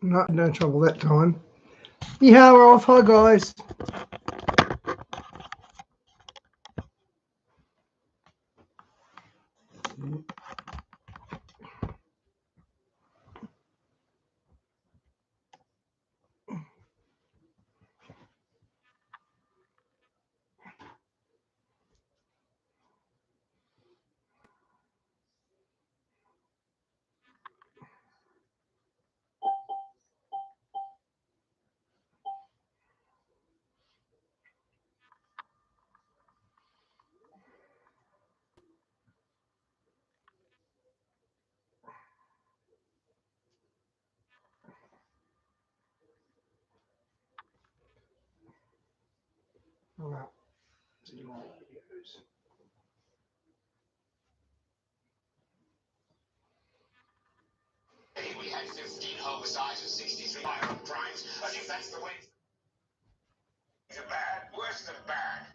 Not no trouble that time. Yeah, we're off. Hi, guys. Right. See more videos. We had 15 homicides and 63 violent crimes. I think that's the way. Things are bad, worse than bad.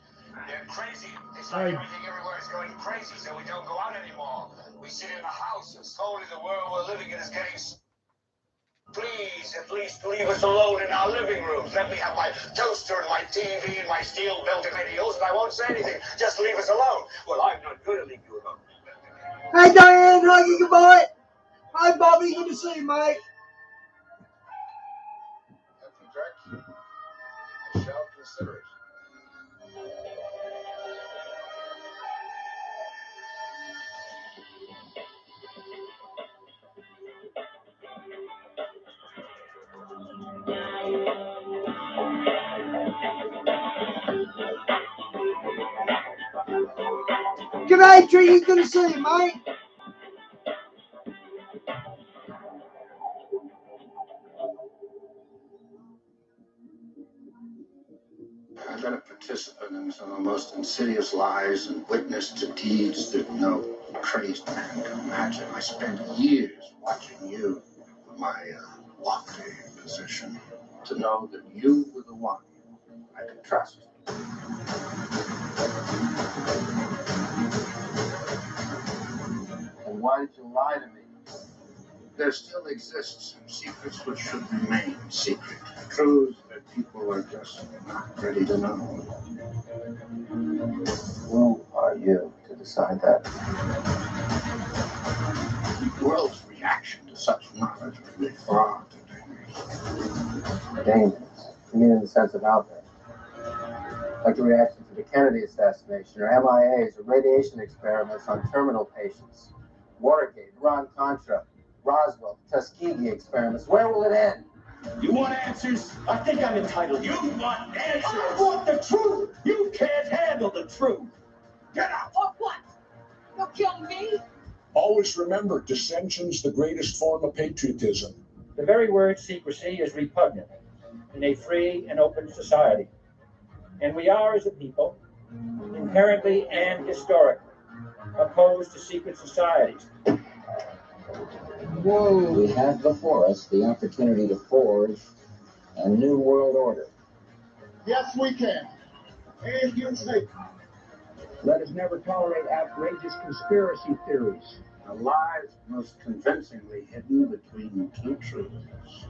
They're crazy. It's like everything everywhere is going crazy, so we don't go out anymore. We sit in the house, and slowly the world we're living in is getting. Please, at least leave us alone in our living rooms. Let me have my toaster and my TV and my steel-built radios, and I won't say anything. Just leave us alone. Well, I'm not going to leave you alone. Hey, Diane, how you goodbye? Hi, Bobby. Good to see you, mate. I shall consider it. G'day, Tree. Good to see you, mate. I've been a participant in some of the most insidious lies and witnessed to deeds that no crazed man can imagine. I spent years watching you from my lofty position to know that you were the one I could trust. And why did you lie to me? There still exists secrets which should remain secret. Truths that people are just not ready to know. Who are you to decide that? The world's reaction to such knowledge would be far too dangerous. Dangerous? You mean in the sense of out there? Like the reaction to the Kennedy assassination, or MIAs, or radiation experiments on terminal patients. Watergate, Iran-Contra, Roswell, Tuskegee experiments. Where will it end? You want answers? I think I'm entitled. You want answers? I want the truth! You can't handle the truth! Get out! Or what? You'll kill me? Always remember, dissension's the greatest form of patriotism. The very word secrecy is repugnant in a free and open society. And we are, as a people, inherently and historically opposed to secret societies. Whoa. We have before us the opportunity to forge a new world order. Yes, we can. If you say. Let us never tolerate outrageous conspiracy theories. The lies most convincingly hidden between two truths.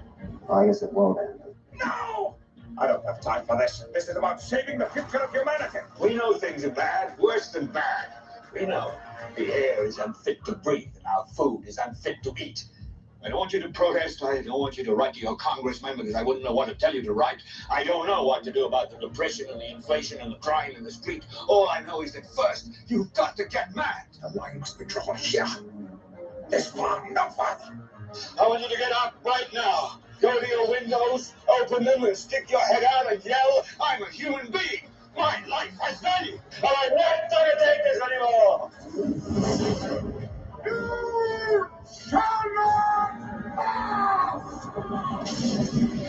I guess it won't end. No! I don't have time for this. This is about saving the future of humanity. We know things are bad, worse than bad. We know. The air is unfit to breathe, and our food is unfit to eat. I don't want you to protest. I don't want you to write to your congressman because I wouldn't know what to tell you to write. I don't know what to do about the depression and the inflation and the crime in the street. All I know is that first, you've got to get mad. The line must be drawn here. This one, no further. I want you to get up right now. Go to your windows, open them, and stick your head out and yell, I'm a human being. My life has value. And I'm not going to take this anymore. You shall not pass!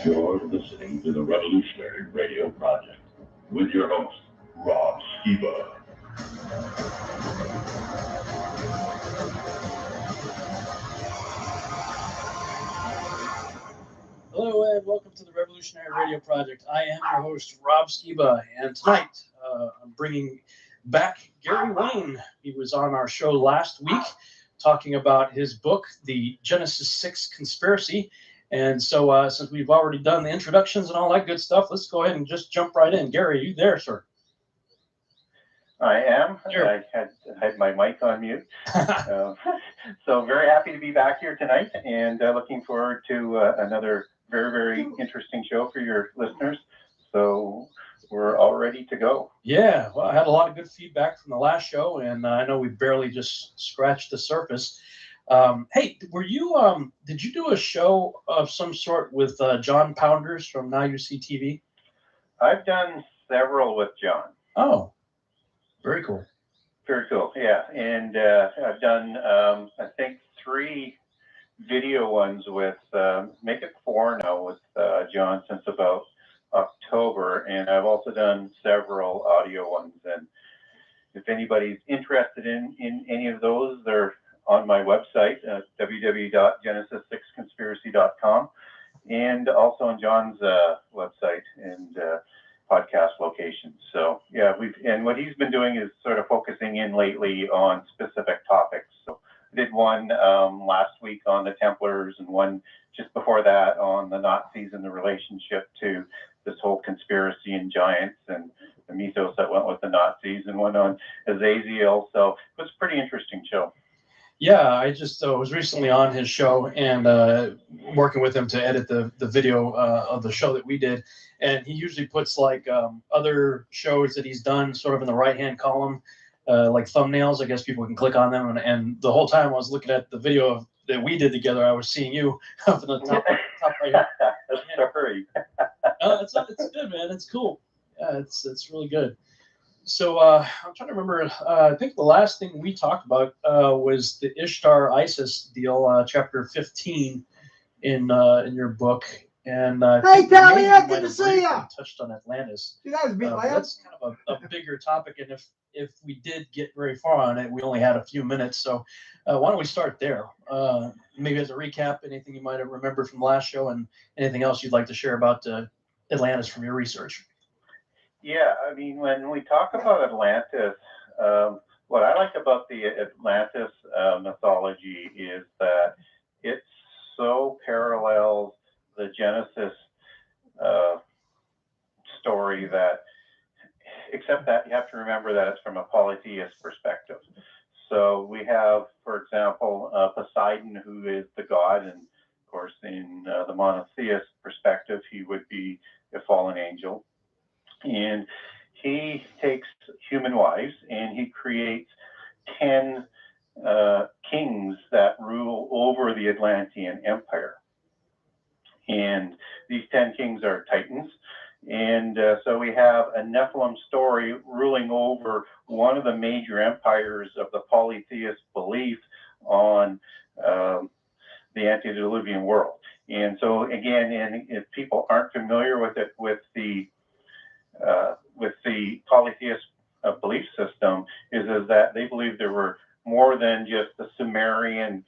You're listening to the Revolutionary Radio Project with your host, Rob Skiba. Hello and welcome to the Revolutionary Radio Project. I am your host, Rob Skiba, and tonight I'm bringing back Gary Wayne. He was on our show last week talking about his book, The Genesis 6 Conspiracy, And so since we've already done the introductions and all that good stuff, let's go ahead and just jump right in. Gary, are you there, sir? I am. Sure. I had my mic on mute. So very happy to be back here tonight, and looking forward to another very, very interesting show for your listeners. So we're all ready to go. Yeah, well, I had a lot of good feedback from the last show, and I know we barely just scratched the surface. Hey, did you do a show of some sort with John Pounders from Now You See TV? I've done several with John. Oh, very cool. Very cool, yeah. And I've done, I think, 3 video ones with, make it 4 now with John since about October. And I've also done several audio ones. And if anybody's interested in any of those, they're on my website, www.genesis6conspiracy.com, and also on John's website and podcast locations. So yeah, and what he's been doing is sort of focusing in lately on specific topics. So I did one last week on the Templars, and one just before that on the Nazis and the relationship to this whole conspiracy and giants and the mythos that went with the Nazis, and one on Azazel. So it was a pretty interesting show. Yeah, I just was recently on his show and working with him to edit the video of the show that we did. And he usually puts like other shows that he's done sort of in the right-hand column, like thumbnails. I guess people can click on them. And the whole time I was looking at the video that we did together, I was seeing you up in the top right here. Sorry. It's good, man. It's cool. Yeah, it's really good. So I'm trying to remember. I think the last thing we talked about was the Ishtar ISIS deal, chapter 15 in your book. And hey, Talia, good to see you. Touched on Atlantis. See, that was me, that's kind of a bigger topic, and if we did get very far on it, we only had a few minutes. So why don't we start there? Maybe as a recap, anything you might have remembered from the last show, and anything else you'd like to share about Atlantis from your research. Yeah, I mean, when we talk about Atlantis, what I like about the Atlantis mythology is that it so parallels the Genesis story that, except that you have to remember that it's from a polytheist perspective. So we have, for example, Poseidon, who is the god, and of course, in the monotheist perspective, he would be a fallen angel. And he takes human wives and he creates 10 kings that rule over the Atlantean Empire. And these 10 kings are Titans. And so we have a Nephilim story ruling over one of the major empires of the polytheist belief on the antediluvian world. And so again, and if people aren't familiar with it, with the polytheist belief system, is that they believe there were more than just the Sumerian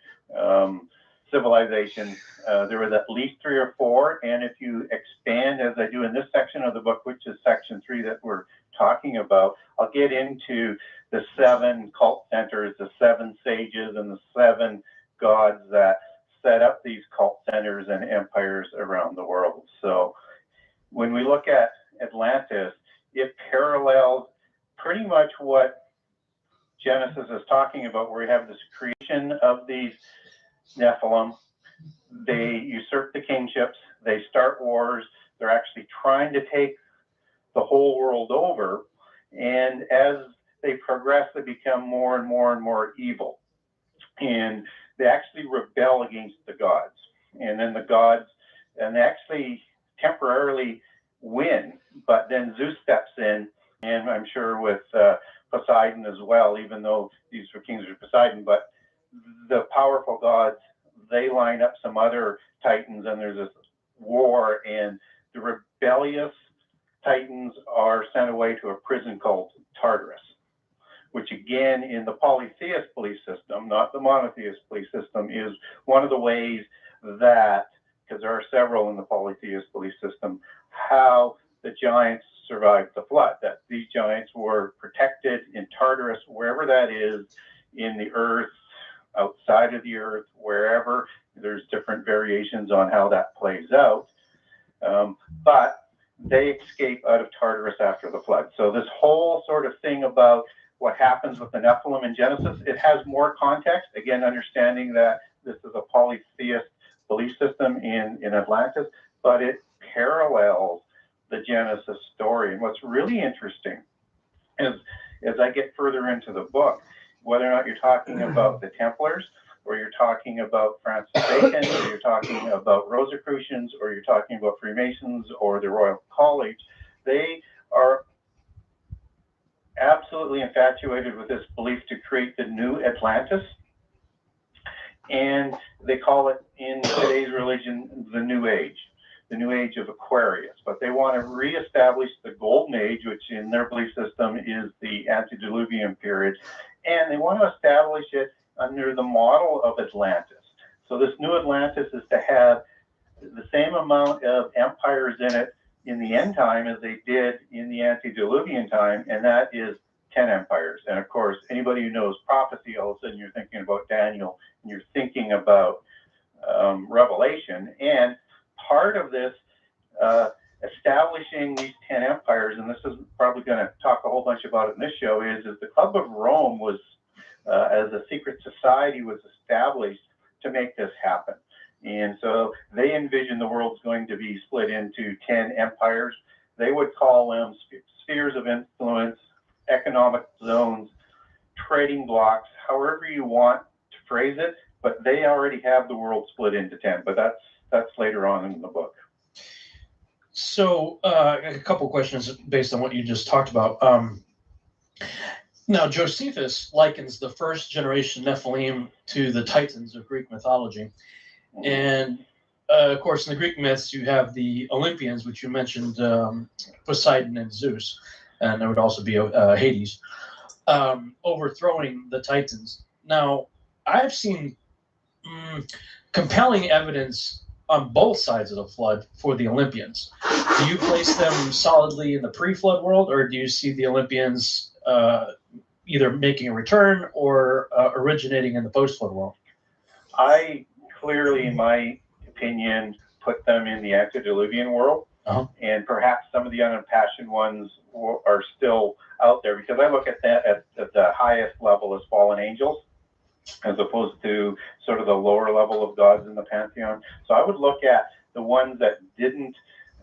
civilization. There was at least 3 or 4, and if you expand, as I do in this section of the book, which is section 3 that we're talking about, I'll get into the 7 cult centers, the 7 sages, and the 7 gods that set up these cult centers and empires around the world. So when we look at Atlantis, it parallels pretty much what Genesis is talking about, where we have this creation of these Nephilim. They usurp the kingships, they start wars, they're actually trying to take the whole world over, and as they progress, they become more and more and more evil. And they actually rebel against the gods. And then the gods, and they actually temporarily win, but then Zeus steps in, and I'm sure with Poseidon as well, even though these were kings of Poseidon, but the powerful gods, they line up some other Titans, and there's this war, and the rebellious Titans are sent away to a prison called Tartarus, which again, in the polytheist belief system, not the monotheist belief system, is one of the ways that, because there are several in the polytheist belief system, how the giants survived the flood, that these giants were protected in Tartarus, wherever that is in the earth, outside of the Earth, wherever. There's different variations on how that plays out. But they escape out of Tartarus after the flood. So this whole sort of thing about what happens with the Nephilim in Genesis, it has more context. Again, understanding that this is a polytheist belief system in Atlantis, but it parallels the Genesis story. And what's really interesting is, as I get further into the book, whether or not you're talking about the Templars, or you're talking about Francis Bacon, or you're talking about Rosicrucians, or you're talking about Freemasons or the Royal College, they are absolutely infatuated with this belief to create the new Atlantis. And they call it, in today's religion, the New Age of Aquarius. But they want to reestablish the Golden Age, which in their belief system is the antediluvian period. And they want to establish it under the model of Atlantis. So this new Atlantis is to have the same amount of empires in it in the end time as they did in the antediluvian time, and that is 10 empires. And of course, anybody who knows prophecy, all of a sudden you're thinking about Daniel, and you're thinking about Revelation. And part of this establishing these 10 empires, and this is probably going to talk a whole bunch about it in this show, is the Club of Rome was, as a secret society, was established to make this happen. And so they envision the world's going to be split into 10 empires. They would call them spheres of influence, economic zones, trading blocks, however you want to phrase it, but they already have the world split into 10, but that's later on in the book. So a couple questions based on what you just talked about. Now, Josephus likens the first generation Nephilim to the Titans of Greek mythology. And of course, in the Greek myths, you have the Olympians, which you mentioned, Poseidon and Zeus, and there would also be Hades, overthrowing the Titans. Now, I've seen compelling evidence on both sides of the flood for the Olympians. Do you place them solidly in the pre-flood world, or do you see the Olympians either making a return or originating in the post-flood world? I clearly, in my opinion, put them in the antediluvian world, and perhaps some of the unimpassioned ones are still out there, because I look at that at the highest level as fallen angels, as opposed to sort of the lower level of gods in the pantheon. So I would look at the ones that didn't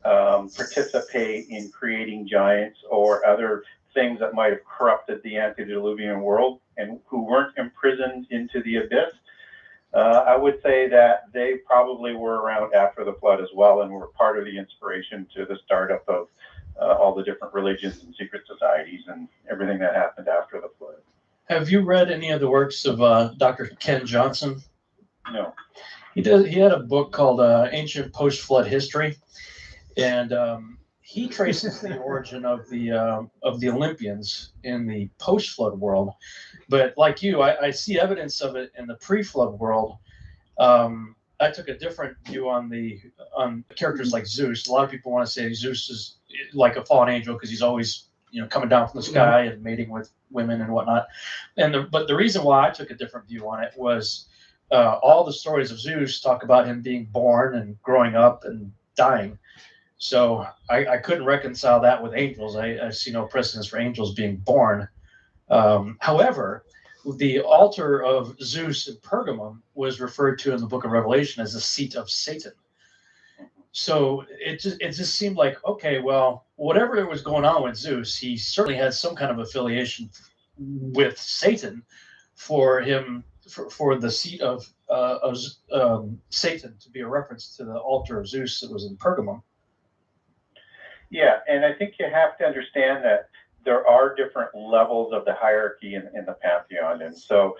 participate in creating giants or other things that might have corrupted the antediluvian world, and who weren't imprisoned into the abyss. I would say that they probably were around after the flood as well, and were part of the inspiration to the startup of all the different religions and secret societies and everything that happened after the flood. Have you read any of the works of Dr. Ken Johnson? No. He had a book called Ancient Post-Flood History, and he traces the origin of the Olympians in the post-flood world. But like you, I see evidence of it in the pre-flood world. I took a different view on characters like Zeus. A lot of people want to say Zeus is like a fallen angel because he's always coming down from the sky and mating with women and whatnot. But the reason why I took a different view on it was all the stories of Zeus talk about him being born and growing up and dying. So I couldn't reconcile that with angels. I see no precedence for angels being born. However, the altar of Zeus in Pergamum was referred to in the book of Revelation as the seat of Satan. So it just seemed like, okay, well, whatever was going on with Zeus, he certainly had some kind of affiliation with Satan for the seat of Satan to be a reference to the altar of Zeus that was in Pergamum. Yeah, and I think you have to understand that there are different levels of the hierarchy in the pantheon. And so,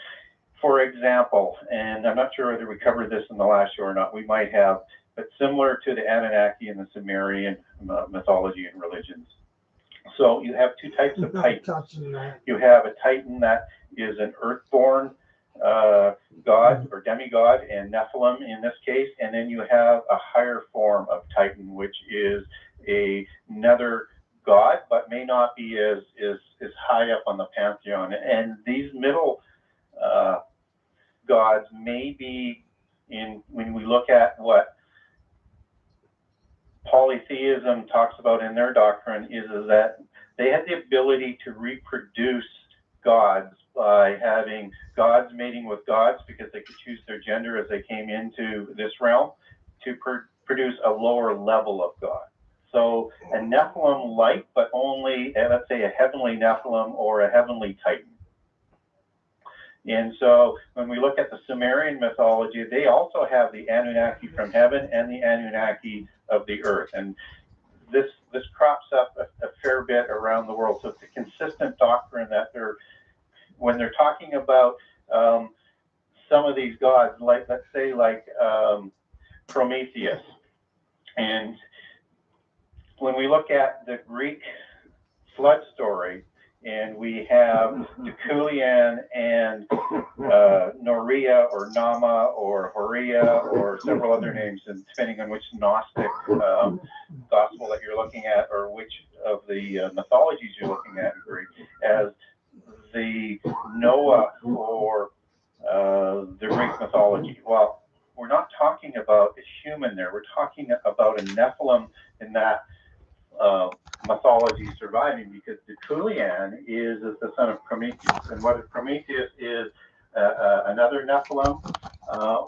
for example, and I'm not sure whether we covered this in the last show or not, we might have, but similar to the Anunnaki and the Sumerian mythology and religions. So you have two types of titans. You have a titan that is an earthborn god or demigod, and Nephilim in this case, and then you have a higher form of titan, which is another god, but may not be as high up on the pantheon. And these middle gods may be when we look at what polytheism talks about in their doctrine is that they had the ability to reproduce gods by having gods mating with gods because they could choose their gender as they came into this realm to produce a lower level of God. So a Nephilim-like, but only, let's say, a heavenly Nephilim or a heavenly Titan. And so when we look at the Sumerian mythology, they also have the Anunnaki from heaven and the Anunnaki of the earth. And this crops up a fair bit around the world. So it's a consistent doctrine that when they're talking about some of these gods, like let's say like Prometheus. And when we look at the Greek flood story, and we have Deucalion and Noria or Nama or Horia or several other names, and depending on which Gnostic gospel that you're looking at or which of the mythologies you're looking at in Greek, as the Noah or the Greek mythology. Well, we're not talking about a human there. We're talking about a Nephilim in that mythology surviving, because Deucalion is the son of Prometheus, and what if Prometheus is another Nephilim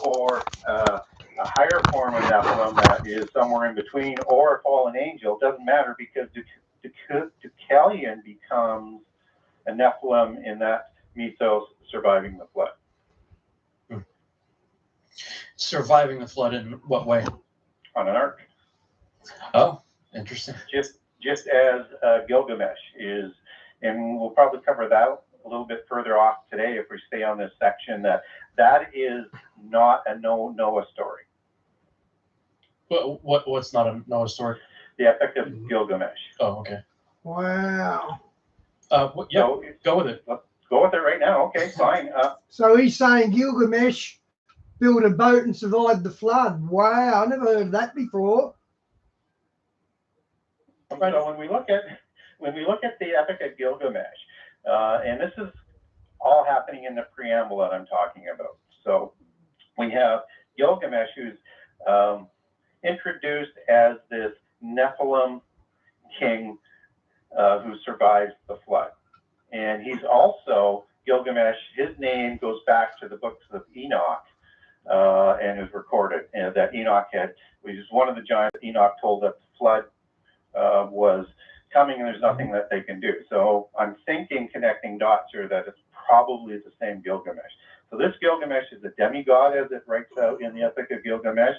or a higher form of Nephilim that is somewhere in between, or a fallen angel, doesn't matter, because Deucalion becomes a Nephilim in that mythos surviving the flood. Surviving the flood in what way? On an ark. Oh, interesting. Just as Gilgamesh is, and we'll probably cover that a little bit further off today if we stay on this section, that is not a Noah story. What's not a Noah story? The Epic of Gilgamesh. Oh, okay. Wow. Yeah, so, go with it. Let's go with it right now. Okay, fine. So he's saying Gilgamesh built a boat and survived the flood. Wow, I never heard of that before. So when we look at the Epic of Gilgamesh, and this is all happening in the preamble that I'm talking about. So we have Gilgamesh, who's introduced as this Nephilim king who survives the flood, and he's also Gilgamesh. His name goes back to the books of Enoch. And is recorded, and that Enoch which is one of the giants. Enoch told that the flood was coming, and there's nothing that they can do. So I'm thinking, connecting dots here, that it's probably the same Gilgamesh. So this Gilgamesh is a demigod, as it writes out in the Epic of Gilgamesh,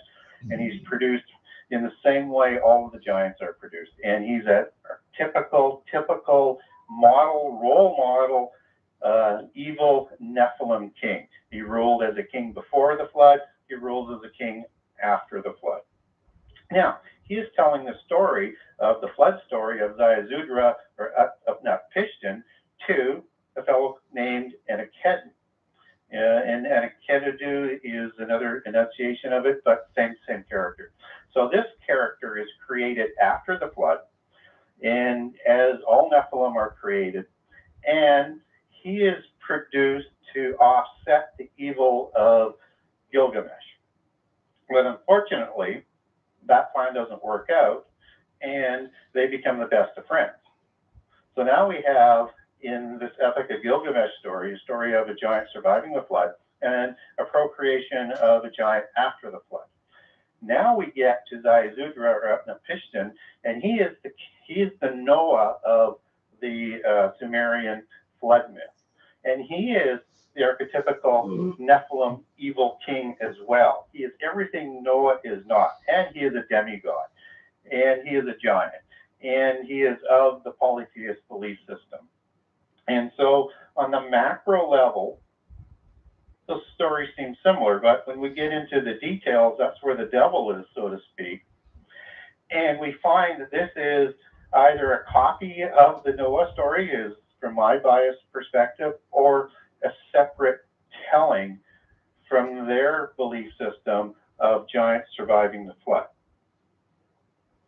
and he's produced in the same way all of the giants are produced. And he's a typical role model, evil Nephilim king. He ruled as a king before the flood. He rules as a king after the flood. Now, he is telling the story of the flood story of Ziusudra, or of Pishtim, to a fellow named Enkidu. And Enkidu is another enunciation of it, but same character. So this character is created after the flood, and as all Nephilim are created, and he is produced to offset the evil of Gilgamesh. But unfortunately, that plan doesn't work out, and they become the best of friends. So now we have, in this Epic of Gilgamesh story, a story of a giant surviving the flood and a procreation of a giant after the flood. Now we get to Ziusudra, or Pishtim, and he is the Noah of the Sumerian flood myth. And he is the archetypical Nephilim evil king as well. He is everything Noah is not. And he is a demigod. And he is a giant. And he is of the polytheist belief system. And so on the macro level, the story seems similar. But when we get into the details, that's where the devil is, so to speak. And we find that this is either a copy of the Noah story, is from my biased perspective, or a separate telling from their belief system of giants surviving the flood.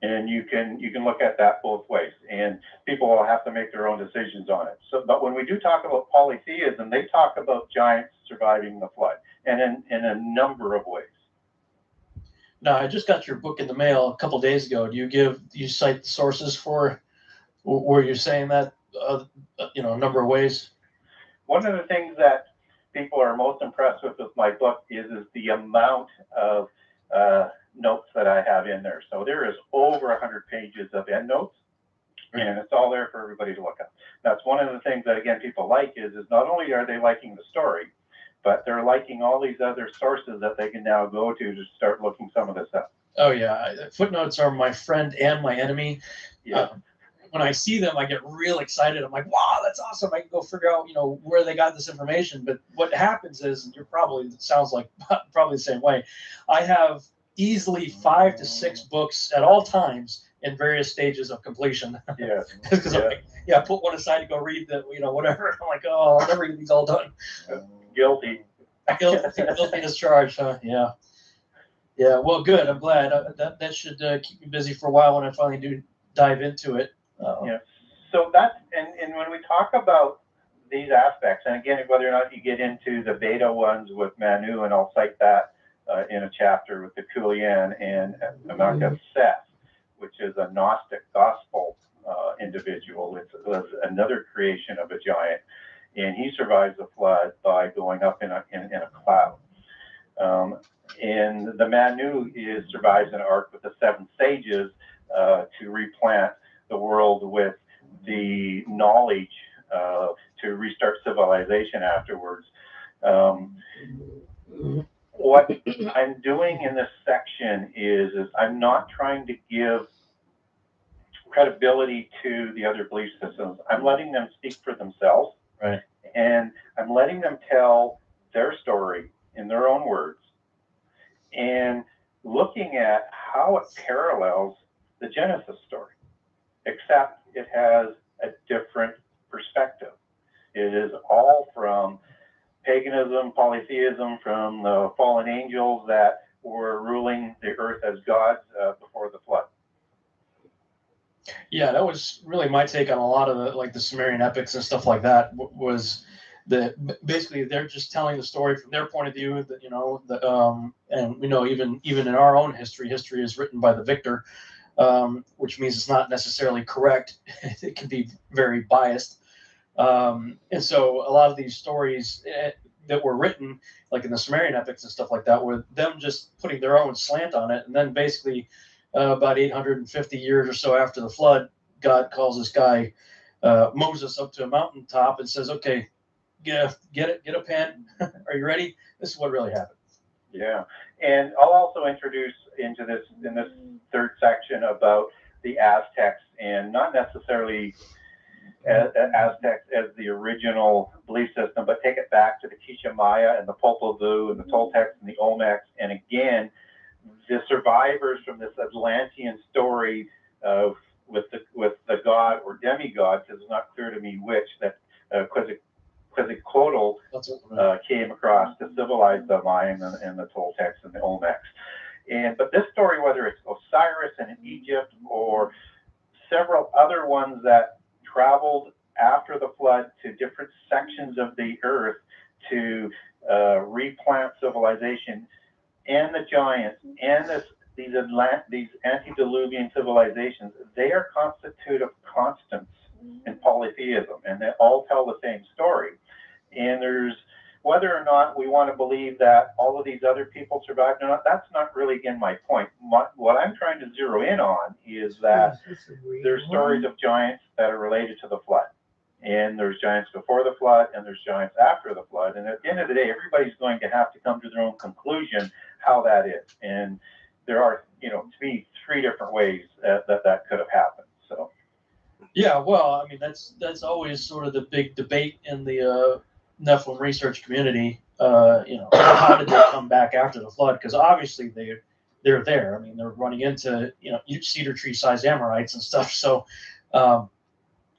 And you can look at that both ways, and people will have to make their own decisions on it. So, but when we do talk about polytheism, they talk about giants surviving the flood. and in a number of ways. Now, I just got your book in the mail a couple days ago. Do you cite sources for where you're saying that, a number of ways? One of the things that people are most impressed with my book is the amount of notes that I have in there. So there is over 100 pages of endnotes, and it's all there for everybody to look at. That's one of the things that, again, people like is not only are they liking the story, but they're liking all these other sources that they can now go to start looking some of this up. Oh, yeah. Footnotes are my friend and my enemy. Yeah. When I see them, I get real excited. I'm like, wow, that's awesome. I can go figure out, where they got this information. But what happens is, and it sounds like probably the same way, I have easily 5 to 6 books at all times in various stages of completion. Yeah. Because I'm like, I put one aside to go read the, whatever. I'm like, oh, I'll never get these all done. Guilty. Guilty as charged, huh? Yeah. Yeah, well, good. I'm glad. That should keep me busy for a while when I finally do dive into it. Yeah. So that's, and when we talk about these aspects, and again, whether or not you get into the beta ones with Manu, and I'll cite that in a chapter with the Kulian and America Seth, which is a Gnostic gospel individual. It was another creation of a giant, and he survives the flood by going up in a cloud. And the Manu survives an ark with the 7 sages to replant the world with the knowledge to restart civilization afterwards. What I'm doing in this section is I'm not trying to give credibility to the other belief systems. I'm letting them speak for themselves. Right. And I'm letting them tell their story in their own words and looking at how it parallels the Genesis story, except it has a different perspective. It is all from paganism, polytheism, from the fallen angels that were ruling the earth as gods before the flood. Yeah, that was really my take on a lot of the Sumerian epics and stuff like that. Was that basically they're just telling the story from their point of view. That and we know even in our own history is written by the victor, which means it's not necessarily correct. It can be very biased, and so a lot of these stories that were written, like in the Sumerian epics and stuff like that, were them just putting their own slant on it, and then basically. About 850 years or so after the flood, God calls this guy Moses up to a mountaintop and says, "Okay, get a pen. Are you ready? This is what really happened." Yeah, and I'll also introduce in this third section about the Aztecs, and not necessarily Aztecs as the original belief system, but take it back to the Quiché Maya and the Popol Vuh and the Toltecs and the Olmecs, and again. The survivors from this Atlantean story with the god or demigod, because it's not clear to me which, that Quetzalcoatl came across to civilize the Mayans and the Toltecs and the Olmecs. But this story, whether it's Osiris in Egypt or several other ones that traveled after the flood to different sections of the earth to replant civilization, and the giants and these antediluvian civilizations, they are constitutive constants in polytheism, and they all tell the same story. And there's whether or not we want to believe that all of these other people survived or not, that's not really, again, my point. What I'm trying to zero in on is that there's stories of giants that are related to the flood. And there's giants before the flood, and there's giants after the flood. And at the end of the day, everybody's going to have to come to their own conclusion how that is. And there are, to me, 3 different ways that could have happened. So. Yeah, well, I mean, that's always sort of the big debate in the Nephilim research community. How did they come back after the flood? Because obviously they're there. I mean, they're running into cedar tree sized Amorites and stuff. So.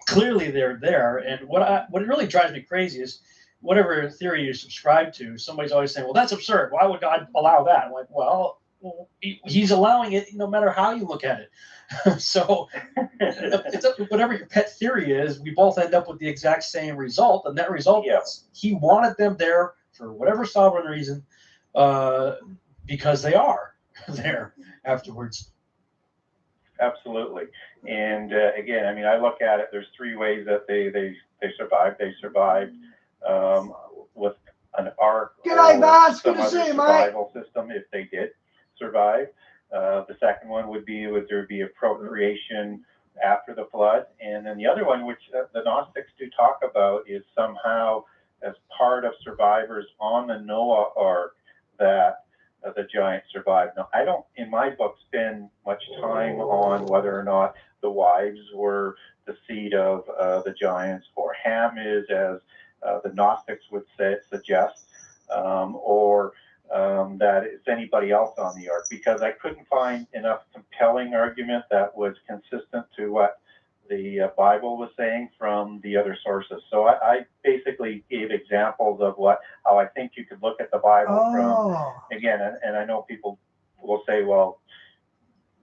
Clearly they're there, and what really drives me crazy is whatever theory you subscribe to, somebody's always saying, well, that's absurd. Why would God allow that? I'm like, well, he's allowing it no matter how you look at it. So whatever your pet theory is, we both end up with the exact same result, and that result is he wanted them there for whatever sovereign reason, because they are there afterwards. Absolutely. And again, I mean, I look at it, there's three ways that they survived. They survived with an ark G'day, Vance. some Good to other see you, mate. survival system if they did survive. The second one would there be a procreation after the flood? And then the other one, which the Gnostics do talk about, is somehow as part of survivors on the Noah ark that the giants survived. Now, I don't, in my book, spend much time on whether or not the wives were the seed of the giants, or Ham is, as the Gnostics would suggest, or that it's anybody else on the ark, because I couldn't find enough compelling argument that was consistent to what the Bible was saying from the other sources. So I basically gave examples of how I think you could look at the Bible from, again, and I know people will say, well,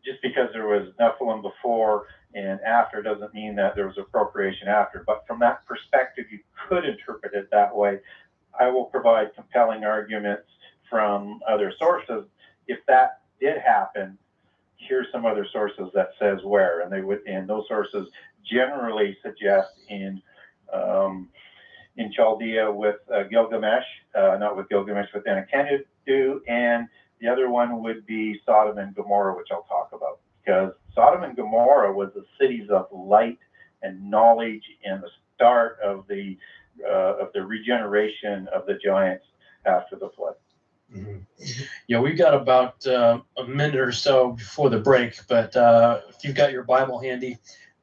just because there was Nephilim before and after doesn't mean that there was a procreation after. But from that perspective, you could interpret it that way. I will provide compelling arguments from other sources. If that did happen, here's some other sources that says where, and those sources generally suggest in Chaldea with Gilgamesh, not with Gilgamesh, with Enkidu, and the other one would be Sodom and Gomorrah, which I'll talk about, because Sodom and Gomorrah was the cities of light and knowledge and the start of the regeneration of the giants after the flood. Mm-hmm. Yeah, we've got about a minute or so before the break, but if you've got your Bible handy,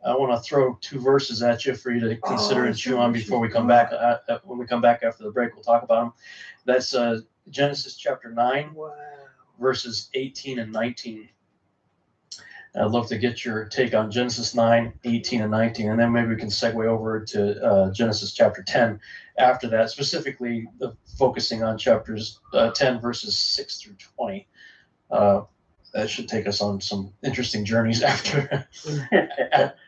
I want to throw two verses at you for you to consider and chew on before we come back. When we come back after the break, we'll talk about them. That's Genesis chapter 9, verses 18 and 19. I'd love to get your take on Genesis 9, 18, and 19, and then maybe we can segue over to Genesis chapter 10 after that, specifically focusing on chapters 10, verses 6 through 20. That should take us on some interesting journeys after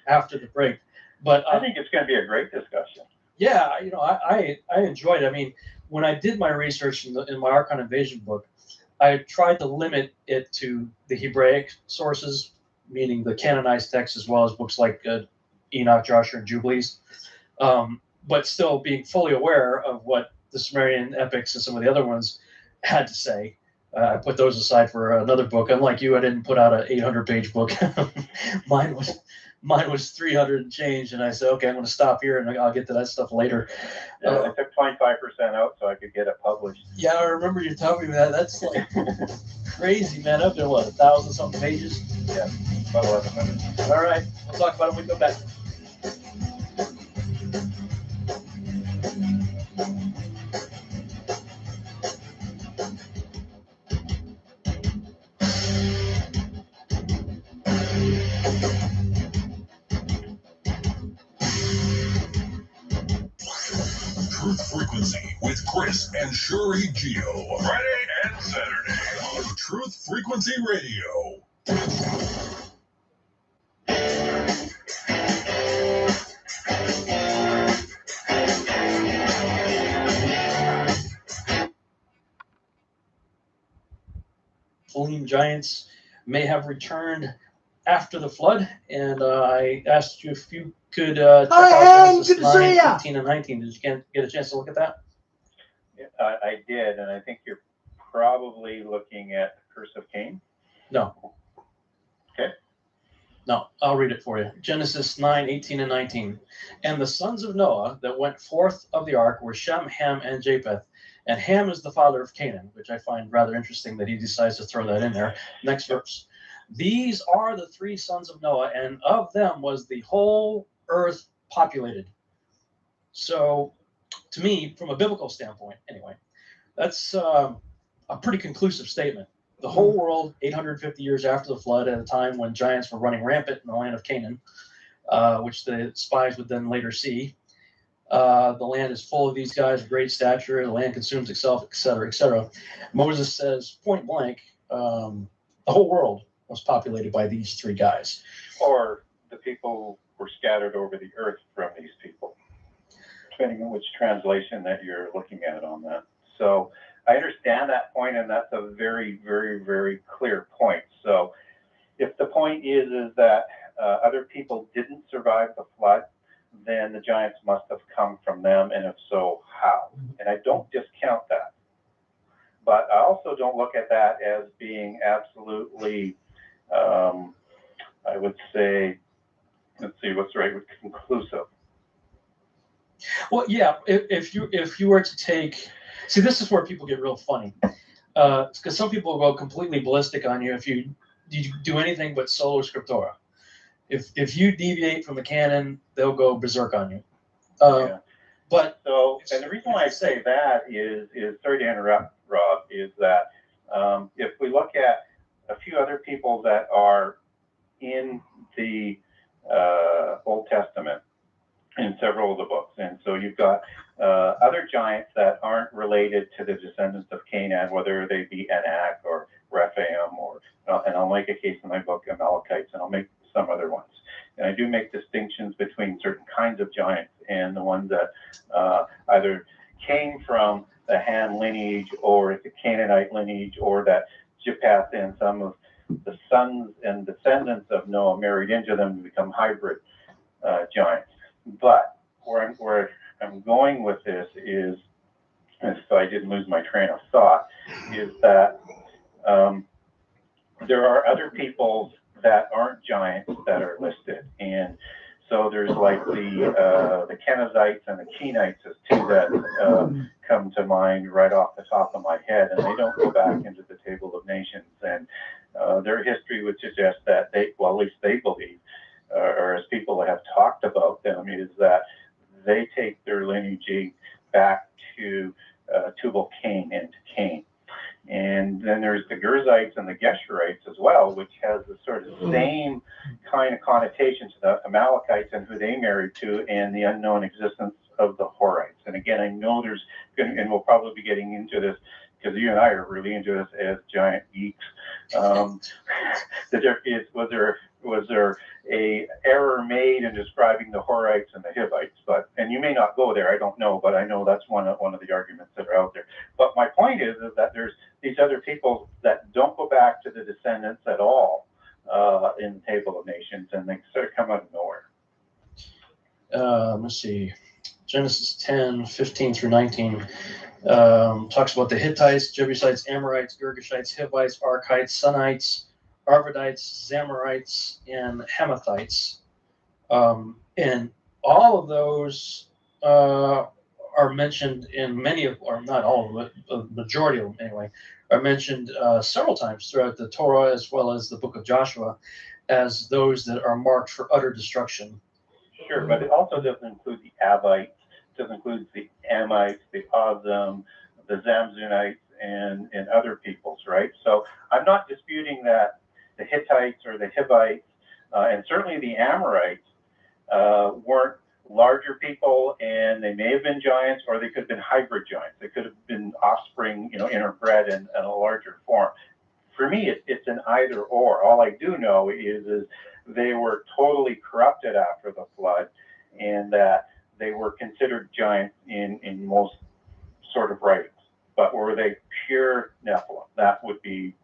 after the break. But I think it's going to be a great discussion. Yeah, I enjoyed it. I mean, when I did my research in my Archon Invasion book, I tried to limit it to the Hebraic sources, meaning the canonized texts, as well as books like Enoch, Joshua, and Jubilees, but still being fully aware of what the Sumerian epics and some of the other ones had to say. I put those aside for another book. Unlike you, I didn't put out an 800-page book. Mine was 300 and change, and I said, okay, I'm going to stop here, and I'll get to that stuff later. Yeah, I took 25% out so I could get it published. Yeah, I remember you telling me that. That's like crazy, man. Up to 1,000-something pages? Yeah, about 1,100. All right, we'll talk about it when we go back. Truth Frequency with Chris and Shuri Geo. Friday and Saturday on Truth Frequency Radio. Nephilim giants may have returned after the flood, and I asked you if you could check out Genesis 9, 18, and 19. Did you get a chance to look at that? Yeah, I did, and I think you're probably looking at the Curse of Cain. No. Okay. No, I'll read it for you. Genesis 9, 18, and 19. And the sons of Noah that went forth of the ark were Shem, Ham, and Japheth. And Ham is the father of Canaan, which I find rather interesting that he decides to throw that in there. Next verse. These are the three sons of Noah, and of them was the whole earth populated. So, to me, from a biblical standpoint, anyway, that's a pretty conclusive statement. The whole world, 850 years after the flood, at a time when giants were running rampant in the land of Canaan, which the spies would then later see. The land is full of these guys of great stature. The land consumes itself, etc., etc. Moses says, point blank, the whole world was populated by these three guys. Or the people were scattered over the earth from these people, depending on which translation that you're looking at on that. So I understand that point, and that's a very, very, very clear point. So if the point is that other people didn't survive the flood, then the giants must have come from them, and if so, how? And I don't discount that. But I also don't look at that as being absolutely, I would say, let's see, what's the right word, conclusive. Well, yeah, if you were to take, see, this is where people get real funny, because some people go completely ballistic on you if you do anything but solo scriptura. If you deviate from the canon, they'll go berserk on you. Yeah. But so, and the reason why I say that is sorry to interrupt, Rob, is that if we look at a few other people that are in the Old Testament, in several of the books, and so you've got other giants that aren't related to the descendants of Canaan, whether they be Anak or Rephaim, or and I'll make a case in my book, Amalekites, and I'll make some other ones. And I do make distinctions between certain kinds of giants and the ones that either came from the Ham lineage or the Canaanite lineage, or that Japheth and some of the sons and descendants of Noah married into them to become hybrid giants. But where I'm going with this is, and so I didn't lose my train of thought, is that there are other peoples that aren't giants that are listed. And so there's like the Kenizzites and the Kenites as two that come to mind right off the top of my head, and they don't go back into the Table of Nations. And their history would suggest that they, well, at least they believe, or as people have talked about them, is that they take their lineage back to Tubal Cain and to Cain. And then there's the Gerzites and the Geshurites as well, which has the sort of same kind of connotation to the Amalekites and who they married to, and the unknown existence of the Horites. And again, I know there's, and we'll probably be getting into this because you and I are really into this as giant geeks. Was there a error made in describing the Horites and the Hivites? But, and you may not go there, I don't know, but I know that's one of the arguments that are out there. But my point is that there's these other people that don't go back to the descendants at all in the Table of Nations, and they sort of come out of nowhere. Let's see, Genesis 10:15 through 19 talks about the Hittites, Jebusites, Amorites, Girgashites, Hivites, Arkites, Sunites, Arvadites, Zamorites, and Hamathites. And all of those are mentioned in many of, or not all of them, but the majority of them anyway, are mentioned several times throughout the Torah as well as the book of Joshua as those that are marked for utter destruction. Sure, but it also doesn't include the Abites, doesn't include the Amites, the Ozam, the Zamzunites, and other peoples, right? So I'm not disputing that the Hittites or the Hivites, and certainly the Amorites, weren't larger people, and they may have been giants, or they could have been hybrid giants. They could have been offspring, interbred in a larger form. For me, it's an either or. All I do know is they were totally corrupted after the flood, and that they were considered giants in most sort of writings. But were they pure Nephilim? That would be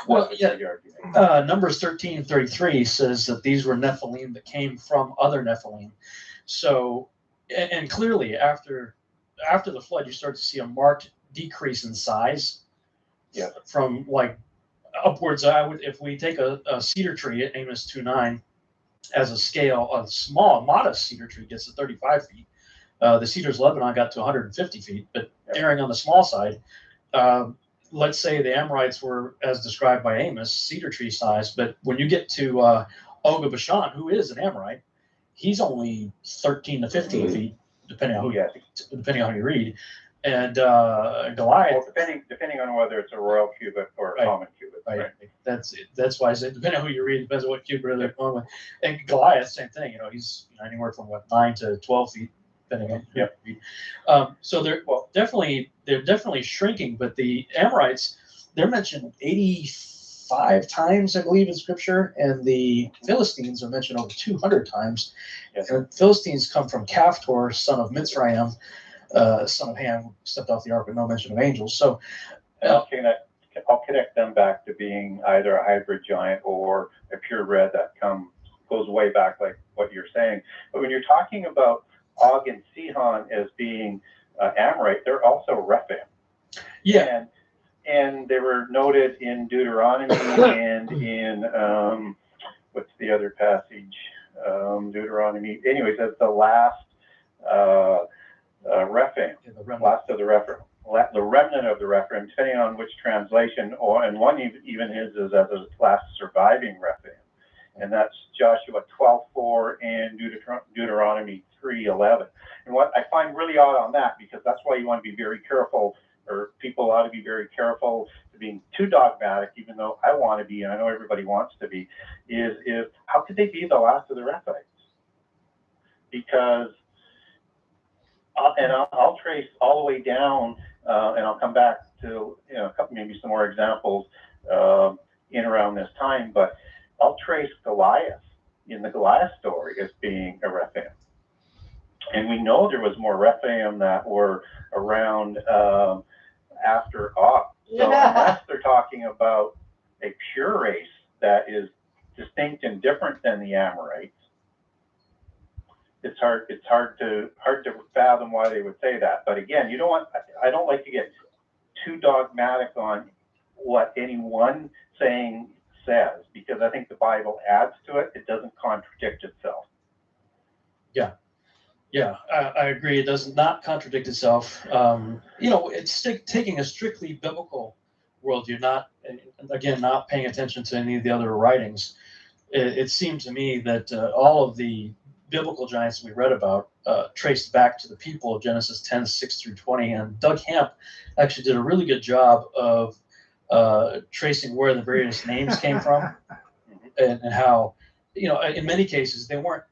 the argument. Numbers 13:33 says that these were Nephilim that came from other Nephilim. So, and clearly after the flood, you start to see a marked decrease in size. Yeah. From like upwards, if we take a cedar tree at Amos 2:9 as a scale, a small, modest cedar tree gets to 35 feet. The cedars Lebanon got to 150 feet, but erring on the small side. Let's say the Amorites were, as described by Amos, cedar tree size, but when you get to Og of Bashan, who is an Amorite, he's only 13 to 15 feet, depending on who you read. And Goliath, well, depending on whether it's a royal cubit or a common cubit. Right. That's it. That's why I say depending on who you read, depends on what cubit they're going with. And Goliath, same thing. He's anywhere from 9 to 12 feet, depending on who you read. So they're definitely shrinking. But the Amorites, they're mentioned 85 times, I believe, in Scripture, and the Philistines are mentioned over 200 times. Yes. And the Philistines come from Caphtor, son of Mitzrayim. son of Ham, who stepped off the ark with no mention of angels. So I'll connect them back to being either a hybrid giant or a purebred that goes way back, like what you're saying. But when you're talking about Og and Sihon as being Amorite, they're also Rephaim. Yeah. And they were noted in Deuteronomy and in what's the other passage? Deuteronomy. Anyways, that's the last Rephaim, last of the Rephaim, the remnant of the Rephaim, depending on which translation, and one even is as the last surviving Rephaim, and that's Joshua 12:4 and Deuteronomy 3:11. And what I find really odd on that, because that's why you want to be very careful, or people ought to be very careful to being too dogmatic, even though I want to be, and I know everybody wants to be, is how could they be the last of the Rephites? Because, and I'll trace all the way down, and I'll come back to a couple, maybe some more examples in around this time, but I'll trace Goliath in the Goliath story as being a Rephaim. And we know there was more Rephaim that were around after Og. So unless they're talking about a pure race that is distinct and different than the Amorites, it's hard to fathom why they would say that. But again, I don't like to get too dogmatic on what any one saying says, because I think the Bible adds to it. It doesn't contradict itself. Yeah, I agree. It does not contradict itself. It's taking a strictly biblical worldview, not paying attention to any of the other writings. It seemed to me that all of the biblical giants we read about traced back to the people of Genesis 10:6-20, and Doug Hamp actually did a really good job of tracing where the various names came from, and how, in many cases they weren't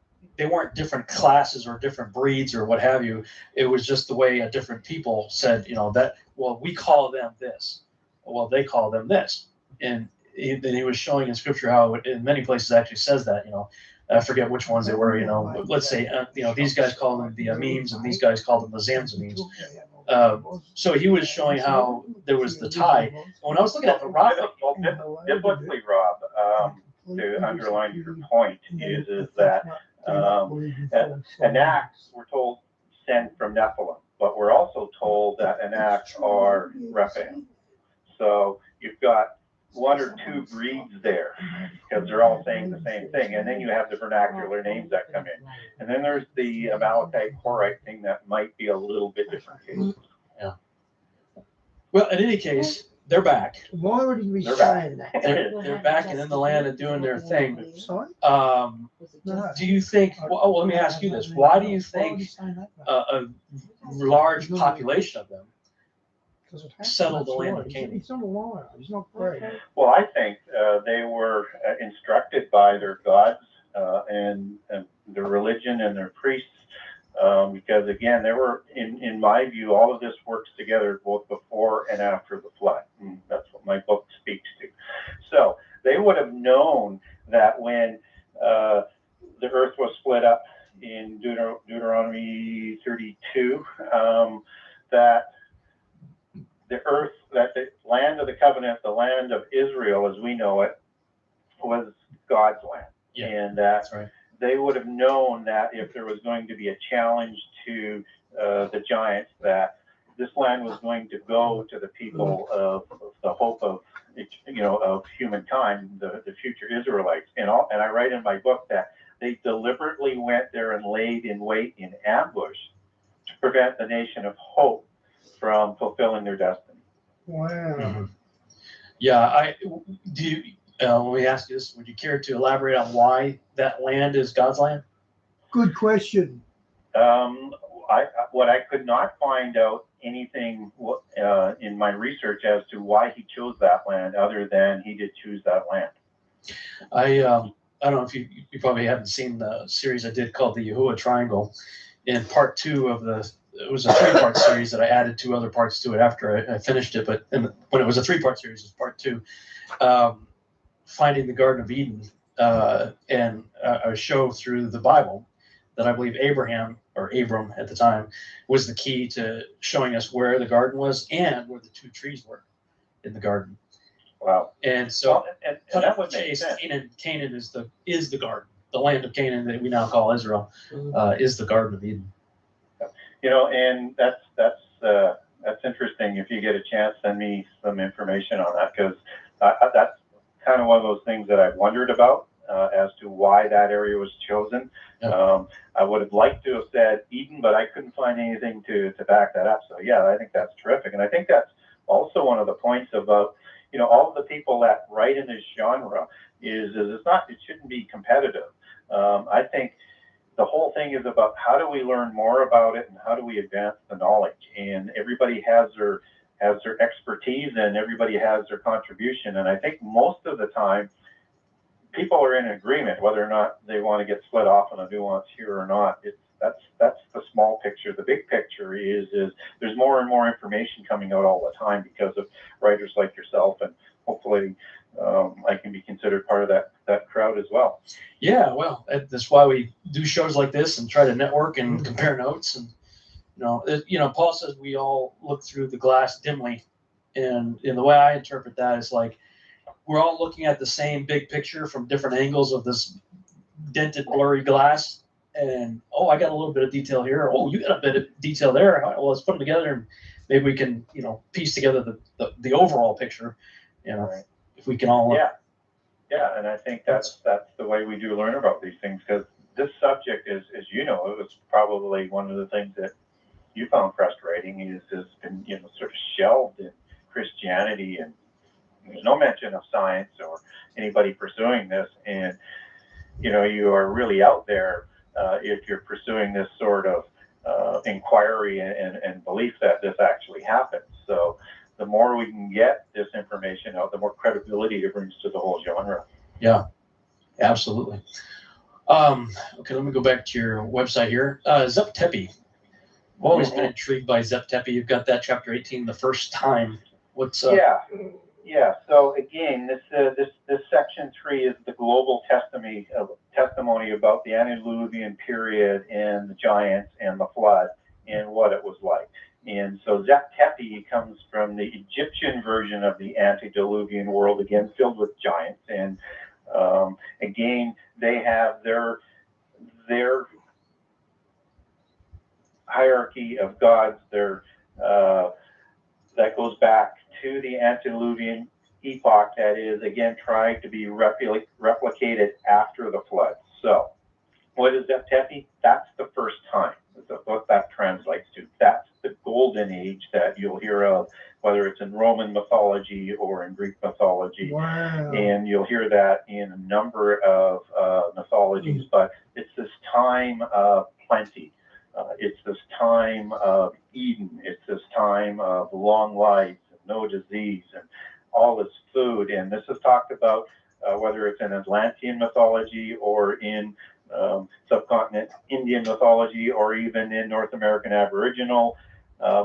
different classes or different breeds or what have you. It was just the way different people said, that, well, we call them this, well, they call them this. And then he was showing in scripture how it, in many places, actually says that, I forget which ones they were, let's say, these guys call them the Amims and these guys call them the Zamzamims. So he was showing how there was the tie. And when I was looking at the rock, biblically, Rob, to underline your point, is that Anak, we're told, sent from Nephilim, but we're also told that Anak are Rephaim. So you've got one or two breeds there, because they're all saying the same thing. And then you have the vernacular names that come in. And then there's the Amalekite Horite thing that might be a little bit different case. Yeah. Well, in any case, they're back. Why would he be saying that? They're back and in the land and doing their thing. Sorry? Do you think, well, let me ask you this. Why do you think a large population of them settled the land of Canaan? He's not a liar. He's not great. Well, I think they were instructed by their gods and their religion and their priests, because again, there were, in my view, all of this works together both before and after the flood. And that's what my book speaks to. So they would have known that when the earth was split up in Deuteronomy 32, that the earth, that the land of the covenant, the land of Israel as we know it, was God's land. Yeah, and that's right. They would have known that if there was going to be a challenge to the giants, that this land was going to go to the people of the hope of, of humankind, the future Israelites. And I write in my book that they deliberately went there and laid in wait in ambush to prevent the nation of hope from fulfilling their destiny. Wow. Mm-hmm. Yeah, let me ask you this. Would you care to elaborate on why that land is God's land? Good question. What I could not find out anything in my research as to why he chose that land, other than he did choose that land. I don't know if you probably haven't seen the series I did called the Yahuwah Triangle. In part 2 of it was a 3-part series that I added 2 other parts to it after I finished it. But when it was a 3-part series, it was part 2. Finding the Garden of Eden, and a show through the Bible that I believe Abram at the time was the key to showing us where the garden was and where the 2 trees were in the garden. Wow. And so, well, and that would make sense. Canaan is the garden, the land of Canaan that we now call Israel, is the Garden of Eden. You know, and that's interesting. If you get a chance, send me some information on that, because that's kind of one of those things that I've wondered about as to why that area was chosen. Yep. I would have liked to have said Eden, but I couldn't find anything to back that up. So yeah, I think that's terrific, and I think that's also one of the points about, you know, all of the people that write in this genre is it shouldn't be competitive. I think the whole thing is about how do we learn more about it and how do we advance the knowledge, and everybody has their expertise and everybody has their contribution. And I think most of the time people are in agreement whether or not they want to get split off on a nuance here or not. That's the small picture. The big picture is there's more and more information coming out all the time because of writers like yourself, and hopefully I can be considered part of that crowd as well. Yeah, well, that's why we do shows like this and try to network and compare notes. And Paul says we all look through the glass dimly, and the way I interpret that is like we're all looking at the same big picture from different angles of this dented, blurry glass. And I got a little bit of detail here. Oh, you got a bit of detail there. Well, let's put them together, and maybe we can, piece together the overall picture. Right. If we can all. Yeah, and I think that's the way we do learn about these things, because this subject is, as you know, it was probably one of the things that you found frustrating has been, sort of shelved in Christianity, and there's no mention of science or anybody pursuing this. And you are really out there if you're pursuing this sort of inquiry and belief that this actually happens. So the more we can get this information out, the more credibility it brings to the whole genre. Yeah, absolutely. Okay, let me go back to your website here. Zep Tepi. I've always been intrigued by Zep Tepi. You've got that chapter 18 the first time. What's Yeah. So again, this section 3 is the global testimony about the antediluvian period and the giants and the flood and what it was like. And so Zep Tepi comes from the Egyptian version of the antediluvian world, again filled with giants. And again, they have their hierarchy of gods. That goes back to the antediluvian epoch, that is, again, trying to be replicated after the flood. So what is Zep Tepi? That's the first time. That's what that translates to. That's the golden age that you'll hear of, whether it's in Roman mythology or in Greek mythology. Wow. And you'll hear that in a number of mythologies, but it's this time of plenty. It's this time of Eden. It's this time of long life, and no disease, and all this food. And this is talked about whether it's in Atlantean mythology or in subcontinent Indian mythology, or even in North American Aboriginal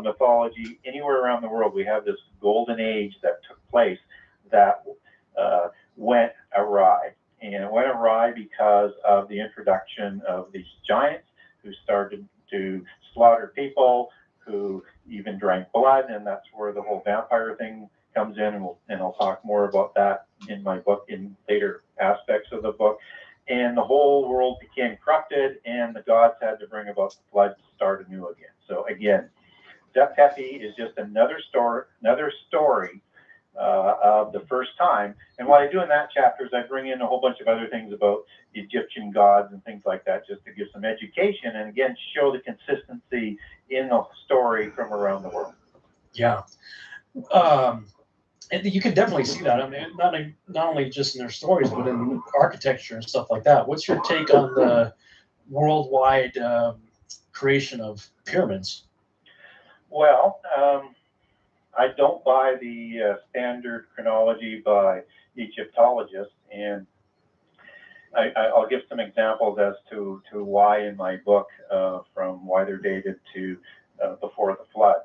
mythology. Anywhere around the world, we have this golden age that took place that went awry. And it went awry because of the introduction of these giants who started to slaughter people, who even drank blood, and that's where the whole vampire thing comes in, and I'll talk more about that in my book in later aspects of the book. And the whole world became corrupted, and the gods had to bring about the flood to start anew again. So again, Zep Tepi is just another story of the first time. And what I do in that chapter is I bring in a whole bunch of other things about the Egyptian gods and things like that, just to give some education and again show the consistency in the story from around the world. Yeah. And you can definitely see that. I mean, not only just in their stories, but in architecture and stuff like that. What's your take on the worldwide creation of pyramids? Well, I don't buy the standard chronology by Egyptologists, and I'll give some examples as to why in my book, from why they're dated to before the flood.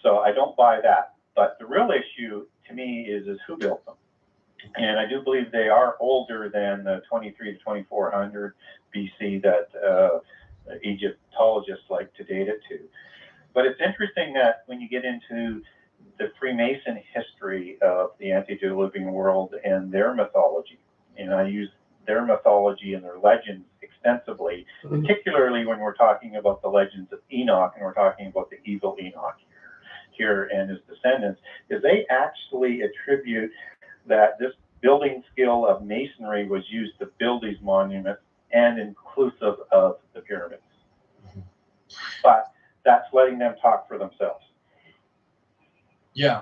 So I don't buy that. But the real issue to me is who built them. And I do believe they are older than the 23 to 2400 BC that Egyptologists like to date it to. But it's interesting that when you get into the Freemason history of the antediluvian world and their mythology, and I use their mythology and their legends extensively, particularly when we're talking about the legends of Enoch and we're talking about the evil Enoch here and his descendants, is they actually attribute that this building skill of masonry was used to build these monuments and inclusive of the pyramids. But that's letting them talk for themselves. Yeah.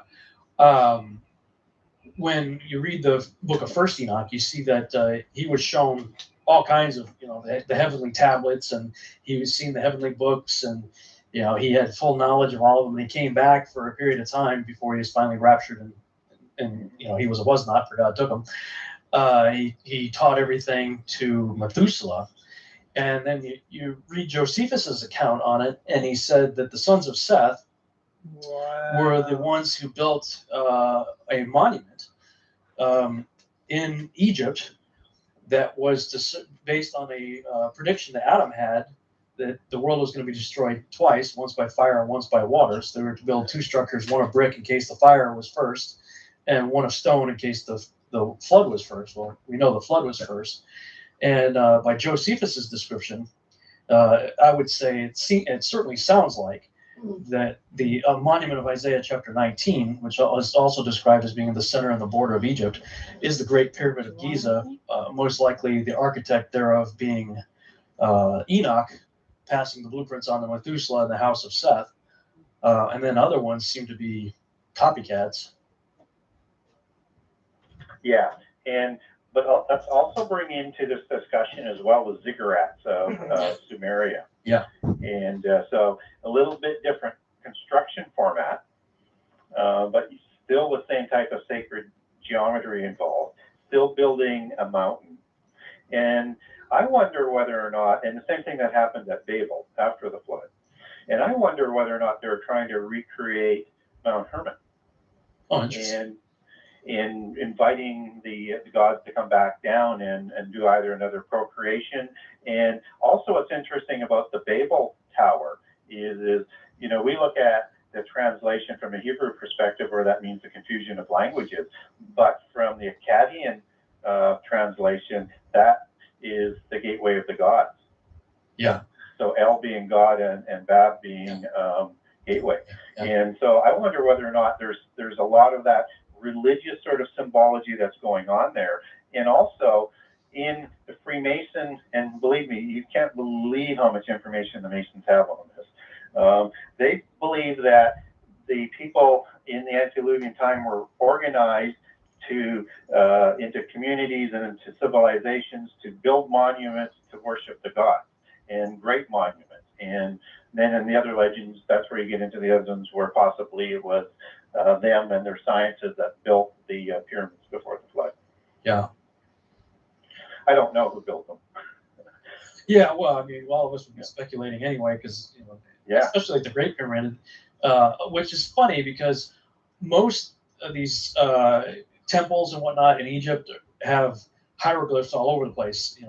When you read the book of First Enoch, you see that he was shown all kinds of, the heavenly tablets, and he was seeing the heavenly books, and he had full knowledge of all of them. And he came back for a period of time before he was finally raptured, and he was not, for God took him. He taught everything to Methuselah, and then you read Josephus's account on it, and he said that the sons of Seth were the ones who built a monument in Egypt that was based on a prediction that Adam had, that the world was going to be destroyed twice, once by fire and once by water. So they were to build two structures, one of brick in case the fire was first, and one of stone in case the flood was first. Well, we know the flood was first. And by Josephus's description, I would say it certainly sounds like that the monument of Isaiah chapter 19, which is also described as being in the center and the border of Egypt, is the Great Pyramid of Giza, most likely the architect thereof being Enoch, passing the blueprints on to Methuselah in the house of Seth. And then other ones seem to be copycats. Yeah, but let's also bring into this discussion as well the ziggurats of Sumeria. Yeah. And so a little bit different construction format, but still the same type of sacred geometry involved, still building a mountain. And I wonder whether or not, and the same thing that happened at Babel after the flood, and I wonder whether or not they're trying to recreate Mount Hermon. Oh, interesting. And in inviting the gods to come back down and do either another procreation. And also what's interesting about the Babel Tower is we look at the translation from a Hebrew perspective, where that means the confusion of languages. But from the Akkadian translation, that is the gateway of the gods. Yeah. So El being God and Bab being gateway. Yeah. And so I wonder whether or not there's a lot of that religious sort of symbology that's going on there. And also in the Freemason, and believe me, you can't believe how much information the Masons have on this. They believe that the people in the antediluvian time were organized into communities and into civilizations to build monuments to worship the gods, and great monuments. And then in the other legends, that's where you get into the other ones where possibly it was them and their sciences that built the pyramids before the flood. Yeah. I don't know who built them. Yeah, well, I mean, all of us would be speculating anyway, because especially like the Great Pyramid, which is funny because most of these temples and whatnot in Egypt have hieroglyphs all over the place,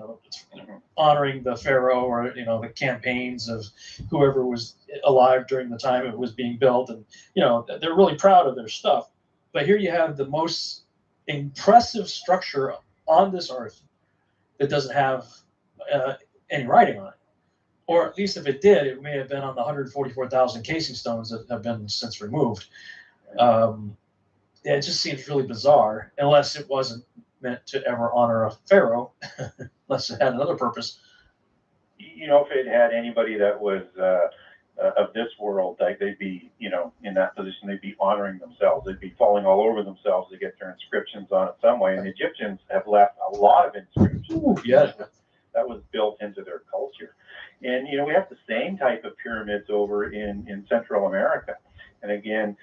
honoring the pharaoh, or the campaigns of whoever was alive during the time it was being built, and they're really proud of their stuff. But here you have the most impressive structure on this earth that doesn't have any writing on it, or at least if it did, it may have been on the 144,000 casing stones that have been since removed. It just seems really bizarre, unless it wasn't meant to ever honor a pharaoh, unless it had another purpose. If it had anybody that was of this world, like they'd be, in that position, they'd be honoring themselves. They'd be falling all over themselves to get their inscriptions on it some way. And the Egyptians have left a lot of inscriptions. Ooh, yeah. That was built into their culture. And, we have the same type of pyramids over in Central America. And again,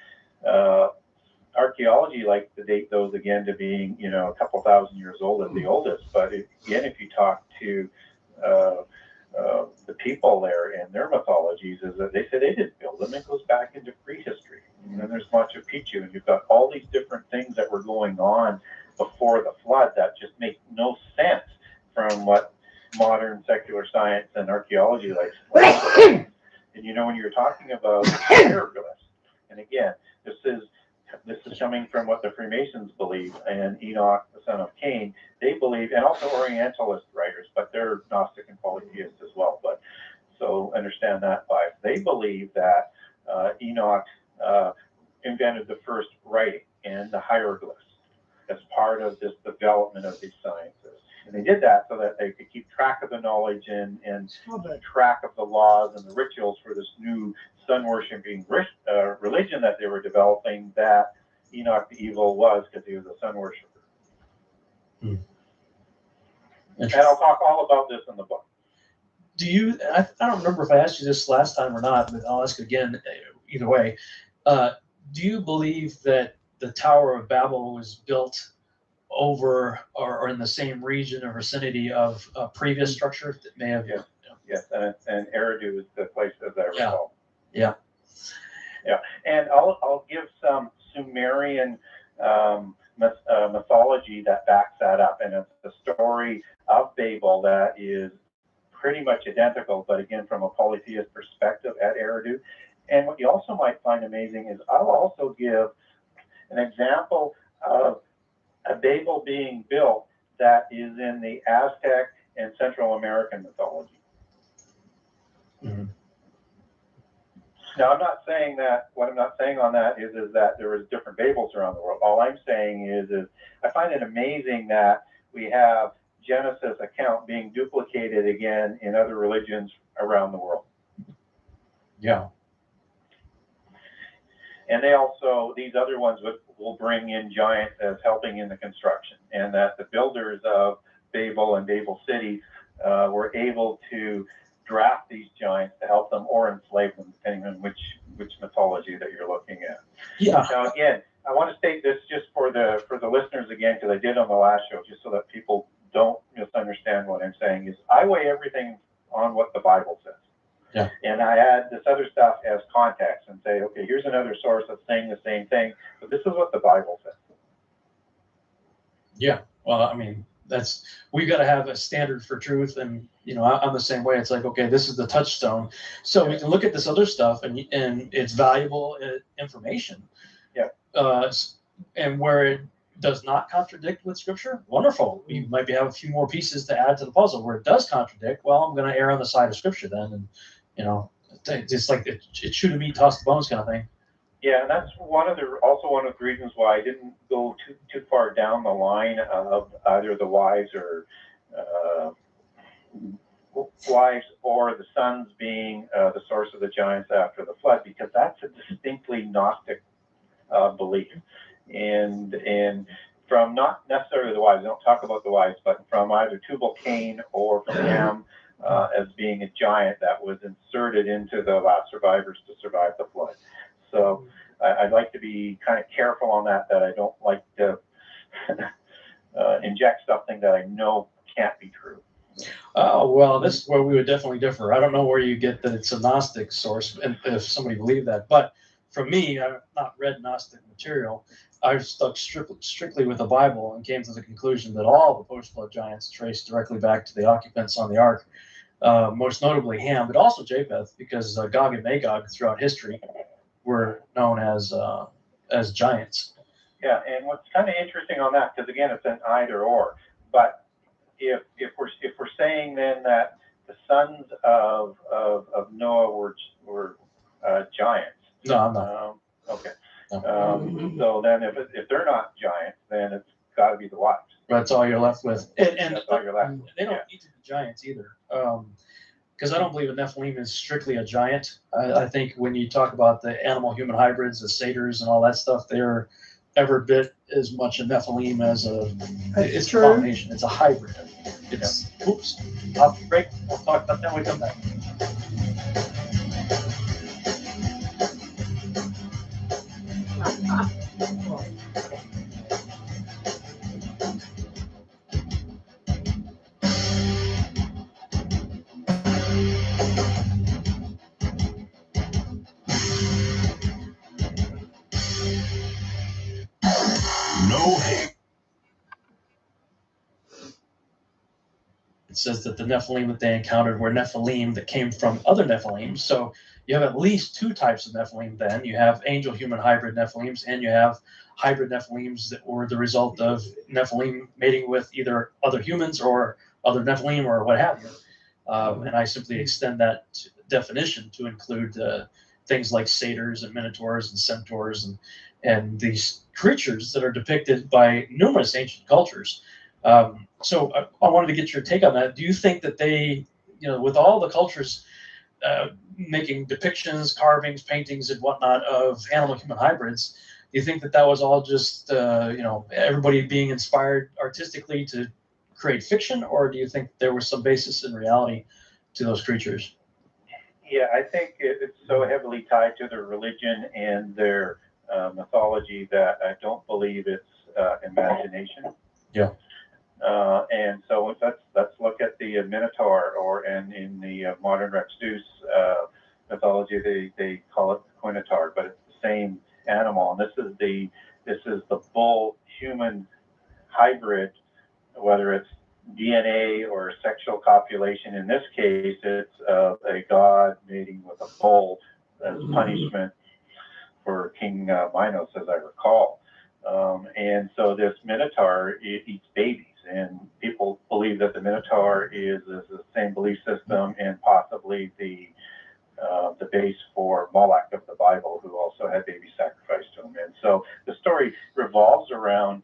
archaeology likes to date those again to being, a couple thousand years old at the oldest. But if you talk to the people there and their mythologies, is that they say they didn't build them. It goes back into prehistory. And then there's Machu Picchu, and you've got all these different things that were going on before the flood that just make no sense from what modern secular science and archaeology likes. And you know, when you're talking about hieroglyphs, and again, this is coming from what the Freemasons believe, and Enoch, the son of Cain, they believe, and also Orientalist writers, but they're Gnostic and polytheist as well. But so understand that bias. They believe that Enoch invented the first writing and the hieroglyphs as part of this development of these sciences. And they did that so that they could keep track of the knowledge and track of the laws and the rituals for this new sun-worshipping religion that they were developing, that Enoch the Evil was, because he was a sun worshiper. And I'll talk all about this in the book. Do you, I don't remember if I asked you this last time or not, but I'll ask again either way. Do you believe that the Tower of Babel was built over or in the same region or vicinity of a previous structure that may have? Yes, and Eridu is the place, as I recall. Yeah. And I'll give some Sumerian mythology that backs that up, and it's the story of Babel that is pretty much identical, but again from a polytheist perspective at Eridu. And what you also might find amazing is I'll also give an example of a Babel being built that is in the Aztec and Central American mythology. Now, I'm not saying that, what I'm not saying on that is that there is different Babels around the world. All I'm saying is I find it amazing that we have Genesis account being duplicated again in other religions around the world. Yeah. And they also, these other ones will bring in giants as helping in the construction, and that the builders of Babel and Babel City were able to draft these giants to help them or enslave them, depending on which mythology that you're looking at. Yeah. Now, again, I want to state this just for the listeners again, because I did on the last show, just so that people don't misunderstand what I'm saying, is I weigh everything on what the Bible says. Yeah. And I add this other stuff as context and say, okay, here's another source that's saying the same thing, but this is what the Bible says. Yeah. Well, I mean, we've got to have a standard for truth, and I'm the same way. It's like, okay, this is the touchstone, so we can look at this other stuff, and it's valuable information. Yeah. And where it does not contradict with Scripture, wonderful. We might have a few more pieces to add to the puzzle. Where it does contradict, well, I'm going to err on the side of Scripture then, and it's like it shoot a meat, toss the bones kind of thing. Yeah, and that's also one of the reasons why I didn't go too far down the line of either the wives or the sons being the source of the giants after the flood, because that's a distinctly Gnostic belief. And from not necessarily the wives, I don't talk about the wives, but from either Tubal-Cain or from Ham as being a giant that was inserted into the last survivors to survive the flood. So I'd like to be kind of careful on that I don't like to inject something that I know can't be true. Oh, well, this is where we would definitely differ. I don't know where you get that it's a Gnostic source, and if somebody believed that. But for me, I've not read Gnostic material. I've stuck strictly with the Bible and came to the conclusion that all the post-flood giants trace directly back to the occupants on the ark, most notably Ham, but also Japheth, because Gog and Magog throughout history were known as giants. Yeah, and what's kind of interesting on that, because again, it's an either or, but if we're saying then that the sons of Noah were giants. No, I'm not. Okay. No. So then if they're not giants, then it's got to be the wives. That's all you're left with. And that's all you're left with. They don't need to be giants either. Because I don't believe a Nephilim is strictly a giant. I think when you talk about the animal-human hybrids, the satyrs and all that stuff, they're every bit as much a Nephilim as it's a combination. It's a hybrid. It's oops. Off break. We'll talk about that when we come back. No hate. it says that the Nephilim that they encountered were Nephilim that came from other Nephilim. So you have at least two types of Nephilim then. You have angel-human hybrid Nephilims, and you have hybrid Nephilims that were the result of Nephilim mating with either other humans or other Nephilim or what have you. And I simply extend that definition to include things like satyrs and minotaurs and centaurs and these creatures that are depicted by numerous ancient cultures. So I wanted to get your take on that. Do you think that they, with all the cultures making depictions, carvings, paintings, and whatnot of animal-human hybrids, do you think that that was all just, everybody being inspired artistically to create fiction, or do you think there was some basis in reality to those creatures? Yeah, I think it's so heavily tied to their religion and their mythology that I don't believe it's imagination. Yeah. And so let's look at the Minotaur, and in the modern Rex Deus mythology, they call it the Quinotaur, but it's the same animal. And this is the bull human hybrid, whether it's DNA or sexual copulation. In this case, it's a god mating with a bull as punishment for King Minos, as I recall. And so this Minotaur eats babies, and people believe that the Minotaur is the same belief system and possibly the base for Moloch of the Bible, who also had babies sacrificed to him. And so the story revolves around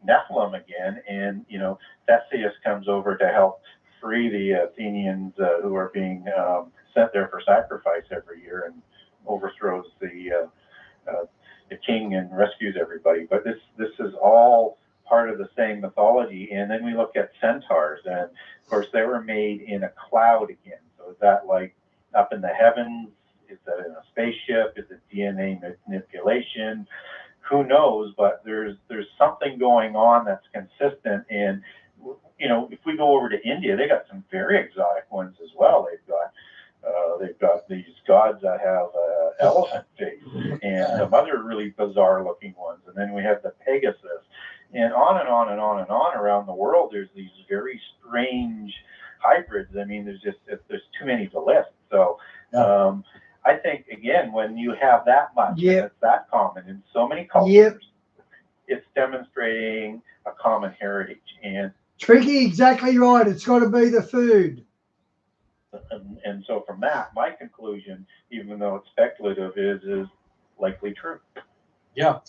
Nephilim again, and Theseus comes over to help free the Athenians who are being sent there for sacrifice every year, and overthrows the king and rescues everybody. But this is all part of the same mythology. And then we look at centaurs, and of course they were made in a cloud again. So is that like up in the heavens? Is that in a spaceship? Is it DNA manipulation? Who knows? But there's something going on that's consistent. And if we go over to India, they got some very exotic ones as well. They've got these gods that have elephant face, and some other really bizarre looking ones. And then we have the Pegasus, and on and on and on and on around the world. There's these very strange hybrids. I mean, there's too many to list. So I think, again, when you have that much, and it's that common in so many cultures, it's demonstrating a common heritage. And Tricky, exactly right. It's got to be the food. And so from that, my conclusion, even though it's speculative, is likely true. Yeah.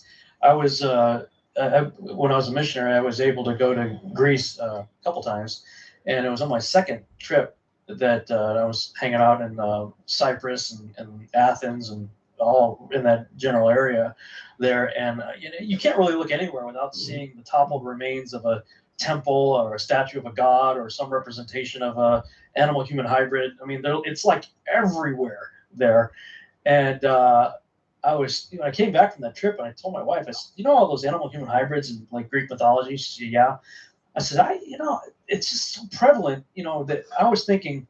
I was, when I was a missionary, I was able to go to Greece a couple times, and it was on my second trip that I was hanging out in Cyprus and Athens and all in that general area there. And you can't really look anywhere without seeing the toppled remains of a temple or a statue of a god or some representation of a animal-human hybrid. I mean, it's like everywhere there. And I came back from that trip, and I told my wife, I said, all those animal-human hybrids in like Greek mythology? She said, yeah. I said, it's just so prevalent, that I was thinking,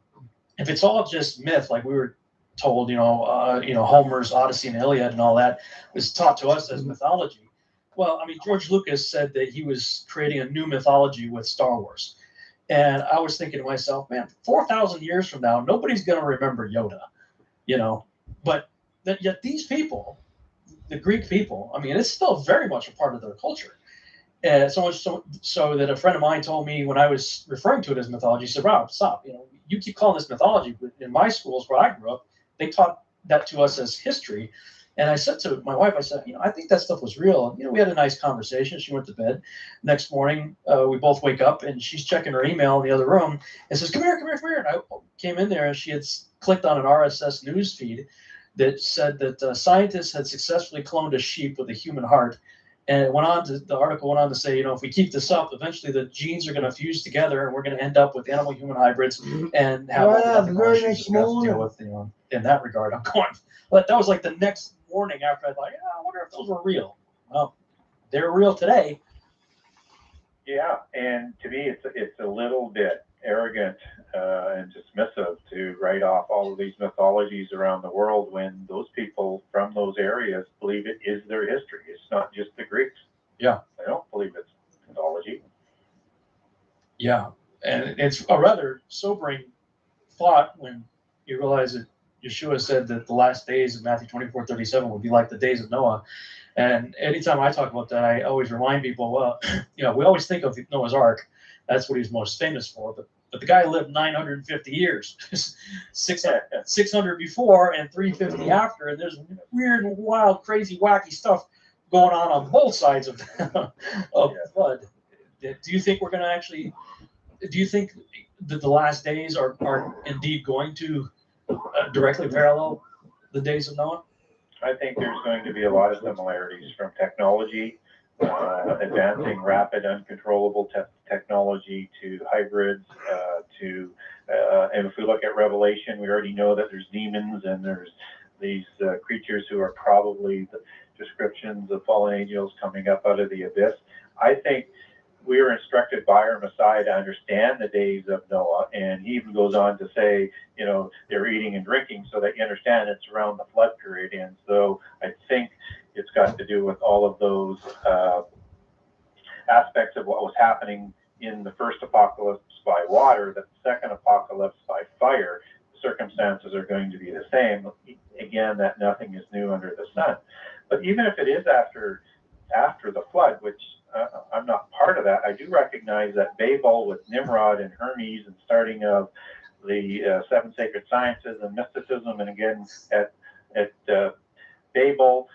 if it's all just myth, like we were told, Homer's Odyssey and Iliad and all that was taught to us as mythology. Well, I mean, George Lucas said that he was creating a new mythology with Star Wars. And I was thinking to myself, man, 4,000 years from now, nobody's going to remember Yoda, But yet these people, the Greek people, I mean, it's still very much a part of their culture. And so much so that a friend of mine told me when I was referring to it as mythology, he said, Rob, stop. You keep calling this mythology, but in my schools where I grew up, they taught that to us as history. And I said to my wife, I said, I think that stuff was real. We had a nice conversation. She went to bed. Next morning, we both wake up, and she's checking her email in the other room and says, come here. And I came in there, and she had clicked on an RSS news feed that said that scientists had successfully cloned a sheep with a human heart. And the article went on to say, if we keep this up, eventually the genes are going to fuse together, and we're going to end up with animal-human hybrids and have all the ethical issues we have to deal with, in that regard. I'm going, but that was like the next morning after I thought, I wonder if those were real. Well, they're real today. Yeah, and to me, it's a little bit arrogant and dismissive to write off all of these mythologies around the world when those people from those areas believe it is their history. It's not just the Greeks. Yeah. I don't believe it's mythology. Yeah. And it's a rather sobering thought when you realize that Yeshua said that the last days of Matthew 24:37 would be like the days of Noah. And anytime I talk about that, I always remind people, well, we always think of Noah's Ark. That's what he's most famous for. But the guy lived 950 years, 600 before and 350 after. And there's weird, wild, crazy, wacky stuff going on both sides of the flood. Do you think we're going to actually, do you think that the last days are indeed going to directly parallel the days of Noah? I think there's going to be a lot of similarities from technology, advancing rapid, uncontrollable technology to hybrids, and if we look at Revelation, we already know that there's demons and there's these creatures who are probably the descriptions of fallen angels coming up out of the abyss. I think we are instructed by our Messiah to understand the days of Noah, and he even goes on to say, they're eating and drinking so that you understand it's around the flood period. And so I think it's got to do with all of those aspects of what was happening in the first apocalypse by water, the second apocalypse by fire. The circumstances are going to be the same. Again, that nothing is new under the sun. But even if it is after the flood, which I'm not part of that, I do recognize that Babel with Nimrod and Hermes and starting of the seven sacred sciences and mysticism, and again at Babel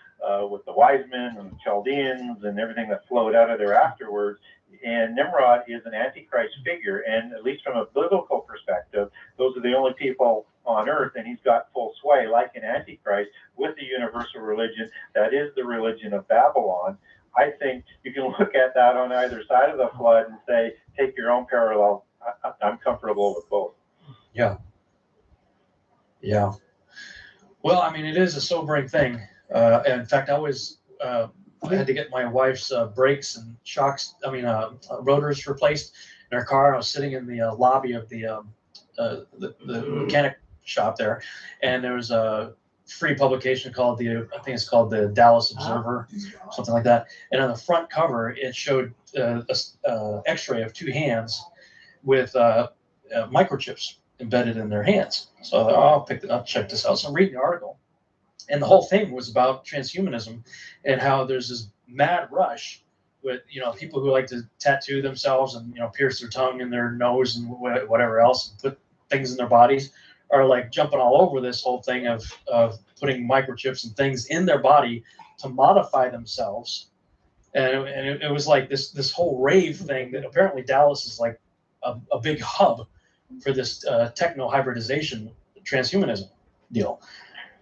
with the wise men and the Chaldeans and everything that flowed out of there afterwards. And Nimrod is an antichrist figure, and at least from a biblical perspective, those are the only people on earth, and he's got full sway like an antichrist with the universal religion that is the religion of Babylon. I think you can look at that on either side of the flood and say, take your own parallel. I'm comfortable with both. Yeah. Well, I mean, it is a sobering thing. In fact, I had to get my wife's brakes and shocks, rotors replaced in her car. I was sitting in the lobby of the mechanic shop there, and there was a free publication called the Dallas Observer, something like that. And on the front cover, it showed an X-ray of two hands with microchips embedded in their hands. So I thought, I'll check this out. So I'm reading the article, and the whole thing was about transhumanism and how there's this mad rush with people who like to tattoo themselves and pierce their tongue and their nose and whatever else and put things in their bodies, are like jumping all over this whole thing of putting microchips and things in their body to modify themselves. And it was like this whole rave thing that apparently Dallas is like a big hub for this techno hybridization transhumanism deal.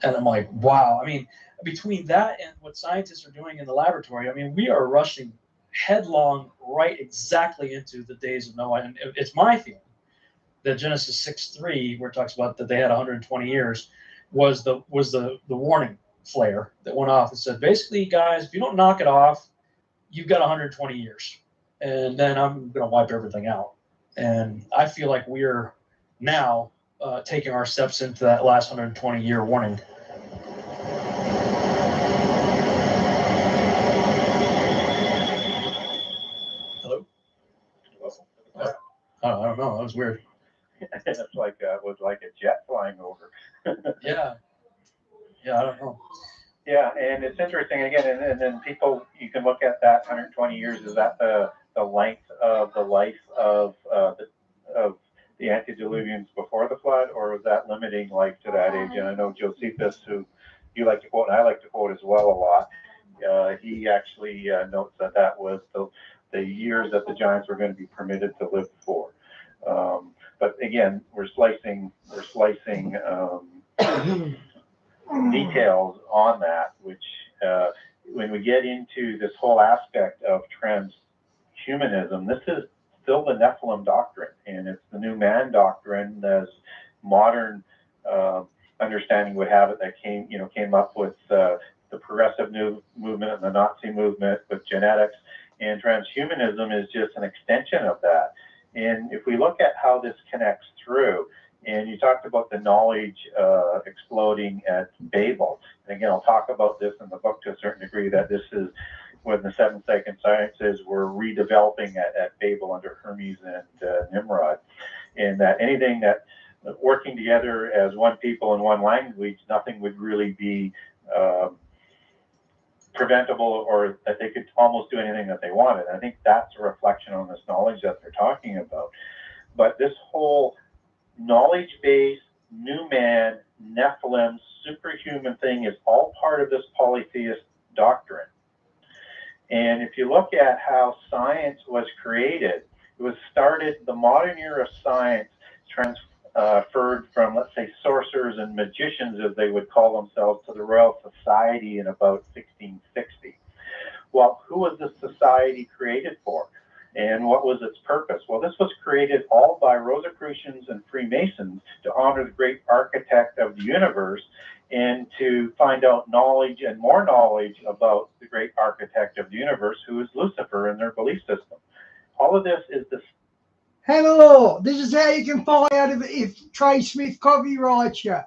And I'm like, wow. I mean, between that and what scientists are doing in the laboratory, I mean, we are rushing headlong right exactly into the days of Noah. And it's my feeling that Genesis 6:3, where it talks about that they had 120 years, was the warning flare that went off and said, basically, guys, if you don't knock it off, you've got 120 years, and then I'm going to wipe everything out. And I feel like we're now taking our steps into that last 120-year warning. Hello? I don't know. That was weird. It's like it was like a jet flying over. Yeah, I don't know. Yeah, and it's interesting again, and then people, you can look at that 120 years. Is that the length of the life of the antediluvians before the flood, or was that limiting life to that age? And I know Josephus, who you like to quote, and I like to quote as well a lot. He actually notes that was the years that the giants were going to be permitted to live for. But again, we're slicing details on that, which when we get into this whole aspect of transhumanism, this is still the Nephilim doctrine, and it's the new man doctrine as modern understanding would have it, that came up with the progressive new movement and the Nazi movement with genetics, and transhumanism is just an extension of that. And if we look at how this connects through, and you talked about the knowledge exploding at Babel. And again, I'll talk about this in the book to a certain degree, that this is when the 7 second sciences were redeveloping at Babel under Hermes and Nimrod, and that anything that working together as one people in one language, nothing would really be preventable, or that they could almost do anything that they wanted. I think that's a reflection on this knowledge that they're talking about. But this whole knowledge base, new man, Nephilim, superhuman thing is all part of this polytheist doctrine. And if you look at how science was created, it was started, the modern era of science transferred from, let's say, sorcerers and magicians, as they would call themselves, to the Royal Society in about 1660. Well, who was this society created for? And what was its purpose? Well, this was created all by Rosicrucians and Freemasons to honor the great architect of the universe and to find out knowledge and more knowledge about the great architect of the universe, who is Lucifer, in their belief system. All of this is this. Hello, this is how you can find out if Trey Smith copyrights you.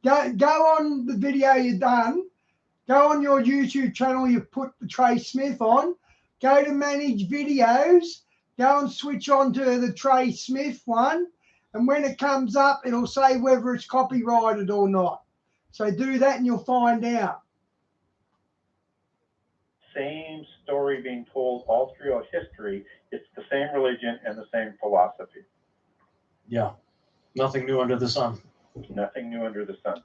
Go on the video you've done. Go on your YouTube channel you put the Trey Smith on. Go to manage videos. Go and switch on to the Trey Smith one. And when it comes up, it'll say whether it's copyrighted or not. So do that and you'll find out. Same story being told all throughout history. It's the same religion and the same philosophy. Yeah. Nothing new under the sun. Nothing new under the sun.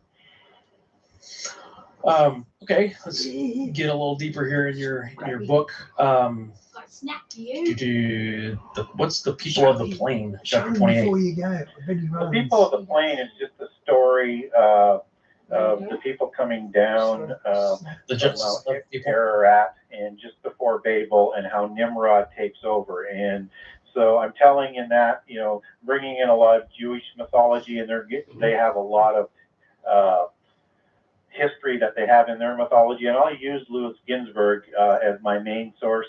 Okay, let's get a little deeper here in your book. What's the people of the plane? Chapter 28. Before you go, the people of the plane is just a story of the people coming down Mount Ararat and just before Babel, and how Nimrod takes over. And so I'm telling in that, you know, bringing in a lot of Jewish mythology, and they have a lot of history that they have in their mythology, and I'll use Louis Ginsburg as my main source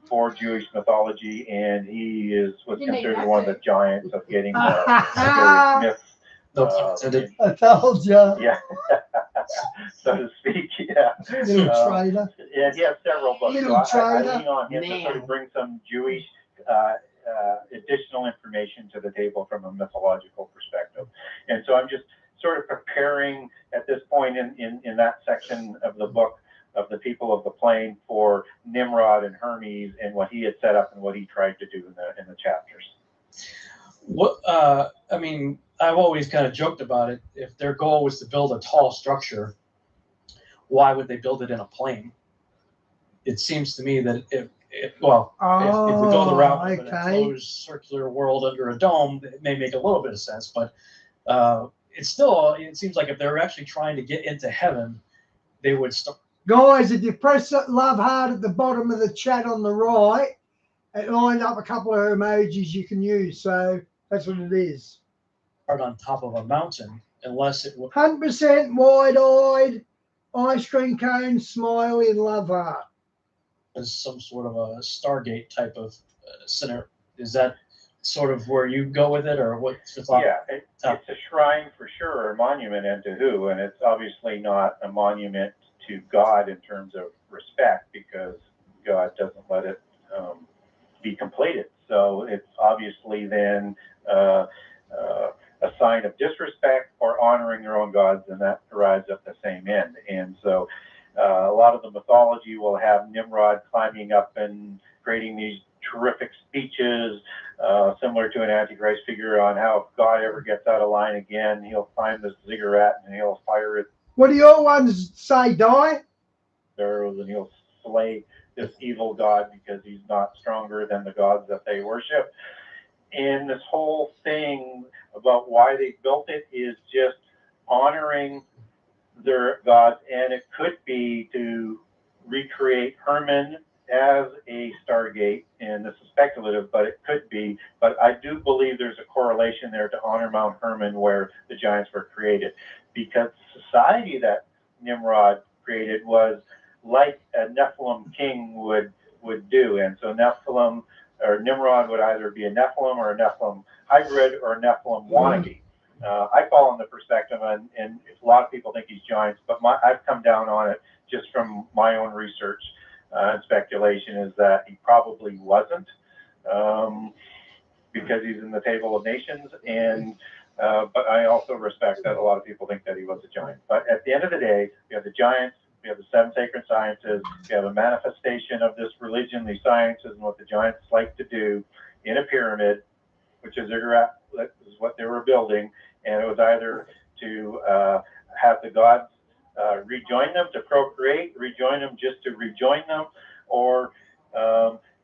for Jewish mythology, and he was considered one of the giants of getting the myths. I told you. Yeah, so to speak. Yeah. Little traitor. And he has several books. Little so I traitor. lean on him to sort of bring some Jewish additional information to the table from a mythological perspective. And so I'm just sort of preparing at this point in that section of the book of the people of the plane for Nimrod and Hermes and what he had set up and what he tried to do in the chapters. What I mean, I've always kind of joked about it. If their goal was to build a tall structure, why would they build it in a plane? It seems to me that if we go the route of an enclosed circular world under a dome, it may make a little bit of sense, but it seems like if they're actually trying to get into heaven, they would start. Guys, if you press that love heart at the bottom of the chat on the right, it lined up a couple of emojis you can use. So that's what it is. On top of a mountain, unless it was 100% wide-eyed, ice cream cone, smiling love heart. As some sort of a Stargate type of center. Is that sort of where you go with it, or what's the thought? Yeah, it's a shrine for sure, or a monument, and to who? And it's obviously not a monument to God in terms of respect, because God doesn't let it be completed. So it's obviously then a sign of disrespect or honoring their own gods, and that arrives at the same end. And so a lot of the mythology will have Nimrod climbing up and creating these terrific speeches, similar to an Antichrist figure, on how if God ever gets out of line again, he'll find this ziggurat and he'll fire it. What do your ones say, Die? Arrows, and he'll slay this evil god because he's not stronger than the gods that they worship. And this whole thing about why they built it is just honoring their gods, and it could be to recreate Herman as a Stargate, and this is speculative, but it could be. But I do believe there's a correlation there to honor Mount Herman, where the giants were created, because the society that Nimrod created was like a Nephilim king would do. And so Nephilim or Nimrod would either be a Nephilim or a Nephilim hybrid or a Nephilim wannabe. I fall in the perspective, and a lot of people think he's giants, but I've come down on it just from my own research. And speculation is that he probably wasn't, because he's in the Table of Nations. And but I also respect that a lot of people think that he was a giant. But at the end of the day, we have the giants, we have the 7 sacred sciences, we have a manifestation of this religion, these sciences, and what the giants like to do in a pyramid, which is what they were building. And it was either to have the gods rejoin them to procreate, rejoin them just to rejoin them, or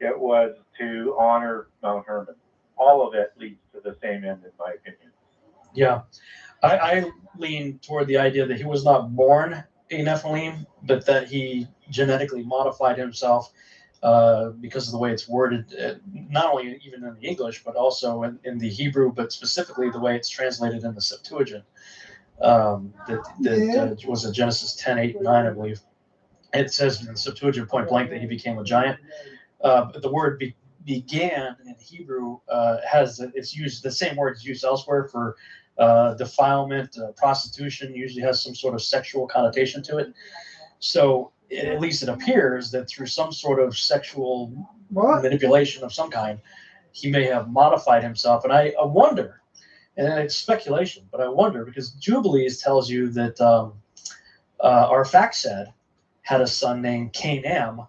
it was to honor Mount Hermon. All of it leads to the same end, in my opinion. Yeah, I lean toward the idea that he was not born a Nephilim, but that he genetically modified himself because of the way it's worded, not only even in the English, but also in the Hebrew, but specifically the way it's translated in the Septuagint. That was in Genesis 10:8-9, I believe. It says in the Septuagint point blank that he became a giant. But the word began in Hebrew it's used, the same word is used elsewhere for defilement, prostitution, usually has some sort of sexual connotation to it. So at least it appears that through some sort of sexual manipulation of some kind, he may have modified himself. And I wonder, and it's speculation, but I wonder, because Jubilees tells you that Arphaxad had a son named Canaan,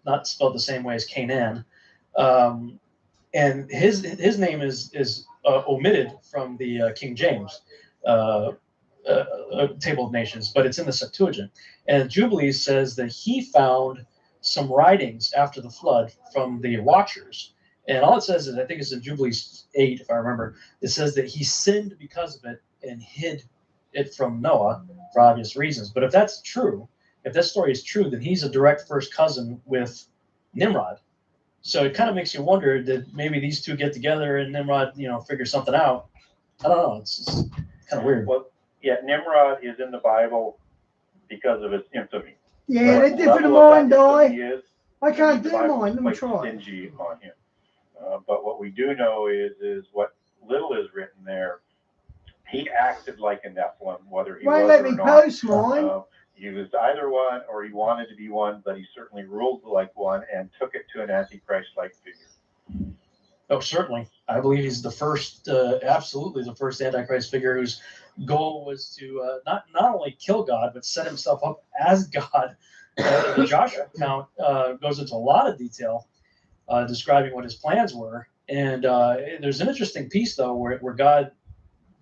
not spelled the same way as Canaan, and his name is omitted from the King James Table of Nations, but it's in the Septuagint. And Jubilees says that he found some writings after the flood from the Watchers. And all it says is, I think it's in Jubilees 8, if I remember, it says that he sinned because of it and hid it from Noah for obvious reasons. But if that's true, if that story is true, then he's a direct first cousin with Nimrod. So it kind of makes you wonder that maybe these two get together and Nimrod, figure something out. I don't know. It's just kind of weird. Well, yeah, Nimrod is in the Bible because of his infamy. Yeah, they're different in mine, die. I can't do mine. Let me try. Stingy on him. But what we do know is what little is written there. He acted like a Nephilim, whether he was let or me not. post mine. He was either one, or he wanted to be one, but he certainly ruled like one and took it to an Antichrist-like figure. Oh, certainly. I believe he's the first, absolutely the first Antichrist figure whose goal was to not only kill God, but set himself up as God. The Joshua account goes into a lot of detail describing what his plans were. And there's an interesting piece, though, where God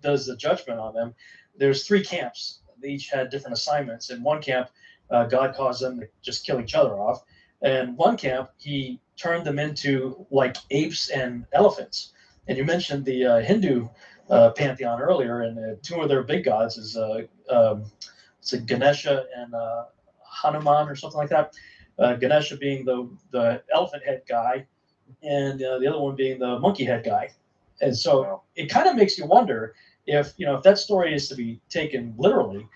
does the judgment on them. There's 3 camps. They each had different assignments. In one camp, God caused them to just kill each other off. And one camp, he turned them into like apes and elephants. And you mentioned the Hindu pantheon earlier, and 2 of their big gods is it's a Ganesha and Hanuman or something like that. Ganesha being the elephant head guy, and the other one being the monkey head guy. And so it kind of makes you wonder if that story is to be taken literally,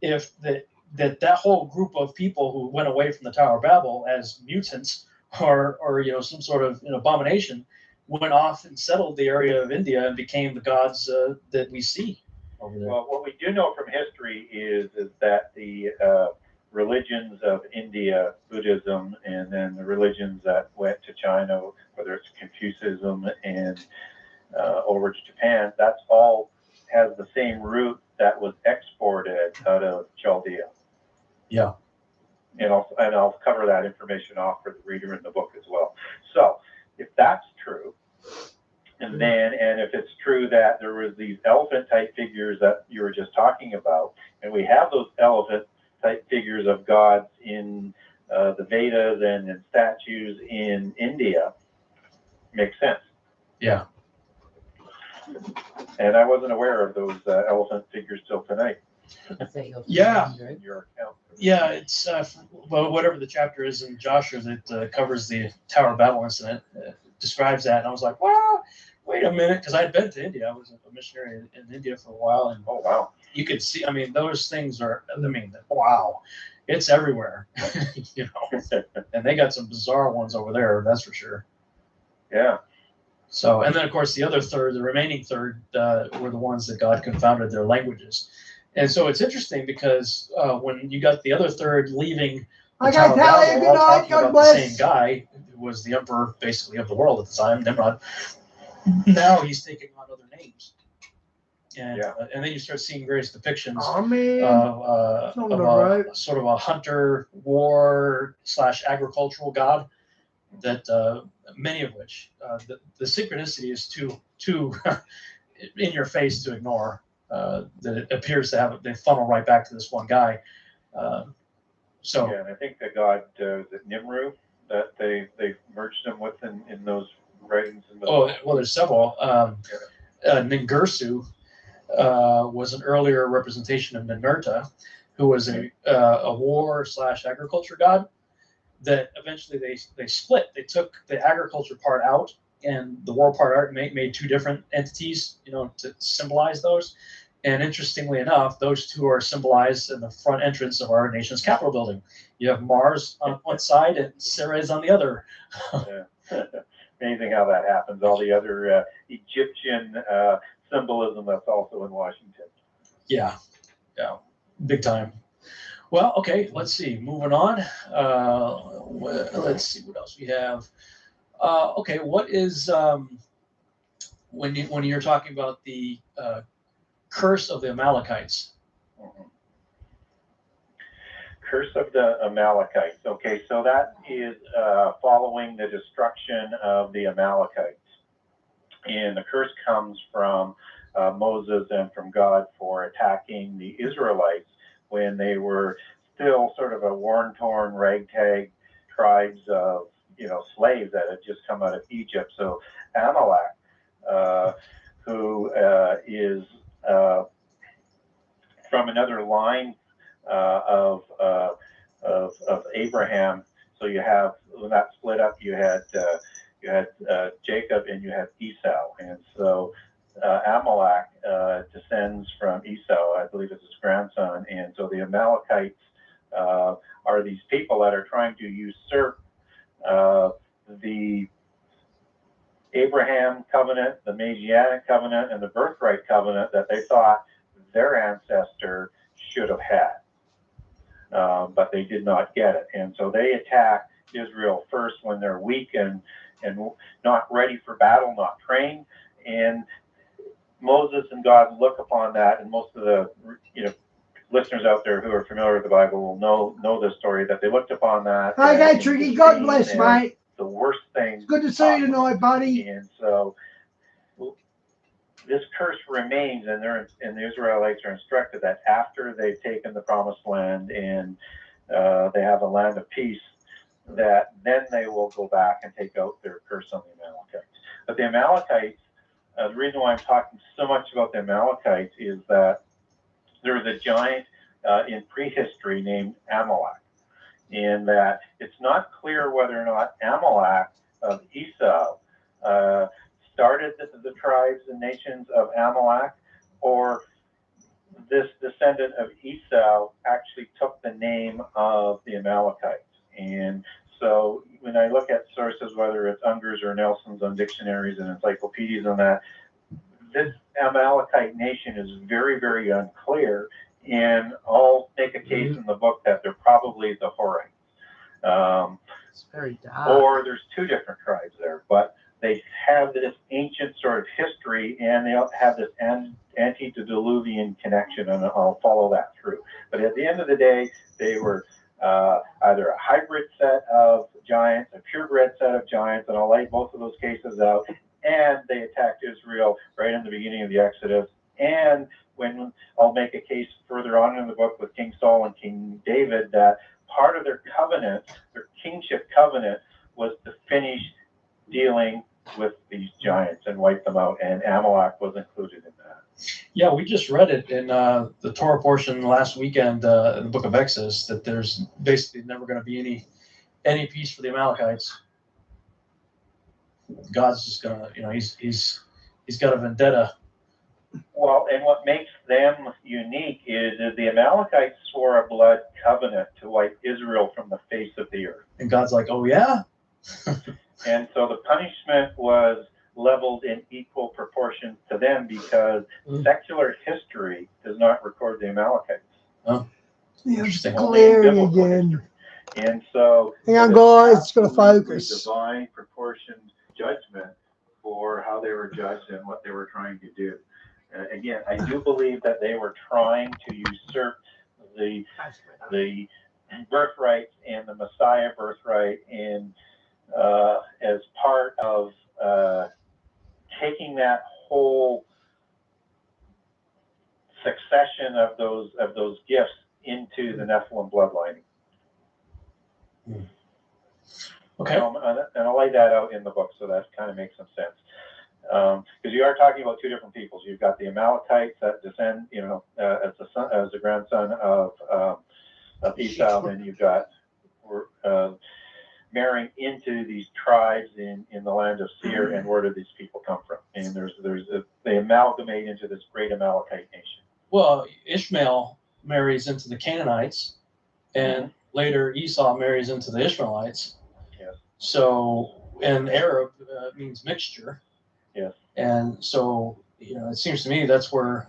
if that whole group of people who went away from the Tower of Babel as mutants or some sort of abomination went off and settled the area of India and became the gods that we see over there. Well, what we do know from history is that the religions of India, Buddhism, and then the religions that went to China, whether it's Confucianism and over to Japan, that's all has the same root that was exported out of Chaldea. Yeah. And I'll cover that information off for the reader in the book as well. So if that's true, and if it's true that there was these elephant type figures that you were just talking about, and we have those elephant type figures of gods in the Vedas and in statues in India, makes sense. Yeah. And I wasn't aware of those elephant figures till tonight. Yeah. In your account. Yeah, it's whatever the chapter is in Joshua that covers the Tower of Babel incident, describes that. And I was like, well, wait a minute, because I'd been to India. I was a missionary in India for a while. And oh, wow. You could see, those things are, wow, it's everywhere, and they got some bizarre ones over there, that's for sure. Yeah. So, and then of course the remaining third were the ones that God confounded their languages. And so it's interesting because when you got the other third leaving Okay, Tower of Tally, Babel, good all night. talking God about bless. the same guy who was the emperor, basically, of the world at the time, Nimrod. Now he's taking on other names. And, and then you start seeing various depictions of a sort of a hunter, war / agricultural god that many of which the synchronicity is too in your face to ignore. That it appears to have they funnel right back to this one guy. So yeah, and I think the god was it Nimru that they merged him with in those writings. Well, there's several. Ningirsu was an earlier representation of Ninurta, who was a war / agriculture god. That eventually they split. They took the agriculture part out, and the war part out made two different entities, to symbolize those. And interestingly enough, those two are symbolized in the front entrance of our nation's Capitol building. You have Mars on one side and Ceres on the other. Amazing how that happens. All the other Egyptian symbolism that's also in Washington. Yeah, big time. Well, okay, let's see. Moving on. Let's see what else we have. Okay, what is when you're talking about the curse of the Amalekites? Curse of the Amalekites. Okay, so that is following the destruction of the Amalekites. And the curse comes from Moses and from God for attacking the Israelites when they were still sort of a worn-torn, ragtag tribes of, slaves that had just come out of Egypt. So Amalek, who is from another line of Abraham. So you have, when that split up, you had Jacob and you had Esau, and so Amalek descends from Esau, I believe it's his grandson, and so the Amalekites are these people that are trying to usurp the Abraham covenant, the Messianic covenant, and the birthright covenant that they thought their ancestor should have had. But they did not get it. And so they attack Israel first when they're weak and not ready for battle, not trained. And Moses and God look upon that, and most of the listeners out there who are familiar with the Bible will know this story, that they looked upon that. Okay, Tricky, God bless, mate. The worst thing. It's good to see you tonight, buddy. And so this curse remains, and the Israelites are instructed that after they've taken the promised land and they have a land of peace, that then they will go back and take out their curse on the Amalekites. But the Amalekites, the reason why I'm talking so much about the Amalekites is that there was a giant in prehistory named Amalek, and that it's not clear whether or not Amalek of Esau started the tribes and nations of Amalek, or this descendant of Esau actually took the name of the Amalekites. And so when I look at sources, whether it's Unger's or Nelson's on dictionaries and encyclopedias on that, this Amalekite nation is very, very unclear, and I'll make a case in the book that they're probably the Horites. It's very dark. Or there's two different tribes there, but they have this ancient sort of history, and they have this antediluvian connection, and I'll follow that through. But at the end of the day, they were either a hybrid set of giants, a purebred set of giants, and I'll lay both of those cases out. And they attacked Israel right in the beginning of the Exodus. And when I'll make a case further on in the book with King Saul and King David, that part of their covenant, their kingship covenant, was to finish dealing with these giants and wipe them out. And Amalek was included in that. Yeah, we just read it in the Torah portion last weekend in the book of Exodus, that there's basically never going to be any peace for the Amalekites. God's just gonna, he's got a vendetta. Well, and what makes them unique is that the Amalekites swore a blood covenant to wipe Israel from the face of the earth. And God's like, oh yeah? And so the punishment was leveled in equal proportions to them, because secular history does not record the Amalekites. Oh, interesting. Only in biblical history. And so, hang on, guys, it's going to absolutely focus. divine proportioned judgment for how they were judged and what they were trying to do. Again, I do believe that they were trying to usurp the birthright and the Messiah birthright, and as part of taking that whole succession of those gifts into the Nephilim bloodline. Okay. And I'll lay that out in the book, so that kind of makes some sense. Because you are talking about two different peoples. You've got the Amalekites that descend, as the grandson of Esau, and you've got marrying into these tribes in the land of Seir, and where do these people come from? And they amalgamate into this great Amalekite nation. Well, Ishmael marries into the Canaanites, and later Esau marries into the Ishmaelites. Yes. So, and Arab means mixture. Yes. And so, it seems to me that's where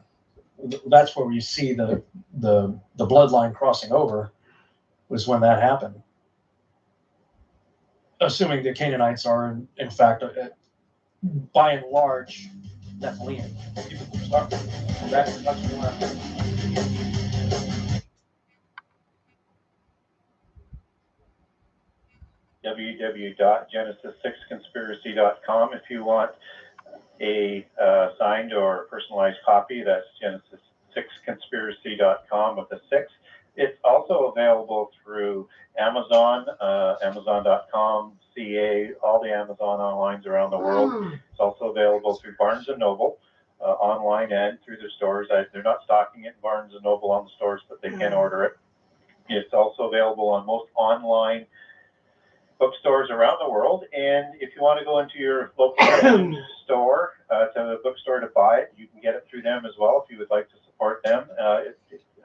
we see the bloodline crossing over, was when that happened. Assuming the Canaanites are in fact by and large Nephilim. www.genesis6conspiracy.com if you want a signed or personalized copy. That's genesis6conspiracy.com with a 6. It's also available through Amazon, Amazon.com, CA, all the Amazon onlines around the world. It's also available through Barnes & Noble online and through their stores. They're not stocking it in Barnes & Noble on the stores, but they can order it. It's also available on most online bookstores around the world. And if you want to go into your local store, to a bookstore to buy it, you can get it through them as well if you would like to support them.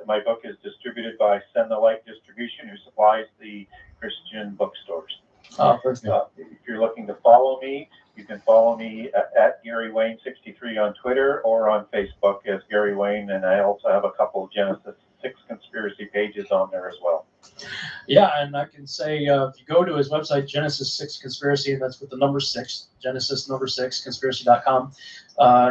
My book is distributed by Send the Light Distribution, who supplies the Christian bookstores. If you're looking to follow me, you can follow me at Gary Wayne 63 on Twitter or on Facebook as Gary Wayne, and I also have a couple of Genesis 6 conspiracy pages on there as well. Yeah, and I can say if you go to his website, Genesis 6 Conspiracy, and that's with the number 6, Genesis number 6 conspiracy.com.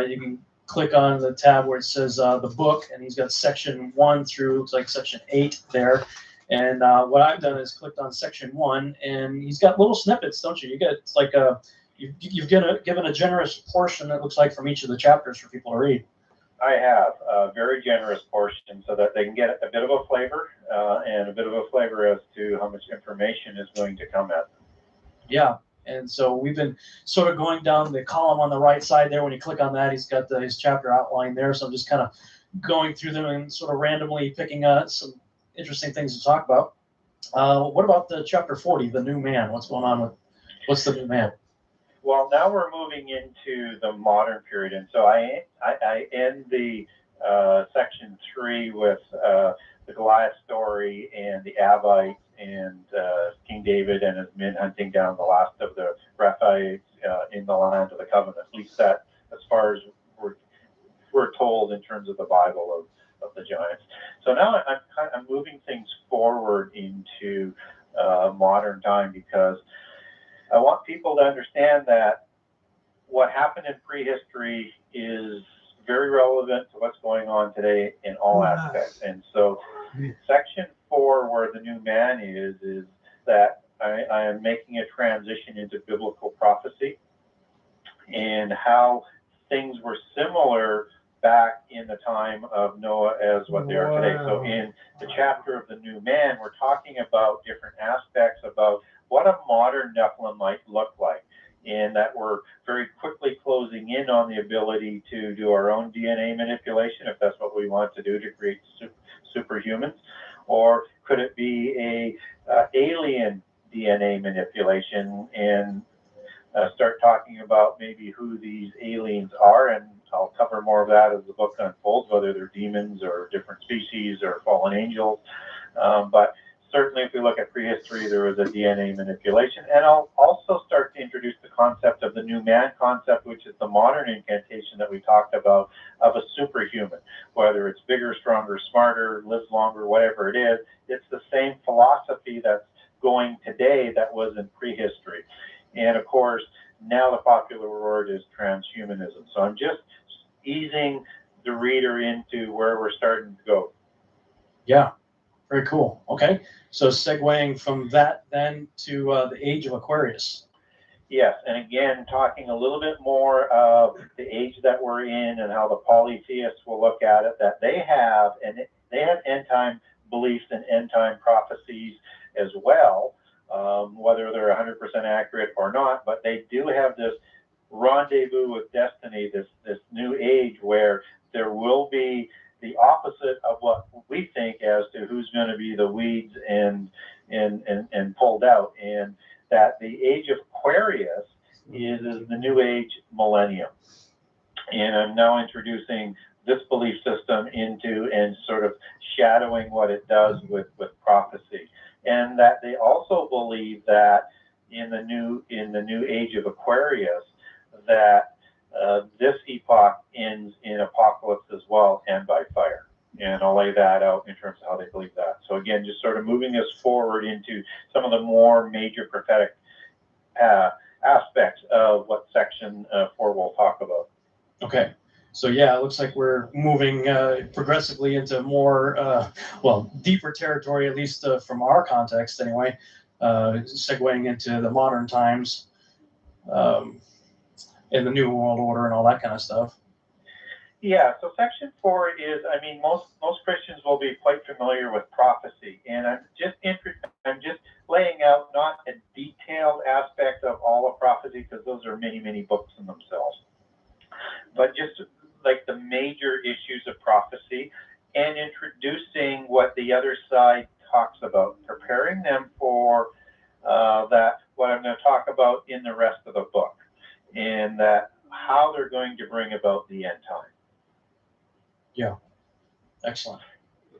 You can click on the tab where it says the book, and he's got section 1 through, looks like section 8 there. And what I've done is clicked on section 1, and he's got little snippets, don't you? You get like you've given a generous portion, it looks like, from each of the chapters for people to read. I have a very generous portion so that they can get a bit of a flavor and a bit of a flavor as to how much information is going to come at them. Yeah, and so we've been sort of going down the column on the right side there. When you click on that, he's got his chapter outline there. So I'm just kind of going through them and sort of randomly picking some interesting things to talk about. What about the chapter 40, the new man? What's going on what's the new man? Well, now we're moving into the modern period, and so I end the section 3 with the Goliath story and the Abites and King David and his men hunting down the last of the Rephaites in the land of the covenant. At least that, as far as we're told in terms of the Bible of the giants. So now I'm moving things forward into modern time, because I want people to understand that what happened in prehistory is very relevant to what's going on today in all aspects. And so section 4, where the new man is that I am making a transition into biblical prophecy and how things were similar back in the time of Noah as what they are today. So in the chapter of the new man, we're talking about different aspects about what a modern Nephilim might look like, and that we're very quickly closing in on the ability to do our own DNA manipulation, if that's what we want to do to create superhumans. Or could it be a alien DNA manipulation, and start talking about maybe who these aliens are, and I'll cover more of that as the book unfolds, whether they're demons or different species or fallen angels. But certainly, if we look at prehistory, there was a DNA manipulation. And I'll also start to introduce the concept of the new man concept, which is the modern incantation that we talked about of a superhuman. Whether it's bigger, stronger, smarter, lives longer, whatever it is, it's the same philosophy that's going today that was in prehistory. And of course, now the popular word is transhumanism. So I'm just easing the reader into where we're starting to go. Yeah, very cool. Okay, so segueing from that then to the age of Aquarius. Yes, and again, talking a little bit more of the age that we're in and how the polytheists will look at it, that they have, and they have end time beliefs and end time prophecies as well, whether they're 100% accurate or not, but they do have this rendezvous with destiny, this new age where there will be the opposite of what we think as to who's going to be the weeds and pulled out, and that the age of Aquarius is the new age millennium. And I'm now introducing this belief system into and sort of shadowing what it does with prophecy. And that they also believe that in the new age of Aquarius, that this epoch ends in apocalypse as well, and by fire. And I'll lay that out in terms of how they believe that. So again, just sort of moving us forward into some of the more major prophetic aspects of what section 4 will talk about. Okay, so yeah, it looks like we're moving progressively into more, deeper territory, at least from our context anyway, segueing into the modern times, in the New World Order and all that kind of stuff. Yeah, so section 4 is, I mean, most Christians will be quite familiar with prophecy, and I'm just laying out not a detailed aspect of all of prophecy, because those are many, many books in themselves, but just like the major issues of prophecy and introducing what the other side talks about, preparing them for what I'm going to talk about in the rest of the book, and that how they're going to bring about the end time. Yeah, excellent.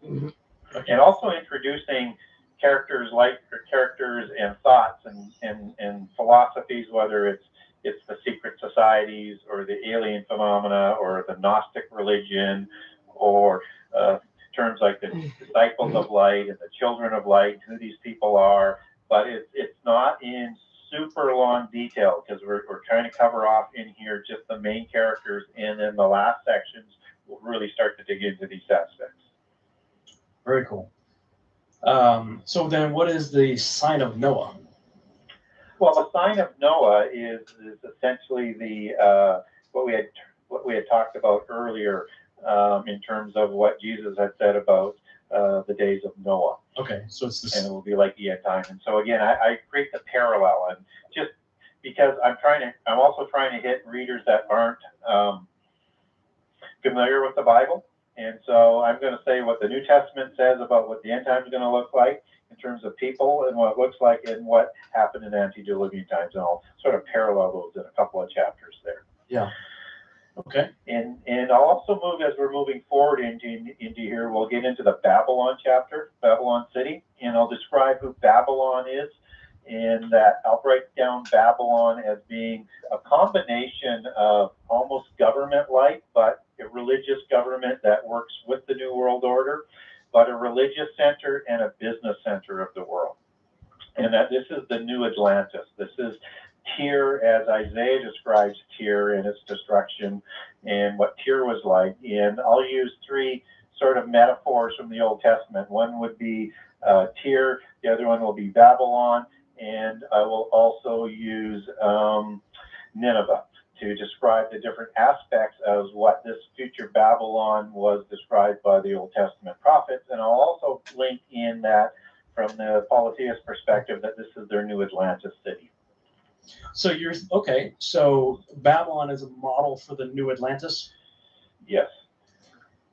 And also introducing characters and thoughts and philosophies, whether it's the secret societies or the alien phenomena or the Gnostic religion, or terms like the disciples of light and the children of light, who these people are. But it's not in super long detail, because we're trying to cover off in here just the main characters, and then the last sections will really start to dig into these aspects. Very cool. So then what is the sign of Noah? Well, the sign of Noah is essentially the what we had talked about earlier, in terms of what Jesus had said about the days of Noah. Okay, so it's this, and it will be like the end time. And so again, I create the parallel, and just because I'm also trying to hit readers that aren't familiar with the Bible. And so I'm going to say what the New Testament says about what the end time is going to look like in terms of people and what it looks like and what happened in antediluvian times. And I'll sort of parallel those in a couple of chapters there. Yeah. Okay. And I'll also move, as we're moving forward into here, we'll get into the Babylon chapter, Babylon City, and I'll describe who Babylon is, and that I'll break down Babylon as being a combination of almost government-like, but a religious government that works with the New World Order, but a religious center and a business center of the world. And that this is the new Atlantis. This is Tyre, as Isaiah describes Tyre and its destruction and what Tyre was like. And I'll use three sort of metaphors from the Old Testament. One would be Tyre, the other one will be Babylon, and I will also use Nineveh to describe the different aspects of what this future Babylon was described by the Old Testament prophets. And I'll also link in that from the polytheist perspective that this is their new Atlantis city. So so Babylon is a model for the new Atlantis? Yes.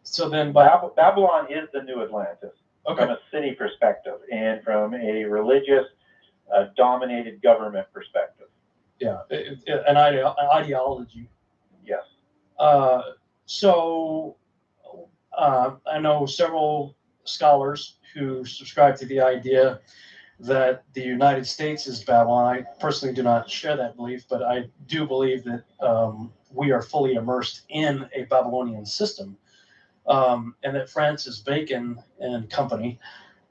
So then Babylon is the new Atlantis, okay, from a city perspective and from a religious dominated government perspective. Yeah, an ideology. Yes. So I know several scholars who subscribe to the idea that the United States is Babylon. I personally do not share that belief, but I do believe that we are fully immersed in a Babylonian system, and that Francis Bacon and company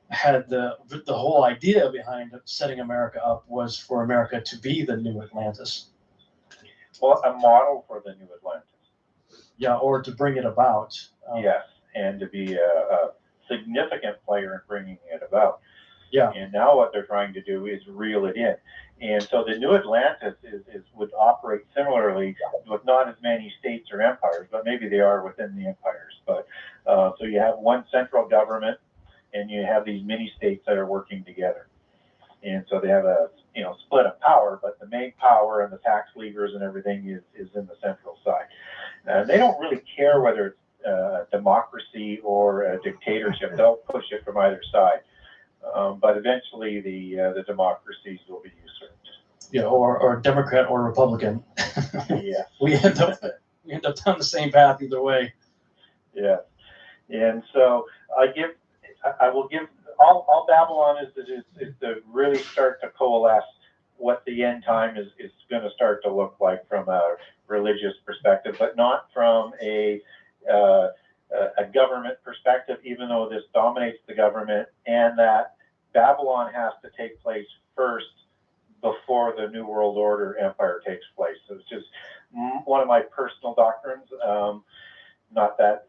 had the whole idea behind setting America up was for America to be the new Atlantis. Well, a model for the new Atlantis. Yeah, or to bring it about. Yes, and to be a significant player in bringing it about. Yeah. And now what they're trying to do is reel it in. And so the new Atlantis would operate similarly with not as many states or empires, but maybe they are within the empires. But so you have one central government, and you have these mini states that are working together. And so they have a split of power, but the main power and the tax levers and everything is in the central side. They don't really care whether it's a democracy or a dictatorship. They'll push it from either side. But eventually the democracies will be usurped. Yeah, or Democrat or Republican. Yeah. we end up down the same path either way. Yeah. And so I will give all Babylon is to really start to coalesce what the end time is going to start to look like from a religious perspective, but not from a government perspective, even though this dominates the government, and that Babylon has to take place first before the New World Order empire takes place. So it's just one of my personal doctrines. Not that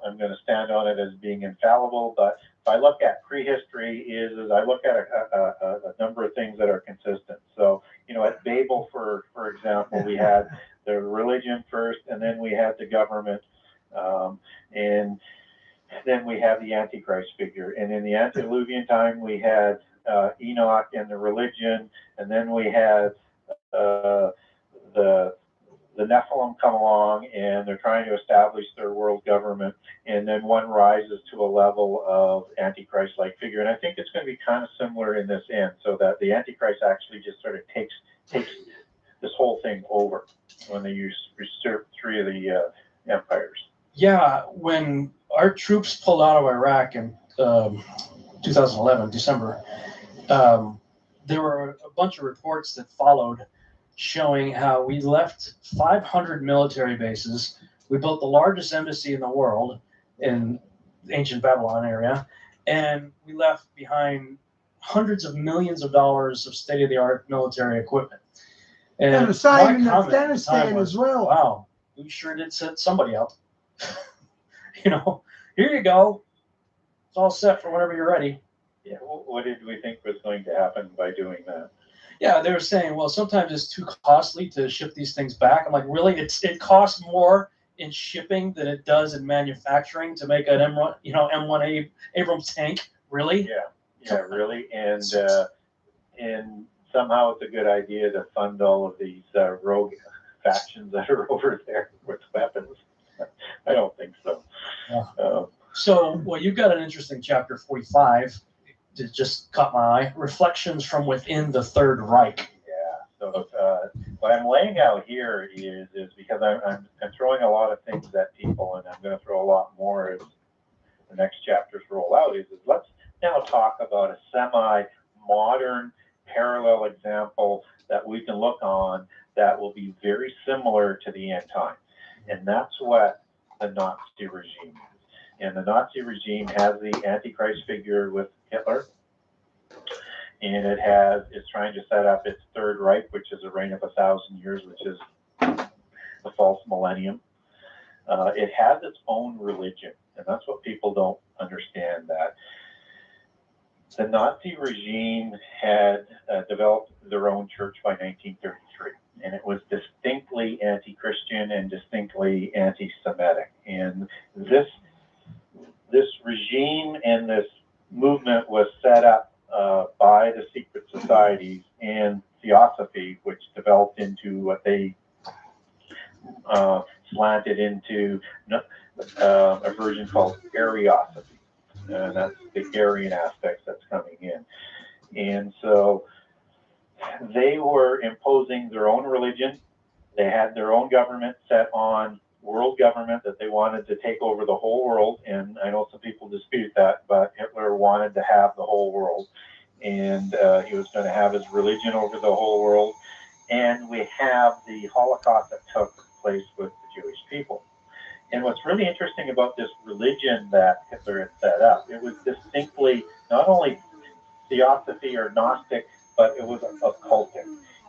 I'm going to stand on it as being infallible, but if I look at prehistory, is I look at a number of things that are consistent. So, at Babel, for example, we had the religion first, and then we had the government, and then we have the Antichrist figure. And in the antediluvian time, we had Enoch and the religion, and then we had the Nephilim come along, and they're trying to establish their world government, and then one rises to a level of Antichrist-like figure. And I think it's going to be kind of similar in this end, so that the Antichrist actually just sort of takes this whole thing over when they usurp three of the empires. Yeah, when our troops pulled out of Iraq in 2011, December, there were a bunch of reports that followed showing how we left 500 military bases. We built the largest embassy in the world in the ancient Babylon area, and we left behind hundreds of millions of dollars of state-of-the-art military equipment. And the same in Afghanistan as well. Wow, we sure did set somebody up. Here you go. It's all set for whenever you're ready. Yeah, what did we think was going to happen by doing that? Yeah, they were saying, well, sometimes it's too costly to ship these things back. I'm like, really? It costs more in shipping than it does in manufacturing to make an M1 Abrams tank. Really? Yeah, really. And somehow it's a good idea to fund all of these rogue factions that are over there with weapons. I don't think so. Yeah. You've got an interesting chapter 45. It just caught my eye. Reflections from within the Third Reich. Yeah. So what I'm laying out here is because I'm throwing a lot of things at people, and I'm going to throw a lot more as the next chapters roll out. Is let's now talk about a semi-modern parallel example that we can look on that will be very similar to the end time, and that's what the Nazi regime is. And the Nazi regime has the Antichrist figure with Hitler, and it's trying to set up its Third Reich, which is a reign of 1,000 years, which is the false millennium. It has its own religion, and that's what people don't understand. That the Nazi regime had developed their own church by 1933, and it was distinctly anti-Christian and distinctly anti-Semitic. And this regime and this movement was set up by the secret societies and Theosophy, which developed into what they slanted into a version called Ariosophy. And that's the Aryan aspects that's coming in. And so they were imposing their own religion. They had their own government set on world government that they wanted to take over the whole world. And I know some people dispute that, but Hitler wanted to have the whole world. And he was going to have his religion over the whole world. And we have the Holocaust that took place with the Jewish people. And what's really interesting about this religion that Hitler had set up, it was distinctly not only theosophy or Gnostic, but it was occultic.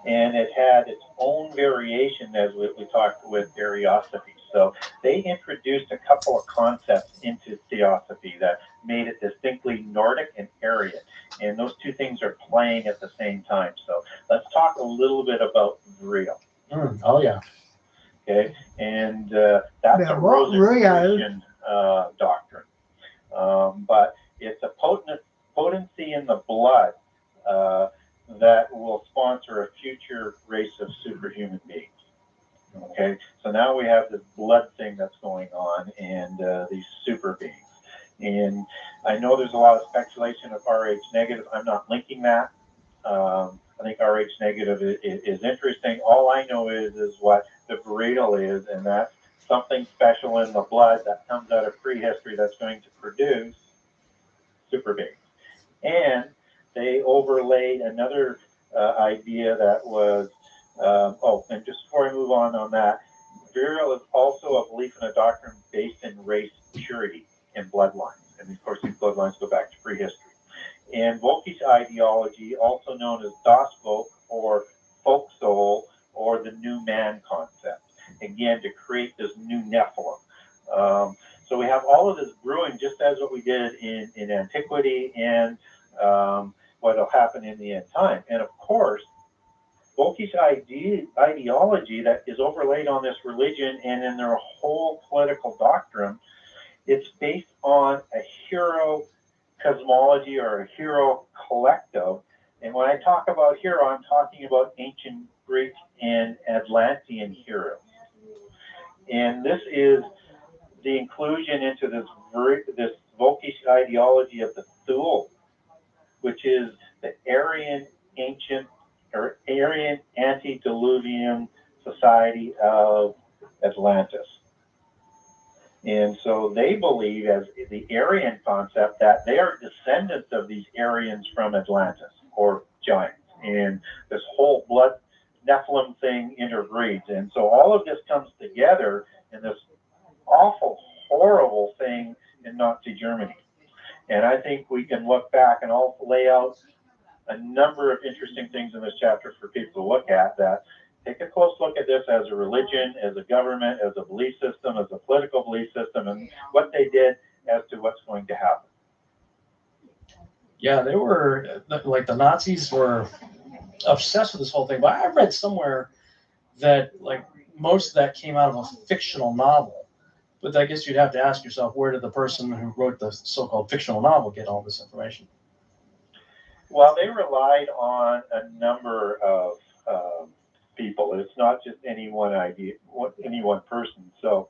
And it had its own variation, as we talked with Ariosophy. So they introduced a couple of concepts into theosophy that made it distinctly Nordic and Aryan. And those two things are playing at the same time. So let's talk a little bit about Vril. Oh, yeah. Okay, and that's a Rosicrucian doctrine. But it's a potency in the blood that will sponsor a future race of superhuman beings. Okay, so now we have this blood thing that's going on, and these super beings. And I know there's a lot of speculation of Rh negative. I'm not linking that. I think Rh negative is interesting. All I know is what the Vril is, and that's something special in the blood that comes out of prehistory that's going to produce super beings. And they overlaid another idea that was, and just before I move on that, Vril is also a belief in a doctrine based in race purity and bloodlines. And of course, these bloodlines go back to prehistory. And Volkisch ideology, also known as Das Volk or folk soul or the new man concept, again, to create this new Nephilim. So we have all of this brewing, just as what we did in antiquity and what will happen in the end time. And of course, Volkisch ideology that is overlaid on this religion and in their whole political doctrine, it's based on a hero cosmology or a hero collective. And when I talk about hero, I'm talking about ancient Greek and Atlantean heroes. And this is the inclusion into this Volkisch ideology of the Thule, which is the Aryan ancient or Aryan antediluvian society of Atlantis. And so they believe, as the Aryan concept, that they are descendants of these Aryans from Atlantis, or giants. And this whole blood Nephilim thing interbreeds. And so all of this comes together in this awful, horrible thing in Nazi Germany. And I think we can look back, and I'll lay out a number of interesting things in this chapter for people to look at, that take a close look at this as a religion, as a government, as a belief system, as a political belief system, and what they did as to what's going to happen. Yeah, they were, like, the Nazis were obsessed with this whole thing. But I read somewhere that, like, most of that came out of a fictional novel. But I guess you'd have to ask yourself, where did the person who wrote the so-called fictional novel get all this information? Well, they relied on a number of people. It's not just any one idea, any one person. So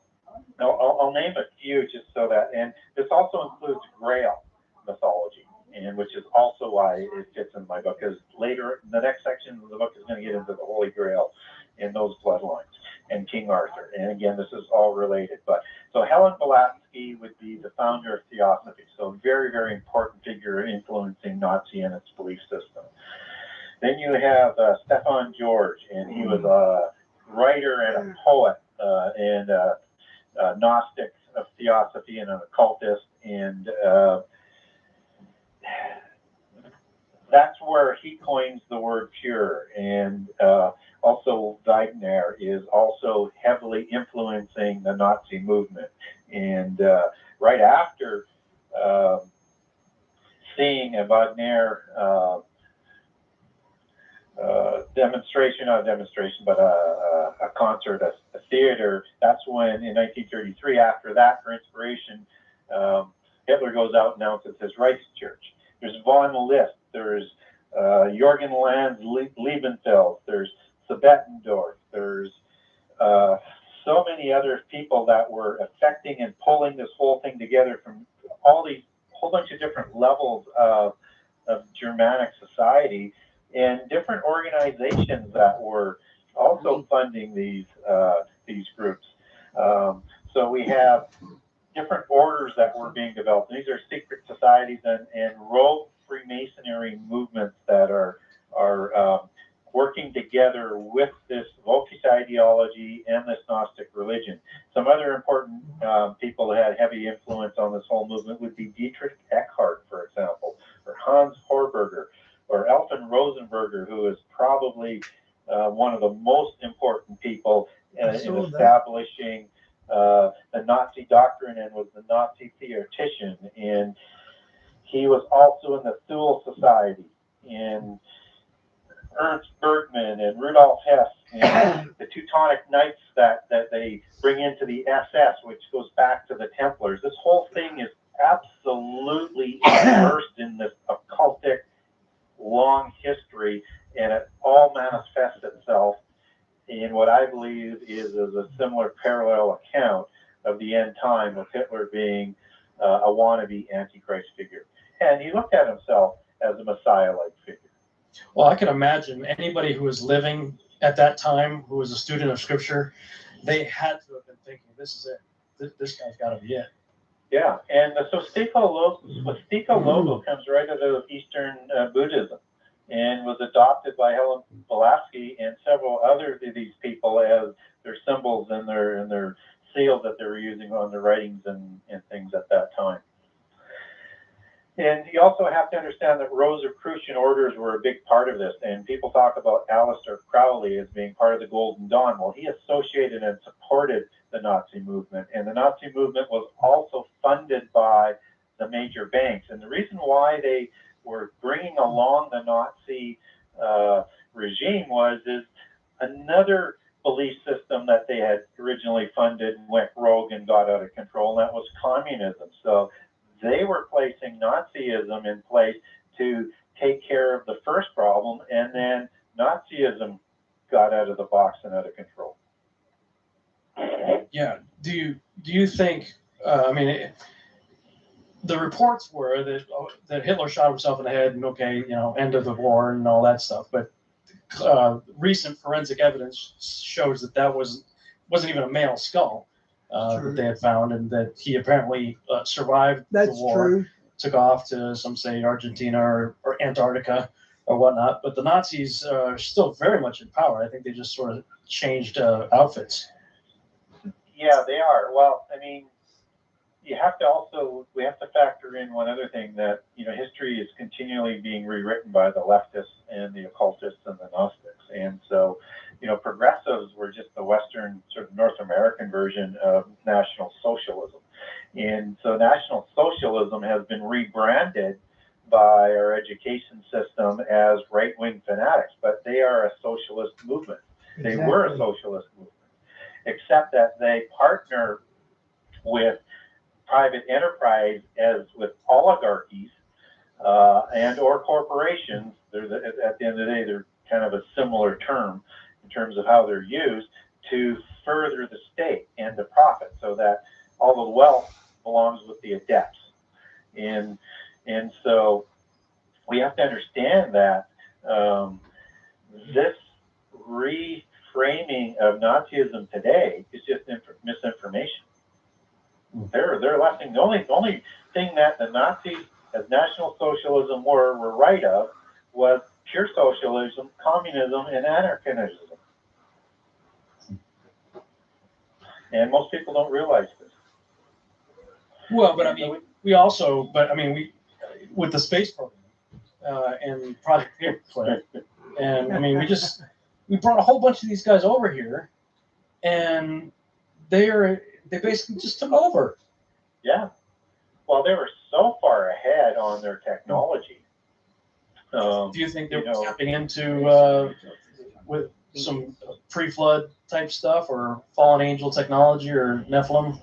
I'll name a few just so that, and this also includes Grail mythology, and which is also why it fits in my book, because later, the next section of the book is going to get into the Holy Grail and those bloodlines and King Arthur. And again, this is all related. But so Helen Blavatsky would be the founder of Theosophy. So a very, very important figure influencing Nazi and its belief system. Then you have Stefan George, and he was a writer and a poet and a Gnostic of Theosophy and an occultist. And that's where he coins the word pure. And also Wegener is also heavily influencing the Nazi movement. And right after seeing a Wegener a concert, a theater, that's when in 1933, after that, for inspiration, Hitler goes out and announces his Reichschurch. There's von Liszt, there's Jorgen Lanz Liebenfeld, there's Sabetendorf, there's so many other people that were affecting and pulling this whole thing together from all these whole bunch of different levels of Germanic society, and different organizations that were also funding these groups. So we have different orders that were being developed. These are secret societies and rogue Freemasonry movements that are working together with this Volkisch ideology and this Gnostic religion. Some other important people that had heavy influence on this whole movement would be Dietrich Eckhart, for example, Hans Horberger, or Elton Rosenberger, who is probably one of the most important people in establishing the Nazi doctrine and was the Nazi theoretician. And he was also in the Thule Society, and Ernst Bergman and Rudolf Hess and the Teutonic Knights that they bring into the SS, which goes back to the Templars. This whole thing is absolutely immersed in this occultic long history, and it all manifests itself in what I believe is a similar parallel account of the end time, of Hitler being a wannabe Antichrist figure. And he looked at himself as a Messiah-like figure. Well, I can imagine anybody who was living at that time, who was a student of Scripture, they had to have been thinking, this is it. This guy's got to be it. Yeah, and the Swastika logo comes right out of Eastern Buddhism, and was adopted by Helen Blavatsky and several other of these people as their symbols and their seals that they were using on their writings and things at that time. And you also have to understand that Rosicrucian orders were a big part of this, and people talk about Aleister Crowley as being part of the Golden Dawn. Well, he associated and supported the Nazi movement, and the Nazi movement was also funded by the major banks. And the reason why they were bringing along the Nazi regime is another belief system that they had originally funded went rogue and got out of control, and that was communism. So they were placing Nazism in place to take care of the first problem, and then Nazism got out of the box and out of control. Yeah. Do you think? The reports were that Hitler shot himself in the head, and end of the war and all that stuff. But recent forensic evidence shows that wasn't even a male skull. That they had found, and that he apparently survived the war. True. Took off to, some say, Argentina or Antarctica or whatnot. But the Nazis are still very much in power. I think they just sort of changed outfits. Yeah, they are. Well, we have to factor in one other thing, that history is continually being rewritten by the leftists and the occultists and the Gnostics, and so progressives were just the Western sort of North American version of National Socialism, and so National Socialism has been rebranded by our education system as right-wing fanatics, but they are a socialist movement. Exactly. They were a socialist movement, except that they partner with private enterprise as with oligarchies and or corporations. At the end of the day, they're kind of a similar term in terms of how they're used to further the state and the profit, so that all the wealth belongs with the adepts. And so we have to understand that this reframing of Nazism today is just misinformation. They're lefting. The only thing that the Nazis, as National Socialism were right of, was pure socialism, communism, and anarchism. And most people don't realize this. Well, but we with the space program and Project Paperclip, and we brought a whole bunch of these guys over here, and they basically just took over. Yeah. Well, they were so far ahead on their technology. Do you think they're tapping into with some pre-flood type stuff, or fallen angel technology, or Nephilim?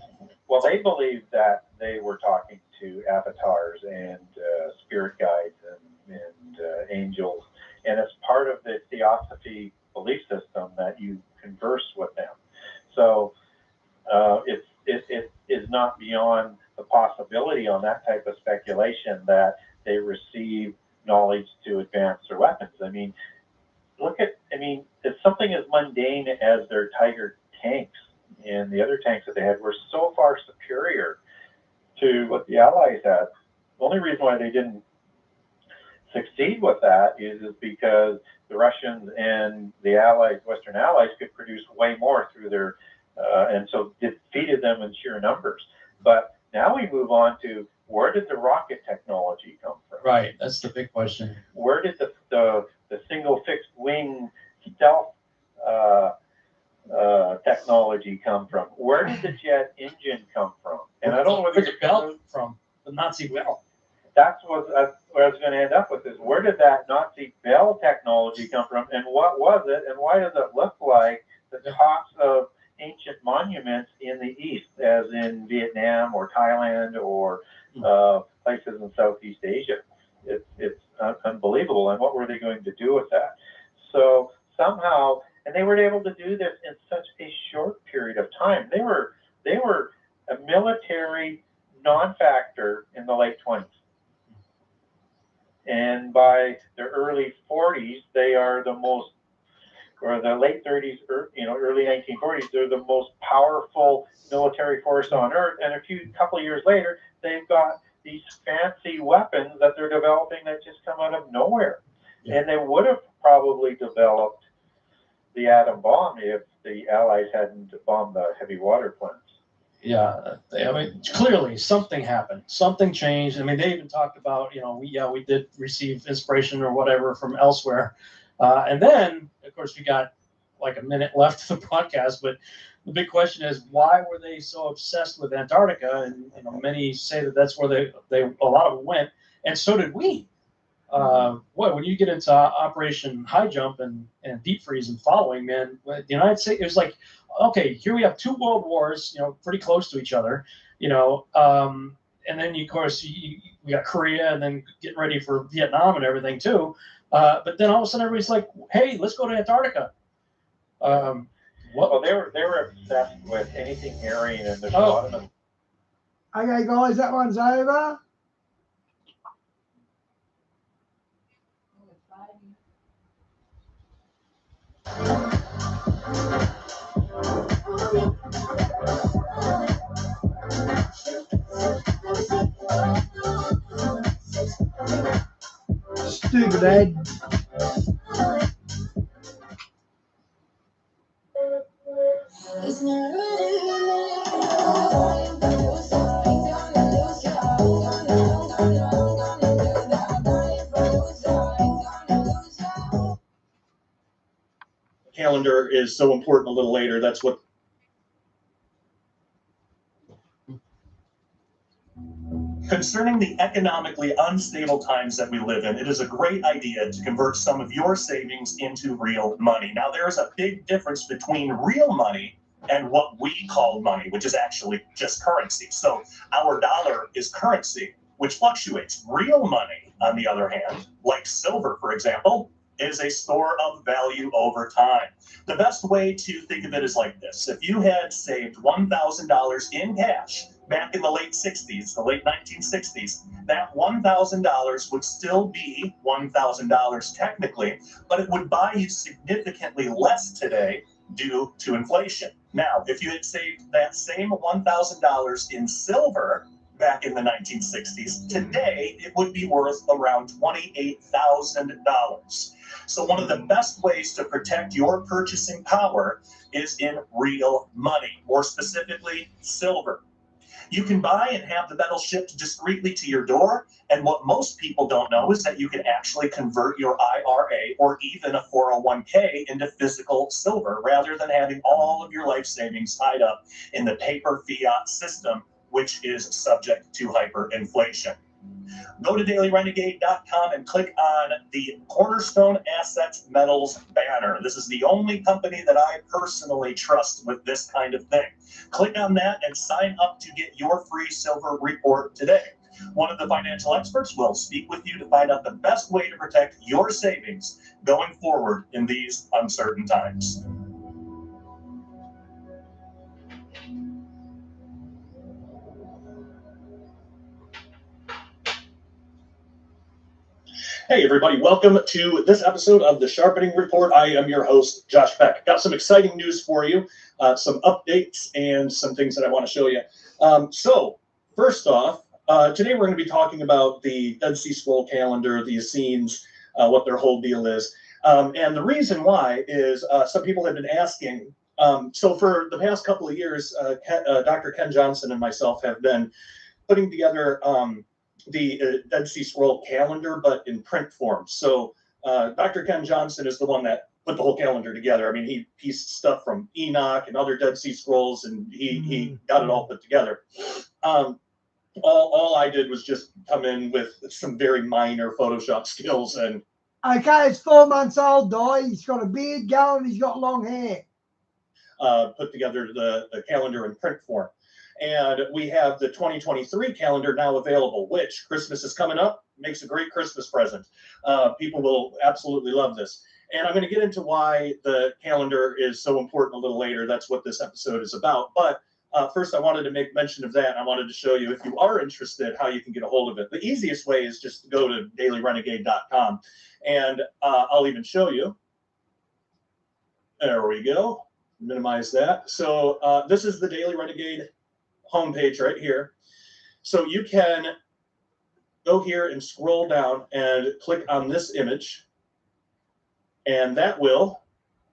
Well, they believe that they were talking to avatars and spirit guides and angels, and it's part of the theosophy belief system that you converse with them. So it is not beyond the possibility on that type of speculation that they receive knowledge to advance their weapons. It's something as mundane as their Tiger tanks and the other tanks that they had were so far superior to what the Allies had. The only reason why they didn't succeed with that is because the Russians and the Allies, Western Allies, could produce way more through their, and so defeated them in sheer numbers. But now we move on to, where did the rocket technology come from? from? Right. That's the big question. Where did the single fixed wing stealth technology come from? Where did the jet engine come from? And I don't know whether the belt from the Nazi belt. That's what I was going to end up with, is where did that Nazi bell technology come from, and what was it, and why does it look like the tops of ancient monuments in the East, as in Vietnam or Thailand or places in Southeast Asia? It's unbelievable. And what were they going to do with that? So somehow, and they were able to do this in such a short period of time. They were a military non-factor in the late 20s. And by the early 40s, they are the most, or the late 30s, or, early 1940s, they're the most powerful military force on Earth. And couple of years later, they've got these fancy weapons that they're developing that just come out of nowhere. Yeah. And they would have probably developed the atom bomb if the Allies hadn't bombed the heavy water plants. Yeah, I mean, clearly something happened, something changed. I mean, they even talked about, we did receive inspiration or whatever from elsewhere. And then, of course, we got like a minute left of the podcast, but the big question is, why were they so obsessed with Antarctica? And many say that that's where a lot of them went, and so did we. When you get into Operation High Jump and Deep Freeze and following, man, the United States, it was like, okay, here we have two world wars, pretty close to each other, and then of course we got Korea, and then getting ready for Vietnam and everything too. But then all of a sudden everybody's like, hey, let's go to Antarctica. Well, they were obsessed with anything Aryan, and there's a lot of them. Okay, guys, that one's over. Stupid Ed. Calendar is so important a little later. That's what. Concerning the economically unstable times that we live in, it is a great idea to convert some of your savings into real money. Now, there's a big difference between real money and what we call money, which is actually just currency. So our dollar is currency, which fluctuates. Real money, on the other hand, like silver, for example, is a store of value over time. The best way to think of it is like this. If you had saved $1,000 in cash back in the late 60s, the late 1960s, that $1,000 would still be $1,000 technically, but it would buy you significantly less today due to inflation. Now, if you had saved that same $1,000 in silver back in the 1960s, today it would be worth around $28,000. So one of the best ways to protect your purchasing power is in real money, more specifically, silver. You can buy and have the metal shipped discreetly to your door. And what most people don't know is that you can actually convert your IRA or even a 401k into physical silver rather than having all of your life savings tied up in the paper fiat system, which is subject to hyperinflation. Go to dailyrenegade.com and click on the Cornerstone Assets Metals banner. This is the only company that I personally trust with this kind of thing. Click on that and sign up to get your free silver report today. One of the financial experts will speak with you to find out the best way to protect your savings going forward in these uncertain times. Hey, everybody. Welcome to this episode of the Sharpening Report. I am your host, Josh Peck. Got some exciting news for you, some updates, and some things that I want to show you. So, first off, today we're going to be talking about the Dead Sea Scroll calendar, the Essenes, what their whole deal is. And the reason why is some people have been asking. So for the past couple of years, Dr. Ken Johnson and myself have been putting together the Dead Sea Scroll calendar, but in print form. So Dr. Ken Johnson is the one that put the whole calendar together. I mean, he pieced stuff from Enoch and other Dead Sea Scrolls, and he got it all put together. All I did was just come in with some very minor Photoshop skills. And okay, it's 4 months old, though. He's got a beard going, he's got long hair. Put together the calendar in print form. And we have the 2023 calendar now available, which Christmas is coming up, makes a great Christmas present. People will absolutely love this. And I'm going to get into why the calendar is so important a little later. That's what this episode is about. But first, I wanted to make mention of that. I wanted to show you, if you are interested, how you can get a hold of it. The easiest way is just to go to dailyrenegade.com. And I'll even show you. There we go. Minimize that. So this is the Daily Renegade homepage right here. So you can go here and scroll down and click on this image, and that will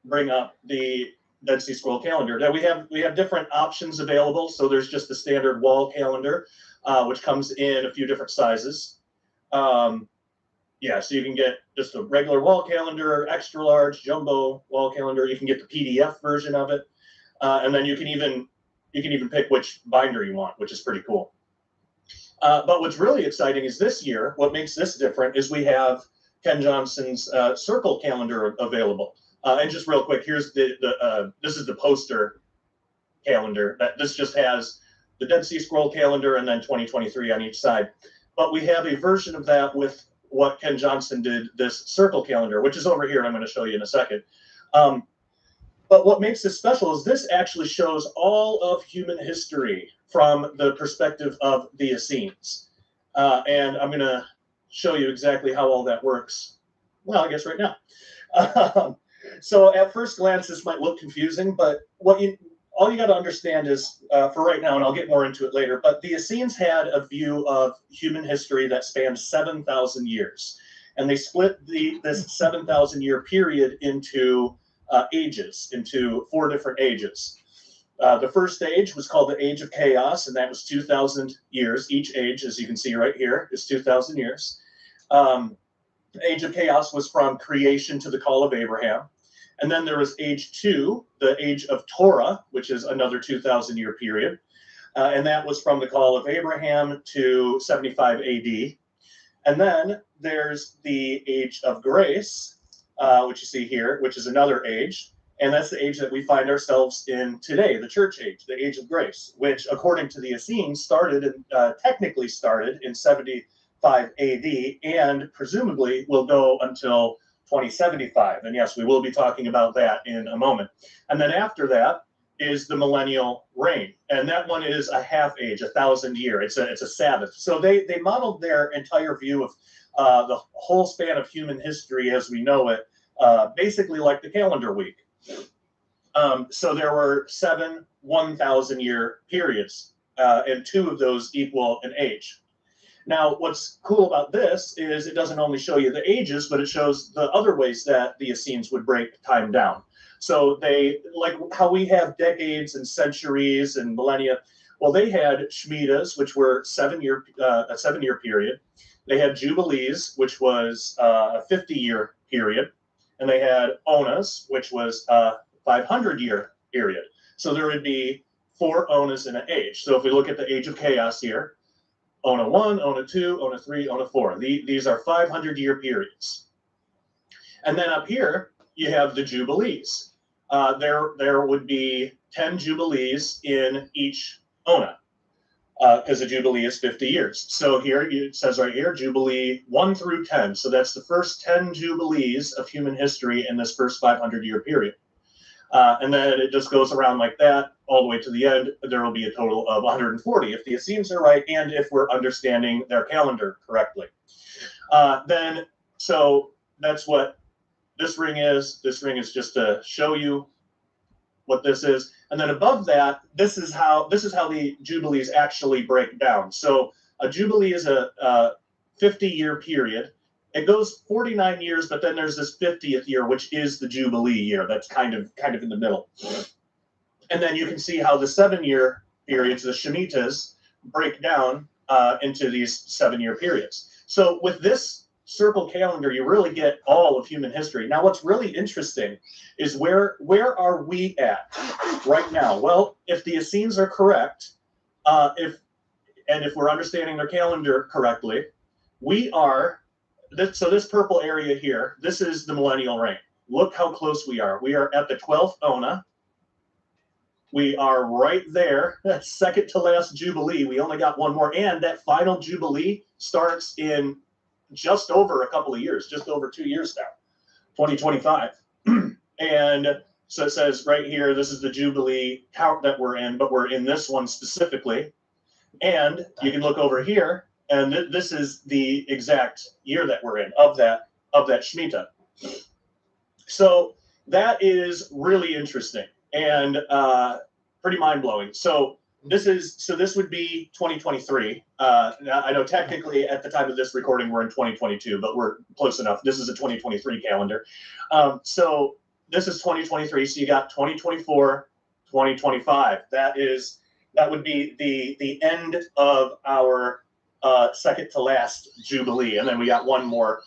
bring up the Dead Sea Scroll calendar. Now we have different options available. So there's just the standard wall calendar, which comes in a few different sizes. Yeah, so you can get just a regular wall calendar, extra large, jumbo wall calendar. You can get the PDF version of it, and then you can even pick which binder you want, which is pretty cool. But what's really exciting is this year, what makes this different is we have Ken Johnson's circle calendar available. And just real quick, here's this is the poster calendar. This just has the Dead Sea Scroll calendar and then 2023 on each side. But we have a version of that with what Ken Johnson did, this circle calendar, which is over here, and I'm going to show you in a second. But what makes this special is this actually shows all of human history from the perspective of the Essenes. And I'm going to show you exactly how all that works. Well, I guess right now. So at first glance, this might look confusing, but all you got to understand is, for right now, and I'll get more into it later, but the Essenes had a view of human history that spanned 7,000 years. And they split this 7,000-year period into ages, into 4 different ages. The first age was called the Age of Chaos, and that was 2,000 years. Each age, as you can see right here, is 2,000 years. The Age of Chaos was from creation to the call of Abraham. And then there was age 2, the Age of Torah, which is another 2,000-year period. And that was from the call of Abraham to 75 AD. And then there's the Age of Grace, which you see here, which is another age. And that's the age that we find ourselves in today, the church age, the Age of Grace, which, according to the Essenes, technically started in 75 AD and presumably will go until 2075. And yes, we will be talking about that in a moment. And then after that is the millennial reign. And that one is a half age, 1,000 year. It's a Sabbath. So they modeled their entire view of the whole span of human history as we know it, basically like the calendar week. So there were 7 1,000-year periods, and 2 of those equal an age. Now, what's cool about this is it doesn't only show you the ages, but it shows the other ways that the Essenes would break time down. So they, like how we have decades and centuries and millennia, well, they had Shemitahs, which were a 7-year period. They had Jubilees, which was a 50-year period. And they had Onas, which was a 500-year period. So there would be 4 Onas in an age. So if we look at the Age of Chaos here, Ona 1, Ona 2, Ona 3, Ona 4. These are 500-year periods. And then up here, you have the Jubilees. There would be 10 Jubilees in each Ona, because a Jubilee is 50 years. So here, it says right here, Jubilee 1 through 10. So that's the first 10 Jubilees of human history in this first 500-year period. And then it just goes around like that all the way to the end. There will be a total of 140 if the Essenes are right and if we're understanding their calendar correctly. So that's what this ring is. This ring is just to show you what this is. And then above that, this is how the Jubilees actually break down. So a Jubilee is a 50-year period. It goes 49 years, but then there's this 50th year, which is the Jubilee year. That's kind of in the middle. And then you can see how the 7-year periods, the Shemitahs, break down into these 7-year periods. So with this circle calendar, you really get all of human history. Now, what's really interesting is where are we at right now? Well, if the Essenes are correct, if we're understanding their calendar correctly, we are. So this purple area here, this is the millennial reign. Look how close we are. We are at the 12th Ona. We are right there. That's second to last Jubilee. We only got one more. And that final Jubilee starts in just over a couple of years, just over 2 years now, 2025. And so it says right here, this is the Jubilee count that we're in, but we're in this one specifically. And you can look over here, and this is the exact year that we're in of that Shemitah. So that is really interesting and pretty mind-blowing. So this would be 2023. I know technically at the time of this recording we're in 2022, but we're close enough. This is a 2023 calendar. So this is 2023. So you got 2024, 2025. That would be the end of our second to last Jubilee, and then we got one more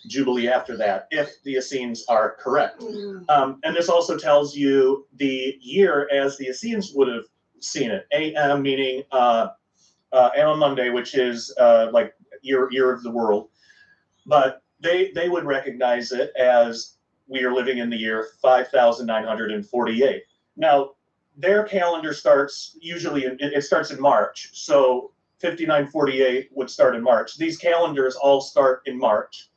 Jubilee after that, if the Essenes are correct. And this also tells you the year as the Essenes would have seen it. AM meaning Anno Monday, which is like year of the world, but they would recognize it as we are living in the year 5948. Now, their calendar starts usually it starts in March, so 5948 would start in March. These calendars all start in March.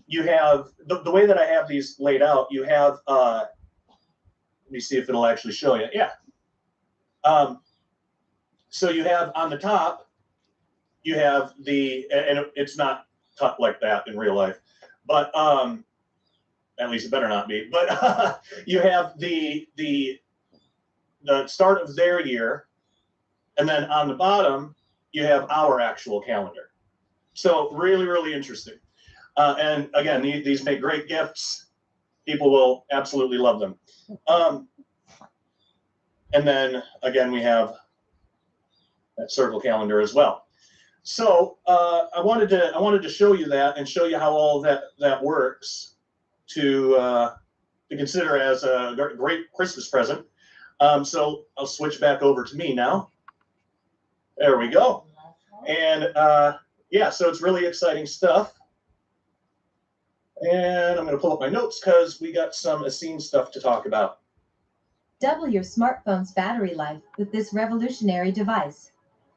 You have the way that I have these laid out. You have let me see if it'll actually show you. Yeah. So you have on the top, you have and it's not cut like that in real life, but at least it better not be. But you have the start of their year, and then on the bottom you have our actual calendar. So really, really interesting. And again, these make great gifts. People will absolutely love them. And then again, we have that circle calendar as well. So I wanted to show you that and show you how all that works to consider as a great Christmas present. So I'll switch back over to me now. There we go. And yeah, so it's really exciting stuff. And I'm going to pull up my notes because we got some Essene stuff to talk about. Double your smartphone's battery life with this revolutionary device.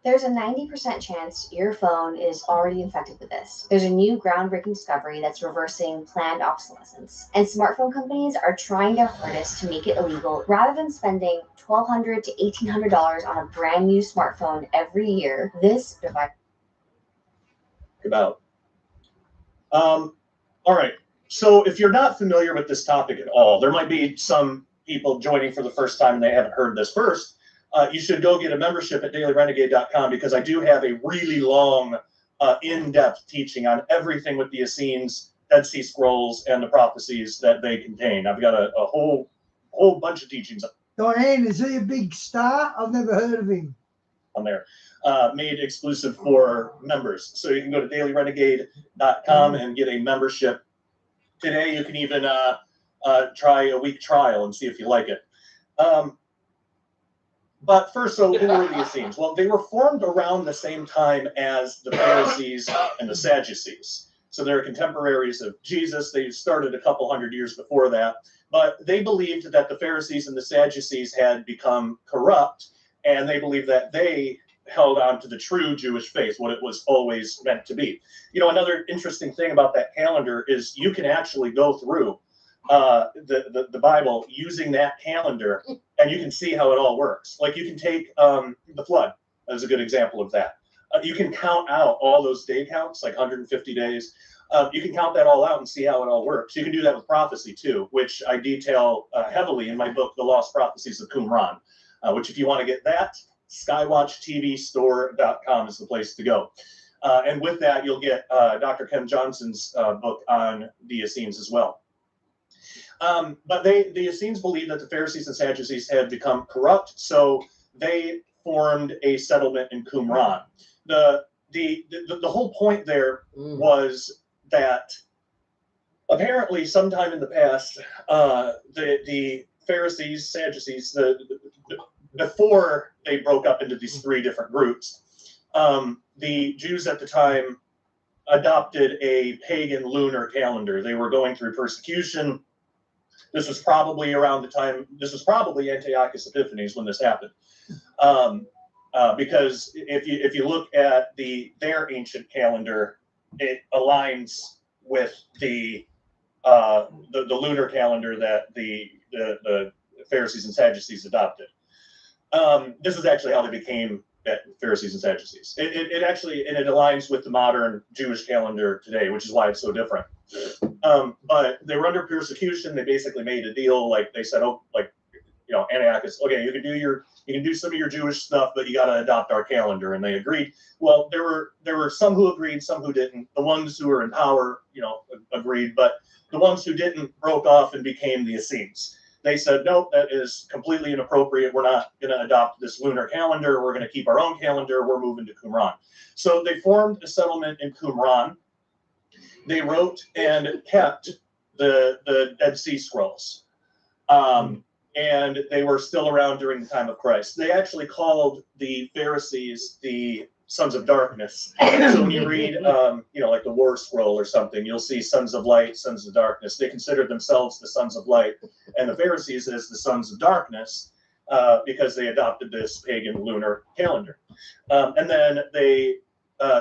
There's a 90% chance your phone is already infected with this. There's a new groundbreaking discovery that's reversing planned obsolescence. And smartphone companies are trying their hardest to make it illegal. Rather than spending $1,200 to $1,800 on a brand new smartphone every year, this device... All right. So if you're not familiar with this topic at all, there might be some people joining for the first time and they haven't heard this first. You should go get a membership at dailyrenegade.com because I do have a really long, in-depth teaching on everything with the Essenes, Dead Sea Scrolls, and the prophecies that they contain. I've got a whole bunch of teachings. Diane, is he a big star? I've never heard of him. On there, made exclusive for members. So you can go to dailyrenegade.com and get a membership. Today, you can even try a week trial and see if you like it. But first, so who were the Essenes? Well, they were formed around the same time as the Pharisees and the Sadducees. So they're contemporaries of Jesus. They started a couple hundred years before that. But they believed that the Pharisees and the Sadducees had become corrupt, and they believed that they held on to the true Jewish faith, what it was always meant to be. You know, another interesting thing about that calendar is you can actually go through the Bible using that calendar, and you can see how it all works. Like you can take the flood as a good example of that. You can count out all those day counts, like 150 days. You can count that all out and see how it all works. You can do that with prophecy too, which I detail heavily in my book, The Lost Prophecies of Qumran, which if you want to get that, skywatchtvstore.com is the place to go. And with that, you'll get Dr. Ken Johnson's book on the Essenes as well. But the Essenes believed that the Pharisees and Sadducees had become corrupt, so they formed a settlement in Qumran. the whole point there was that apparently sometime in the past, the Pharisees, Sadducees, before they broke up into these three different groups, the Jews at the time adopted a pagan lunar calendar. They were going through persecution. This was probably around the time, this was probably Antiochus Epiphanes when this happened. Because if you look at their ancient calendar, it aligns with the lunar calendar that the Pharisees and Sadducees adopted. This is actually how they became Pharisees and Sadducees. It actually aligns with the modern Jewish calendar today, which is why it's so different. But they were under persecution. They basically made a deal. Like they said, Antiochus, okay, you can do some of your Jewish stuff, but you got to adopt our calendar. And they agreed. Well, there were some who agreed, some who didn't. The ones who were in power, agreed, but the ones who didn't broke off and became the Essenes. They said, nope, that is completely inappropriate. We're not going to adopt this lunar calendar. We're going to keep our own calendar. We're moving to Qumran. So they formed a settlement in Qumran. They wrote and kept the Dead Sea Scrolls. And they were still around during the time of Christ. They actually called the Pharisees the sons of darkness. So when you read, like the War Scroll or something, you'll see sons of light, sons of darkness. They considered themselves the sons of light, and the Pharisees as the sons of darkness, because they adopted this pagan lunar calendar. And then they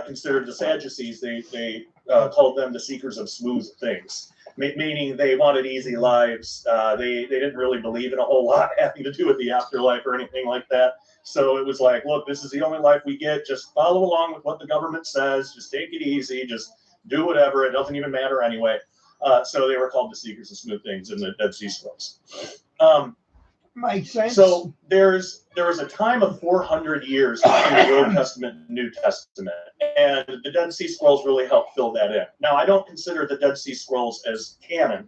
considered the Sadducees, they called them the seekers of smooth things, meaning they wanted easy lives. They didn't really believe in a whole lot having to do with the afterlife or anything like that. So it was like, look, this is the only life we get. Just follow along with what the government says. Just take it easy. Just do whatever. It doesn't even matter anyway. So they were called the seekers of smooth things in the Dead Sea Scrolls. Makes sense. So there was a time of 400 years between the Old Testament and New Testament, and the Dead Sea Scrolls really helped fill that in. Now, I don't consider the Dead Sea Scrolls as canon.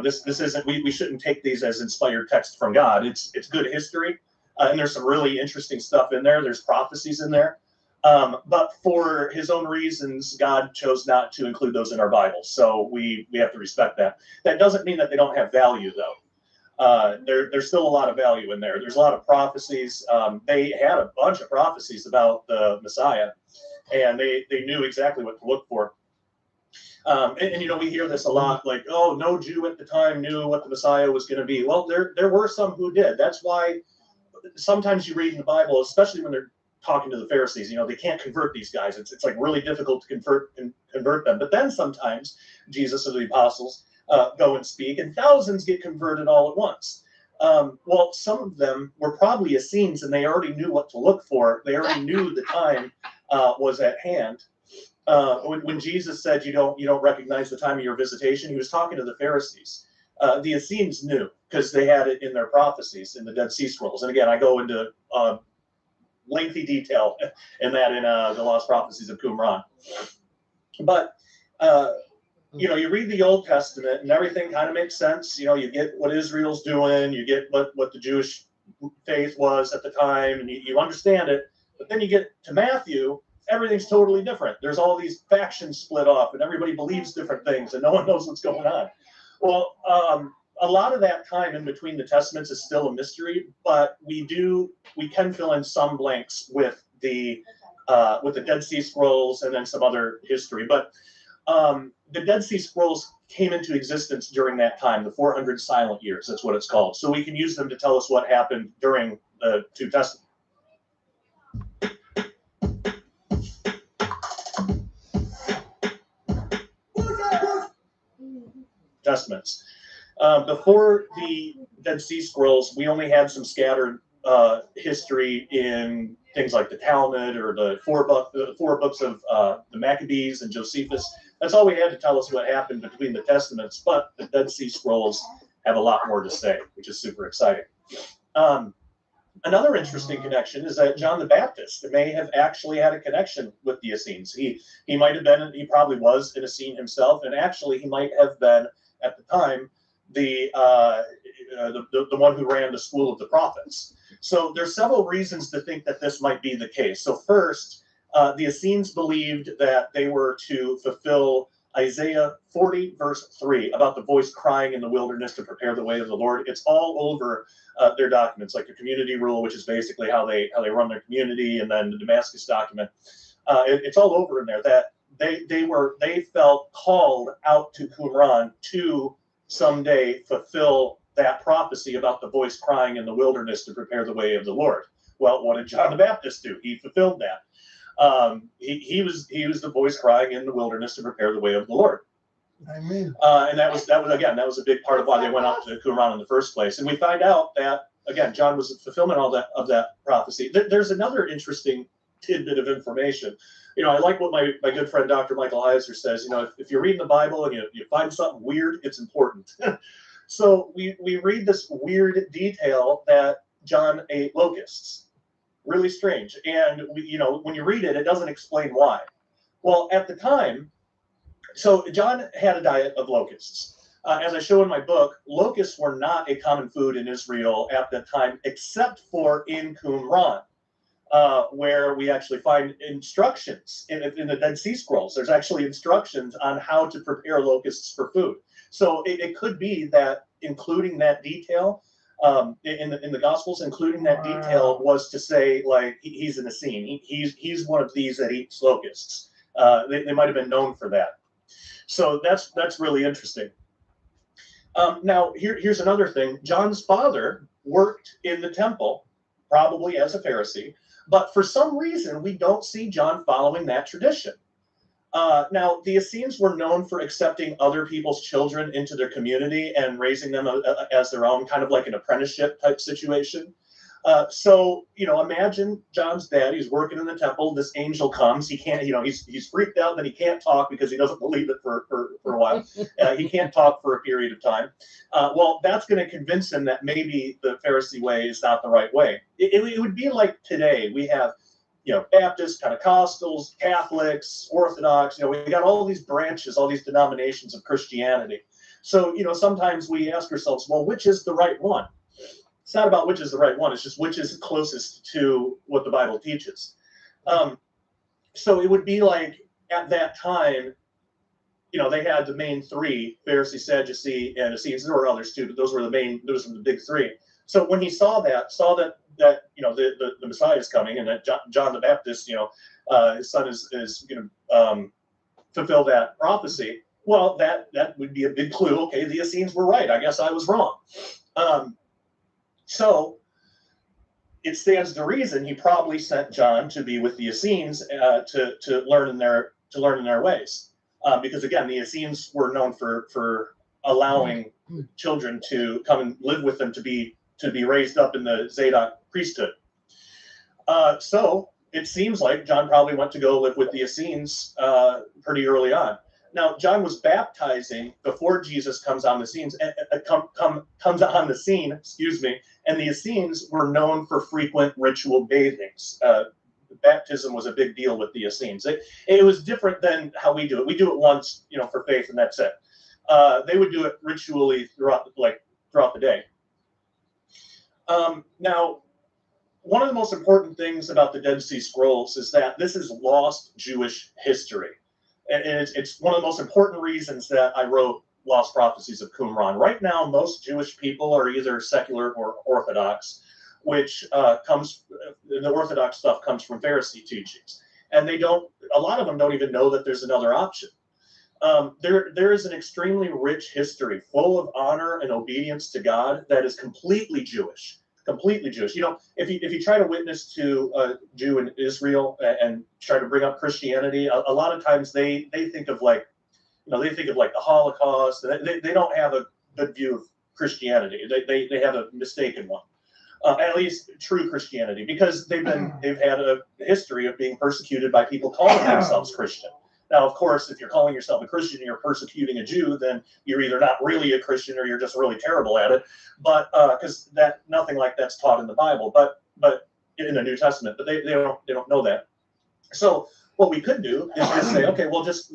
This isn't. We shouldn't take these as inspired text from God. It's good history. And there's some really interesting stuff in there. There's prophecies in there. But for his own reasons, God chose not to include those in our Bible. So we have to respect that. That doesn't mean that they don't have value, though. There's still a lot of value in there. There's a lot of prophecies. They had a bunch of prophecies about the Messiah, and they knew exactly what to look for. And we hear this a lot, like, oh, no Jew at the time knew what the Messiah was going to be. Well, there were some who did. That's why sometimes you read in the Bible, especially when they're talking to the Pharisees, they can't convert these guys. It's like really difficult to convert them. But then sometimes Jesus or the apostles go and speak, and thousands get converted all at once. Well, some of them were probably Essenes, and they already knew what to look for. They already knew the time was at hand. When Jesus said you don't recognize the time of your visitation, he was talking to the Pharisees. The Essenes knew because they had it in their prophecies in the Dead Sea Scrolls. And again, I go into lengthy detail in the Lost Prophecies of Qumran. But you read the Old Testament and everything kind of makes sense. You get what Israel's doing, you get what the Jewish faith was at the time, and you understand it. But then you get to Matthew, everything's totally different. There's all these factions split off, and everybody believes different things, and no one knows what's going on. Well, a lot of that time in between the Testaments is still a mystery, but we can fill in some blanks with the Dead Sea Scrolls and then some other history. But the Dead Sea Scrolls came into existence during that time, the 400 silent years. That's what it's called. So we can use them to tell us what happened during the two Testaments. Before the Dead Sea Scrolls, we only had some scattered history in things like the Talmud or the four books of the Maccabees and Josephus. That's all we had to tell us what happened between the Testaments, but the Dead Sea Scrolls have a lot more to say, which is super exciting. Another interesting connection is that John the Baptist may have actually had a connection with the Essenes. He probably was an Essene himself, and actually he might have been, at the time, the one who ran the school of the prophets. So there's several reasons to think that this might be the case. So first, the Essenes believed that they were to fulfill Isaiah 40 verse 3 about the voice crying in the wilderness to prepare the way of the Lord. It's all over their documents, like the community rule, which is basically how they run their community, and then the Damascus document. It's all over in there that they felt called out to Qumran to someday fulfill that prophecy about the voice crying in the wilderness to prepare the way of the Lord. Well, what did John the Baptist do? He fulfilled that. He was the voice crying in the wilderness to prepare the way of the Lord. Amen. And that was a big part of why they went out to Qumran in the first place. And we find out that again, John was the fulfillment of that prophecy. There's another interesting tidbit of information. You know, I like what my good friend Dr. Michael Heiser says. You know, if you're reading the Bible and you find something weird, it's important. So we read this weird detail that John ate locusts. Really strange. And when you read it, it doesn't explain why. Well, at the time, so John had a diet of locusts. As I show in my book, locusts were not a common food in Israel at that time, except for in Qumran, where we actually find instructions in the Dead Sea Scrolls. There's actually instructions on how to prepare locusts for food. So it could be that including that detail in the Gospels, including that detail was to say, like, he's an Essene. He's one of these that eats locusts. They might have been known for that. So that's really interesting. Now, here's another thing. John's father worked in the temple, probably as a Pharisee, but for some reason, we don't see John following that tradition. Now, the Essenes were known for accepting other people's children into their community and raising them as their own, kind of like an apprenticeship type situation. So, imagine John's dad, he's working in the temple, this angel comes, he can't, he's freaked out that he can't talk because he doesn't believe it for a while. He can't talk for a period of time. Well, that's going to convince him that maybe the Pharisee way is not the right way. It would be like today, we have, Baptists, Pentecostals, Catholics, Orthodox, we got all these branches, all these denominations of Christianity. So, sometimes we ask ourselves, well, which is the right one? It's not about which is the right one. It's just which is closest to what the Bible teaches. So it would be like at that time, they had the main three, Pharisee, Sadducee, and Essenes. There were others too, but those were the big three. So when he saw that the Messiah is coming, and that John the Baptist, his son is going to fulfill that prophecy. Well, that would be a big clue. Okay, the Essenes were right. I guess I was wrong. So it stands to reason he probably sent John to be with the Essenes to learn in their ways, because again, the Essenes were known for allowing children to come and live with them to be raised up in the Zadok priesthood. So it seems like John probably went to go live with the Essenes pretty early on. Now, John was baptizing before Jesus comes on the scene, and the Essenes were known for frequent ritual bathings. Baptism was a big deal with the Essenes. It was different than how we do it. We do it once, for faith, and that's it. They would do it ritually throughout the day. Now, one of the most important things about the Dead Sea Scrolls is that this is lost Jewish history. And it's one of the most important reasons that I wrote Lost Prophecies of Qumran. Right now, most Jewish people are either secular or Orthodox, which the Orthodox stuff comes from Pharisee teachings. And a lot of them don't even know that there's another option. There is an extremely rich history full of honor and obedience to God that is completely Jewish. Completely Jewish. If you try to witness to a Jew in Israel and try to bring up Christianity, a lot of times they think of like the Holocaust. They don't have a good view of Christianity. They have a mistaken one. At least true Christianity, because they've had a history of being persecuted by people calling themselves Christian. Now, of course, if you're calling yourself a Christian and you're persecuting a Jew, then you're either not really a Christian or you're just really terrible at it. But because nothing like that's taught in the Bible, but in the New Testament. But they don't know that. So what we could do is just say, okay, well, just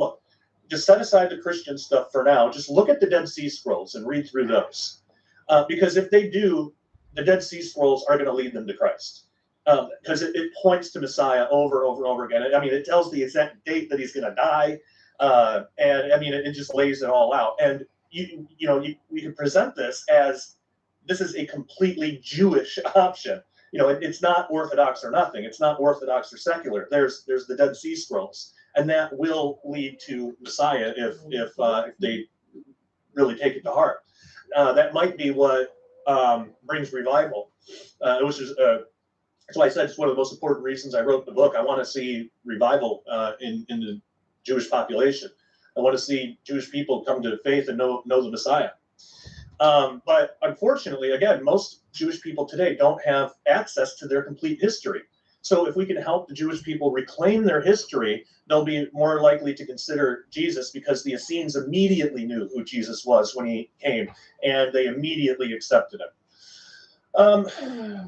set aside the Christian stuff for now. Just look at the Dead Sea Scrolls and read through those, because if they do the Dead Sea Scrolls are going to lead them to Christ, because it points to Messiah over and over and over again. I mean, it tells the exact date that he's going to die, and I mean, it just lays it all out. And we can present this as this is a completely Jewish option. It's not Orthodox or nothing. It's not Orthodox or secular. There's the Dead Sea Scrolls, and that will lead to Messiah if they really take it to heart. That might be what brings revival. Which is that's why I said it's one of the most important reasons I wrote the book. I want to see revival in the Jewish population. I want to see Jewish people come to faith and know the Messiah. But unfortunately, again, most Jewish people today don't have access to their complete history. So if we can help the Jewish people reclaim their history, they'll be more likely to consider Jesus, because the Essenes immediately knew who Jesus was when he came, and they immediately accepted him.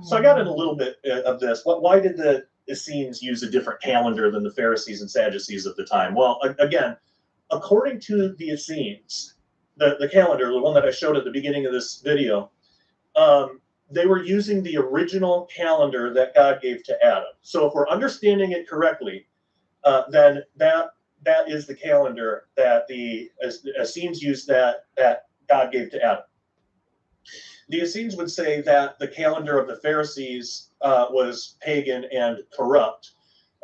So I got in a little bit of this. Why did the Essenes use a different calendar than the Pharisees and Sadducees of the time? Well, again, according to the Essenes, the calendar, the one that I showed at the beginning of this video, they were using the original calendar that God gave to Adam. So if we're understanding it correctly, then that is the calendar that the Essenes used that God gave to Adam. The Essenes would say that the calendar of the Pharisees was pagan and corrupt.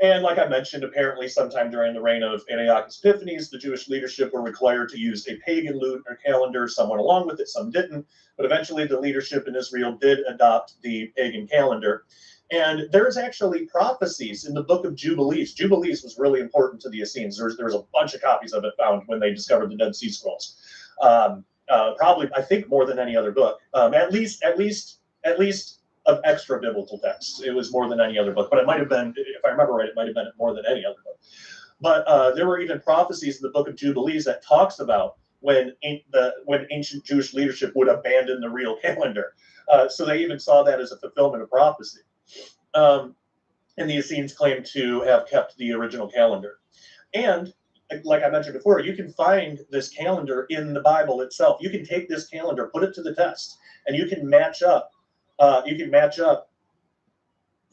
And like I mentioned, apparently sometime during the reign of Antiochus Epiphanes, the Jewish leadership were required to use a pagan lunar calendar. Some went along with it, some didn't. But eventually the leadership in Israel did adopt the pagan calendar. And there's actually prophecies in the book of Jubilees. Jubilees was really important to the Essenes. There was a bunch of copies of it found when they discovered the Dead Sea Scrolls. Probably, I think, more than any other book. At least of extra biblical texts. It was more than any other book, but it might have been, if I remember right, it might have been more than any other book. But there were even prophecies in the book of Jubilees that talks about when ancient Jewish leadership would abandon the real calendar. So they even saw that as a fulfillment of prophecy. And the Essenes claim to have kept the original calendar. And like I mentioned before, you can find this calendar in the Bible itself. You can take this calendar, put it to the test, and you can match up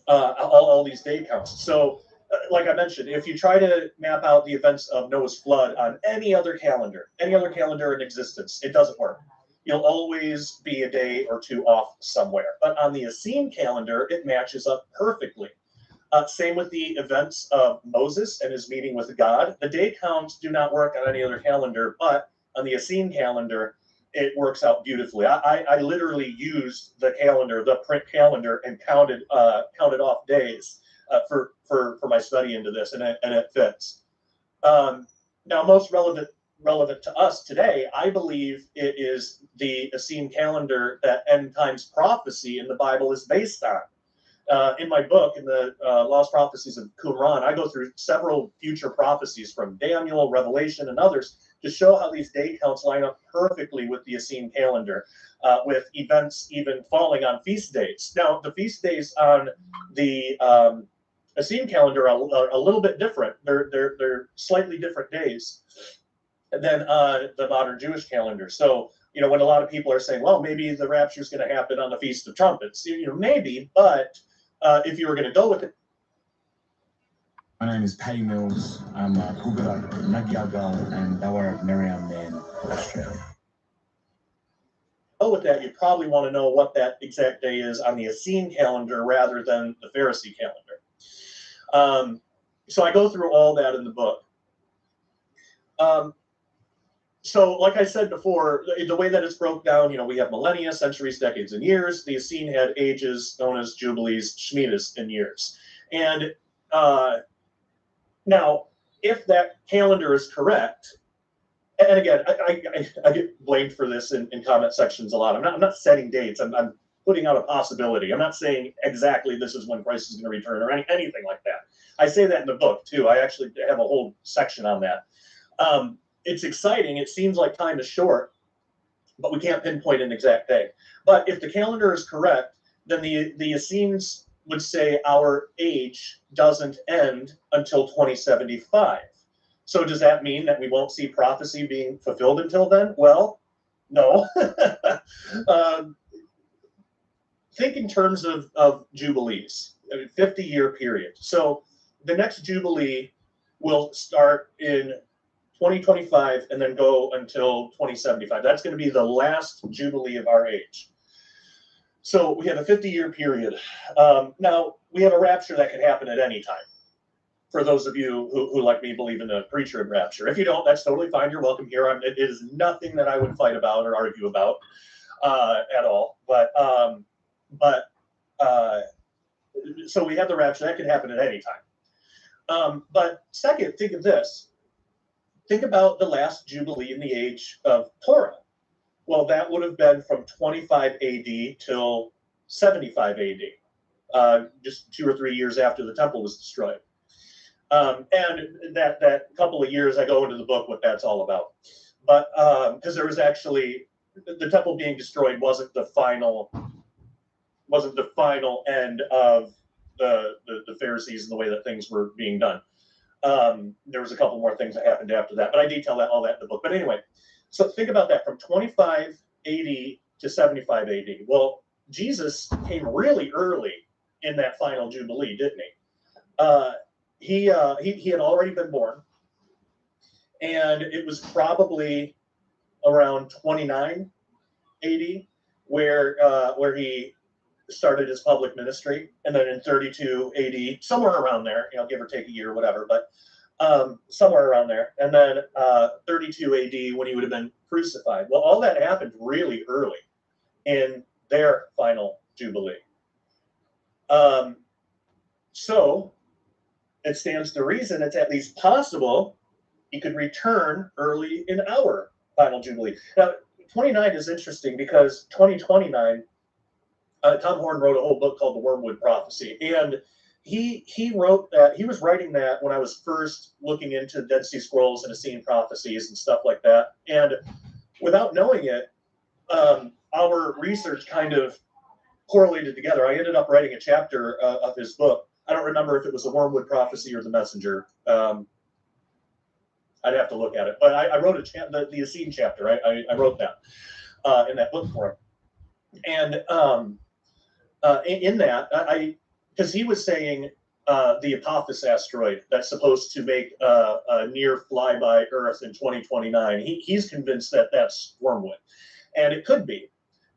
all these day counts. So, like I mentioned, if you try to map out the events of Noah's flood on any other calendar in existence, it doesn't work. You'll always be a day or two off somewhere. But on the Essene calendar, it matches up perfectly. Same with the events of Moses and his meeting with God. The day counts do not work on any other calendar, but on the Essene calendar, it works out beautifully. I literally used the calendar, the print calendar, and counted off days for my study into this, and it fits. Now, most relevant to us today, I believe it is the Essene calendar that end times prophecy in the Bible is based on. In my book, in the Lost Prophecies of Qumran, I go through several future prophecies from Daniel, Revelation, and others to show how these day counts line up perfectly with the Essene calendar, with events even falling on feast days. Now, the feast days on the Essene calendar are a little bit different. They're slightly different days than the modern Jewish calendar. So, when a lot of people are saying, well, maybe the rapture is going to happen on the Feast of Trumpets, maybe, but if you were going to go with it. My name is Patty Mills. I'm a Kugarak, Nagyagal, and Dawarak Miriam in Australia. With that, you probably want to know what that exact day is on the Essene calendar rather than the Pharisee calendar. So I go through all that in the book. So like I said before, the way that it's broke down, we have millennia, centuries, decades, and years. The Essene had ages known as jubilees, shemitahs, and years. And now, if that calendar is correct, and again, I get blamed for this in comment sections a lot. I'm not setting dates. I'm putting out a possibility. I'm not saying exactly this is when Christ is going to return or anything like that. I say that in the book too. I actually have a whole section on that. It's exciting. It seems like time is short, but we can't pinpoint an exact day. But if the calendar is correct, then the Essenes would say our age doesn't end until 2075. So does that mean that we won't see prophecy being fulfilled until then? Well, no. think in terms of jubilees, 50-year period. So the next jubilee will start in 2025 and then go until 2075. That's going to be the last jubilee of our age. So we have a 50-year period. Now, we have a rapture that could happen at any time. For those of you who like me, believe in the pre-trib rapture. If you don't, that's totally fine. You're welcome here. It is nothing that I would fight about or argue about at all. So we have the rapture. That could happen at any time. But second, think of this. Think about the last jubilee in the age of Torah. Well, that would have been from 25 AD till 75 AD, just 2 or 3 years after the temple was destroyed. And that couple of years, I go into the book what that's all about. But because there was actually, the temple being destroyed wasn't the final end of the Pharisees and the way that things were being done. There was a couple more things that happened after that, but I detail all that in the book. But anyway, so think about that from 25 AD to 75 AD. Well, Jesus came really early in that final jubilee, didn't he? He had already been born, and it was probably around 29 AD where he started his public ministry, and then in 32 AD, somewhere around there, give or take a year, whatever, but somewhere around there, and then 32 AD when he would have been crucified. Well, all that happened really early in their final jubilee. So it stands to reason it's at least possible he could return early in our final jubilee. Now, 29 is interesting because 2029, Tom Horn wrote a whole book called The Wormwood Prophecy, and he wrote that. He was writing that when I was first looking into Dead Sea Scrolls and Essene prophecies and stuff like that. And without knowing it, our research kind of correlated together. I ended up writing a chapter of his book. I don't remember if it was The Wormwood Prophecy or The Messenger. I'd have to look at it. But I wrote the Essene chapter. I wrote that in that book for him. And in that, because he was saying the Apophis asteroid that's supposed to make a near flyby Earth in 2029, he's convinced that that's wormwood. And it could be.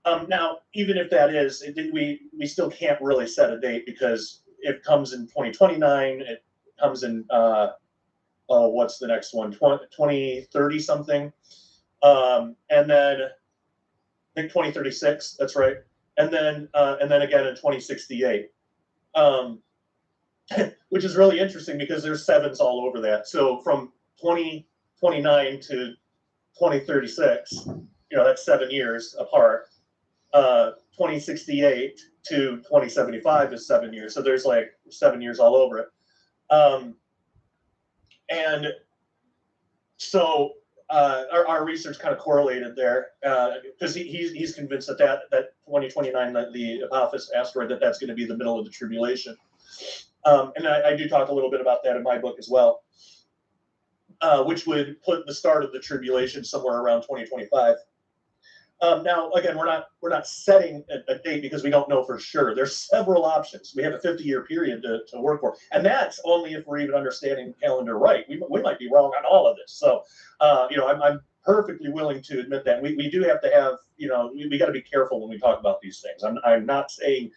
Now, even if that is, we still can't really set a date because it comes in 2029, it comes in, what's the next one, 2030 something. And then I think 2036, that's right. And then again in 2068, which is really interesting because there's sevens all over that. So from 2029 to 2036, that's 7 years apart. 2068 to 2075 is 7 years. So there's like 7 years all over it. And so our research kind of correlated there because he's convinced that 2029, that the Apophis asteroid, that's going to be the middle of the tribulation. And I do talk a little bit about that in my book as well, which would put the start of the tribulation somewhere around 2025. Now, again, we're not setting a date because we don't know for sure. There's several options. We have a 50-year period to work for, and that's only if we're even understanding the calendar right. We might be wrong on all of this. So, I'm perfectly willing to admit that. We do have to have, we got to be careful when we talk about these things. I'm not saying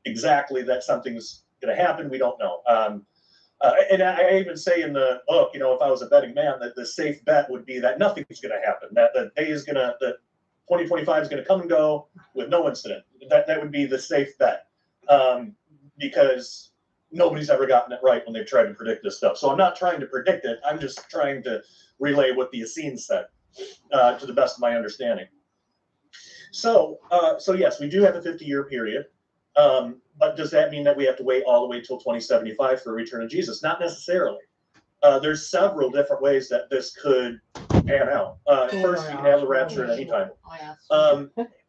exactly that something's going to happen. We don't know. And I even say in the book, if I was a betting man, that the safe bet would be that nothing's going to happen. That the day is going to 2025 is going to come and go with no incident. That would be the safe bet, because nobody's ever gotten it right when they've tried to predict this stuff. So I'm not trying to predict it. I'm just trying to relay what the Essene said to the best of my understanding. So yes, we do have a 50-year period. But does that mean that we have to wait all the way till 2075 for a return of Jesus? Not necessarily. There's several different ways that this could pan out. First, you can have the rapture at any time.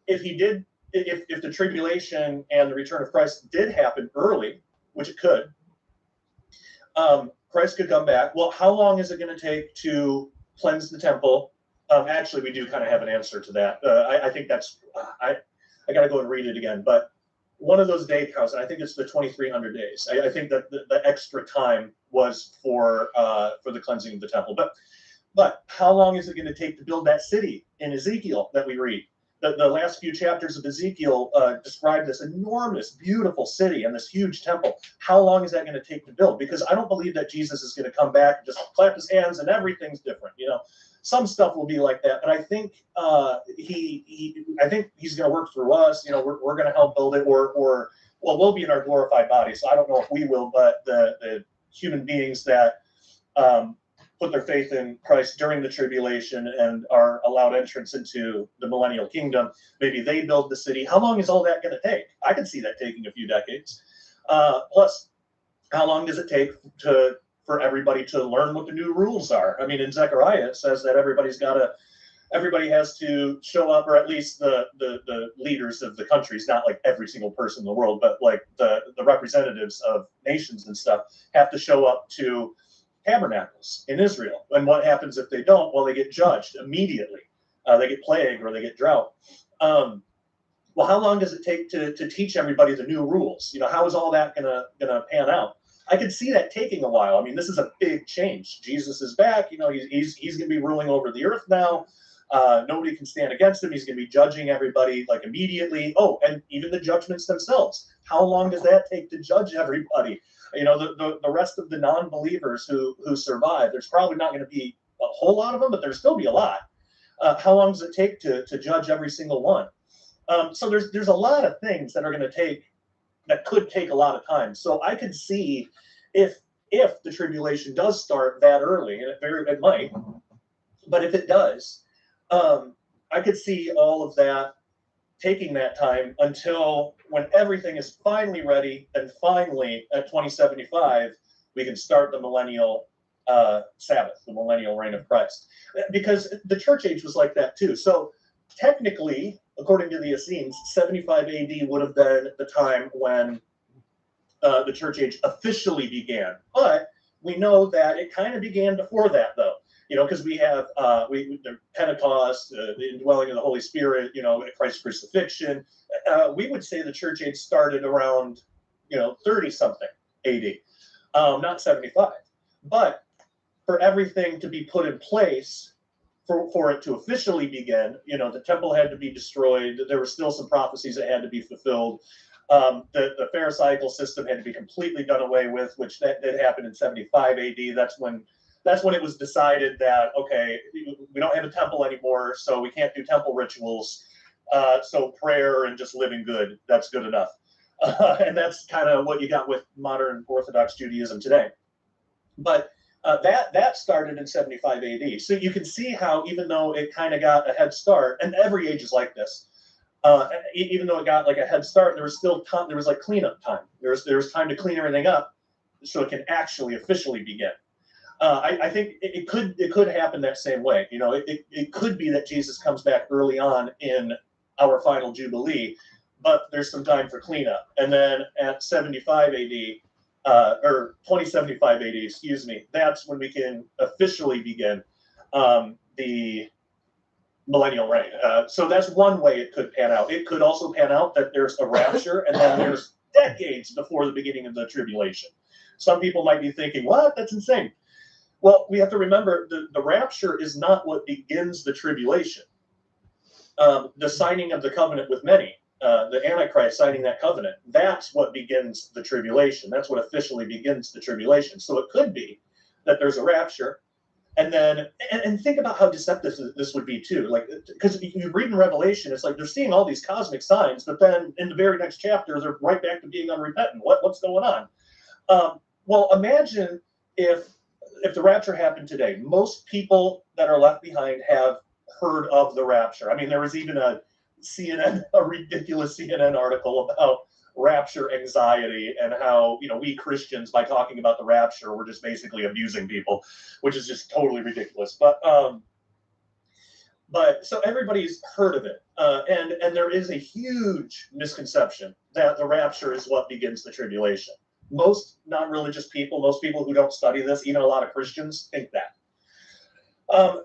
If the tribulation and the return of Christ did happen early, which it could, Christ could come back. Well, how long is it going to take to cleanse the temple? Actually, we do kind of have an answer to that. I think that's, I got to go and read it again, but one of those day counts, and I think it's the 2,300 days. I think that the extra time was for the cleansing of the temple. But how long is it going to take to build that city in Ezekiel that we read? The last few chapters of Ezekiel describe this enormous, beautiful city and this huge temple. How long is that going to take to build? Because I don't believe that Jesus is going to come back and just clap his hands and everything's different. You know, some stuff will be like that, but I think I think he's going to work through us. You know, we're going to help build it, or well, we'll be in our glorified body. So I don't know if we will, but the human beings that put their faith in Christ during the tribulation and are allowed entrance into the millennial kingdom, maybe they build the city. How long is all that going to take? I can see that taking a few decades. Plus, how long does it take for everybody to learn what the new rules are? I mean, in Zechariah, it says that everybody has to show up, or at least the leaders of the countries, not like every single person in the world, but like the representatives of nations and stuff have to show up to tabernacles in Israel. And what happens if they don't? Well, they get judged immediately. They get plague or they get drought. Well, how long does it take to teach everybody the new rules? You know, how is all that gonna pan out? I could see that taking a while. I mean, this is a big change. Jesus is back. You know, he's gonna be ruling over the earth now. Nobody can stand against him. He's gonna be judging everybody like immediately. Oh, and even the judgments themselves. How long does that take to judge everybody? You know, the rest of the non-believers who survive, there's probably not going to be a whole lot of them, but there's still be a lot. How long does it take to judge every single one? So there's a lot of things that are going to could take a lot of time. So I could see if the tribulation does start that early, and it might, but if it does, I could see all of that taking that time until when everything is finally ready, and finally at 2075 we can start the millennial Sabbath, the millennial reign of Christ, because the church age was like that too. So technically, according to the Essenes, 75 AD would have been the time when the church age officially began, but we know that it kind of began before that, though. You know, because we have the Pentecost, the indwelling of the Holy Spirit, you know, Christ's crucifixion. We would say the church age started around, 30-something AD, not 75. But for everything to be put in place, for it to officially begin, the temple had to be destroyed. There were still some prophecies that had to be fulfilled. The Pharisaical system had to be completely done away with, which that did happen in 75 AD. That's when it was decided that, okay, we don't have a temple anymore, so we can't do temple rituals. So prayer and just living good, that's good enough. And that's kind of what you got with modern Orthodox Judaism today. But that started in 75 AD. So you can see how, even though it kind of got a head start, and every age is like this, even though it got like a head start, there was still time, there was like cleanup time. There was time to clean everything up so it can actually officially begin. I think it could happen that same way. It could be that Jesus comes back early on in our final Jubilee, but there's some time for cleanup. And then at 75 AD, or 2075 AD, excuse me, that's when we can officially begin the millennial reign. So that's one way it could pan out. It could also pan out that there's a rapture, and then there's decades before the beginning of the tribulation. Some people might be thinking, what? That's insane. Well, we have to remember the rapture is not what begins the tribulation. The signing of the covenant with many, the Antichrist signing that covenant, that's what begins the tribulation. That's what officially begins the tribulation. So it could be that there's a rapture, and then, and think about how deceptive this would be too. Like, because you read in Revelation, it's like they're seeing all these cosmic signs, but then in the very next chapter, they're right back to being unrepentant. What's going on? Well, imagine if the rapture happened today. Most people that are left behind have heard of the rapture. I mean, there was even a ridiculous CNN article about rapture anxiety and how, we Christians, by talking about the rapture, we're just basically abusing people, which is just totally ridiculous. But so everybody's heard of it. And there is a huge misconception that the rapture is what begins the tribulation. Most non-religious people, most people who don't study this, even a lot of Christians, think that.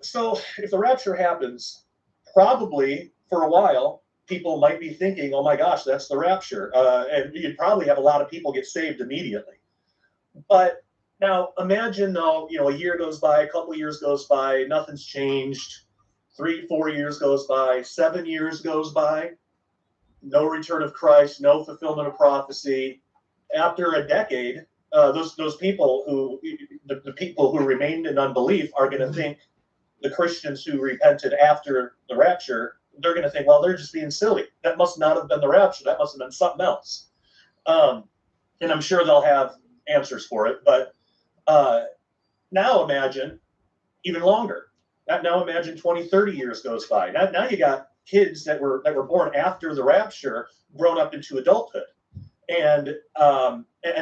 So if the rapture happens, probably for a while, people might be thinking, oh my gosh, that's the rapture. And you'd probably have a lot of people get saved immediately. But now imagine though, a year goes by, a couple years goes by, nothing's changed. 3-4 years goes by, 7 years goes by, no return of Christ, no fulfillment of prophecy. After a decade, those people who, the people who remained in unbelief are going to think the Christians who repented after the rapture, they're going to think, well, they're just being silly. That must not have been the rapture. That must have been something else. And I'm sure they'll have answers for it. But now imagine even longer. Now imagine 20, 30 years goes by. Now you got kids that were born after the rapture, grown up into adulthood. And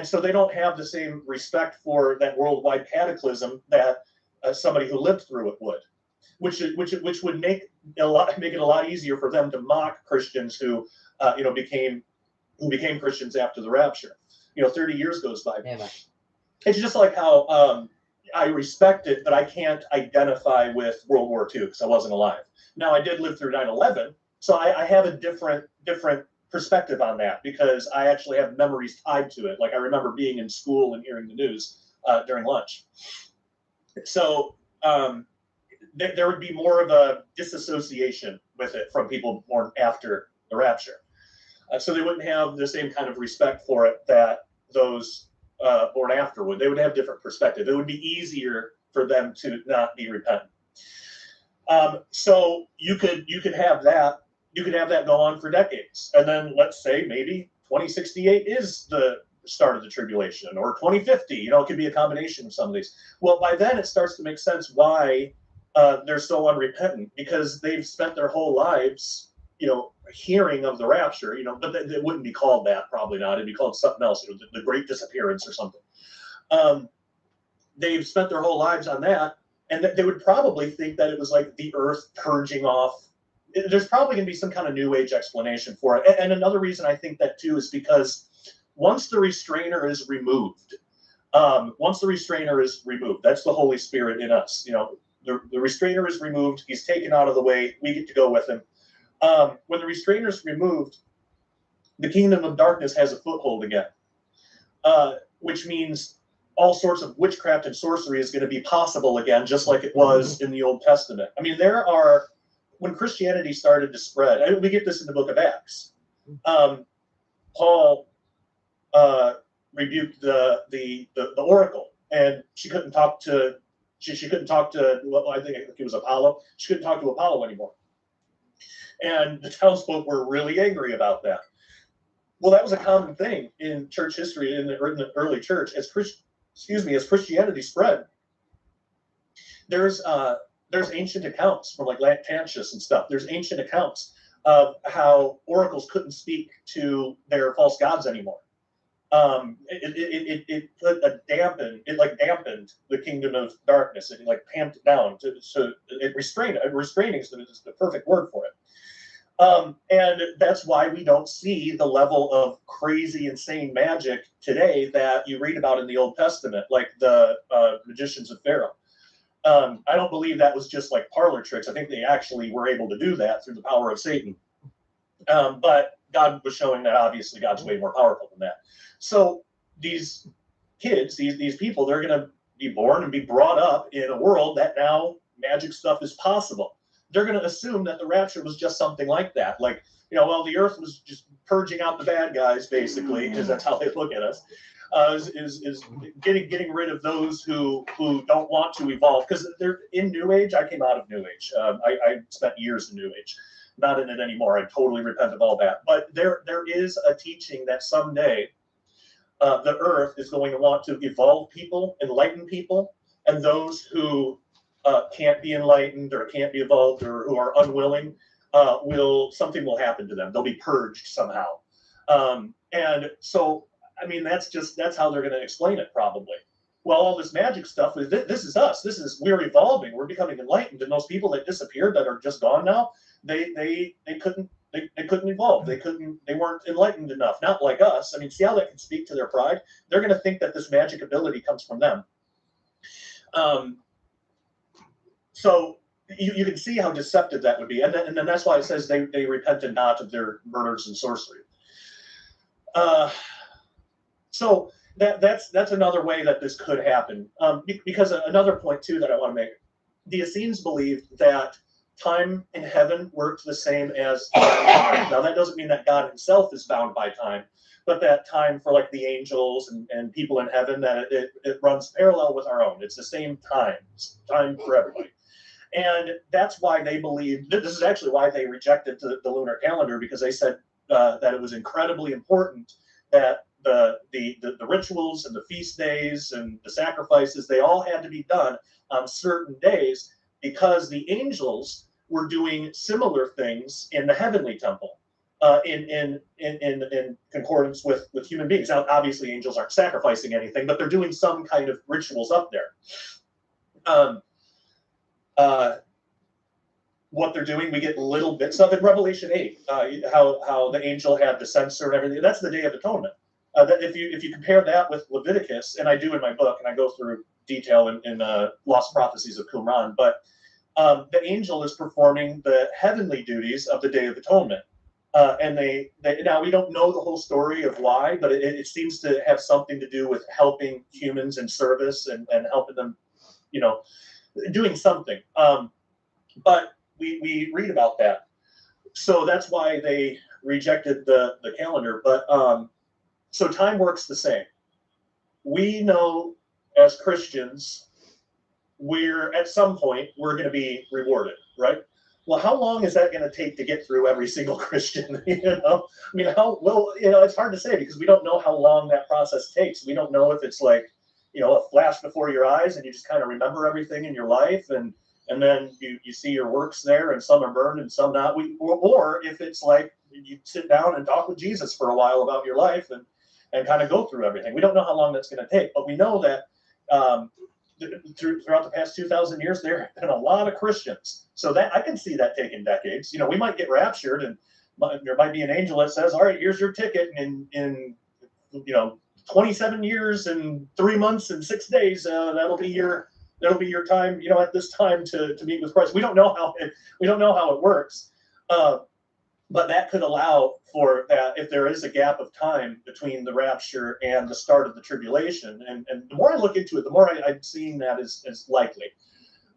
so they don't have the same respect for that worldwide cataclysm that somebody who lived through it would, which would make it a lot easier for them to mock Christians who became Christians after the rapture. 30 years goes by. Yeah. It's just like how I respect it, but I can't identify with World War II because I wasn't alive. Now I did live through 9/11, so I have a different perspective on that because I actually have memories tied to it. Like I remember being in school and hearing the news during lunch. So there would be more of a disassociation with it from people born after the rapture. So they wouldn't have the same kind of respect for it that those born after would. They would have different perspective. It would be easier for them to not be repentant. So you could have that. You could have that go on for decades, and then let's say maybe 2068 is the start of the tribulation, or 2050. It could be a combination of some of these. Well, by then it starts to make sense why they're so unrepentant, because they've spent their whole lives, hearing of the rapture. But it wouldn't be called that. Probably not. It'd be called something else. The Great Disappearance or something. They've spent their whole lives on that, and they would probably think that it was like the earth purging off. There's probably going to be some kind of New Age explanation for it. And another reason I think that too is because once the restrainer is removed, that's the Holy Spirit in us. The restrainer is removed. He's taken out of the way. We get to go with him. When the restrainer is removed, the kingdom of darkness has a foothold again, which means all sorts of witchcraft and sorcery is going to be possible again, just like it was in the Old Testament. I mean, when Christianity started to spread, and we get this in the book of Acts, Paul rebuked the oracle, and she couldn't talk to well, I think it was Apollo. She couldn't talk to Apollo anymore. And the townsfolk were really angry about that. Well, that was a common thing in church history in the early church. As Christianity spread, there's ancient accounts from like Lactantius and stuff. There's ancient accounts of how oracles couldn't speak to their false gods anymore. It dampened the kingdom of darkness. It like tamped it down. Restraining is the perfect word for it. And that's why we don't see the level of crazy, insane magic today that you read about in the Old Testament, like the magicians of Pharaoh. I don't believe that was just like parlor tricks. I think they actually were able to do that through the power of Satan. But God was showing that obviously God's way more powerful than that. So these kids, these people, they're going to be born and be brought up in a world that now magic stuff is possible. They're going to assume that the rapture was just something like that. Like, the earth was just purging out the bad guys, basically, because that's how they look at us. Is getting rid of those who don't want to evolve, because they're in New Age. I came out of New Age. I spent years in New Age, not in it anymore. I totally repent of all that. But there is a teaching that someday the earth is going to want to evolve people, enlighten people, and those who can't be enlightened or can't be evolved or who are unwilling, something will happen to them. They'll be purged somehow. And so, I mean, that's how they're going to explain it, probably. Well, all this magic stuff is this is us. We're evolving. We're becoming enlightened. And those people that disappeared that are just gone now, they couldn't evolve. They weren't enlightened enough. Not like us. I mean, see how that can speak to their pride? They're going to think that this magic ability comes from them. So you can see how deceptive that would be. And then that's why it says they repented not of their murders and sorcery. So that's another way that this could happen. Because another point too that I want to make, the Essenes believed that time in heaven worked the same as time. Now that doesn't mean that God himself is bound by time, but that time for like the angels and people in heaven, that it runs parallel with our own. It's the same time. It's time for everybody. And that's why they believed, this is actually why they rejected the lunar calendar, because they said that it was incredibly important that the rituals and the feast days and the sacrifices, they all had to be done on certain days, because the angels were doing similar things in the heavenly temple, in concordance with human beings. Now, obviously, angels aren't sacrificing anything, but they're doing some kind of rituals up there. What they're doing, we get little bits of in Revelation 8, how the angel had the censer and everything. That's the Day of Atonement. That if you compare that with Leviticus, and I do in my book, and I go through detail in Lost Prophecies of Qumran, but the angel is performing the heavenly duties of the Day of Atonement. And they now, we don't know the whole story of why, but it seems to have something to do with helping humans in service and helping them, doing something. But we read about that. So that's why they rejected the calendar. But so time works the same. We know as Christians, at some point, we're going to be rewarded, right? Well, how long is that going to take to get through every single Christian? I mean, it's hard to say, because we don't know how long that process takes. We don't know if it's like, a flash before your eyes and you just kind of remember everything in your life, and then you see your works there, and some are burned and some not. Or if it's like you sit down and talk with Jesus for a while about your life and kind of go through everything. We don't know how long that's going to take, but we know that throughout the past 2,000 years, there have been a lot of Christians. So that I can see that taking decades. We might get raptured, and there might be an angel that says, "All right, here's your ticket, and in 27 years and 3 months and 6 days, that'll be your time. At this time to meet with Christ." We don't know how it works, but that could allow for that if there is a gap of time between the rapture and the start of the tribulation. And the more I look into it, the more I'm seeing that is likely.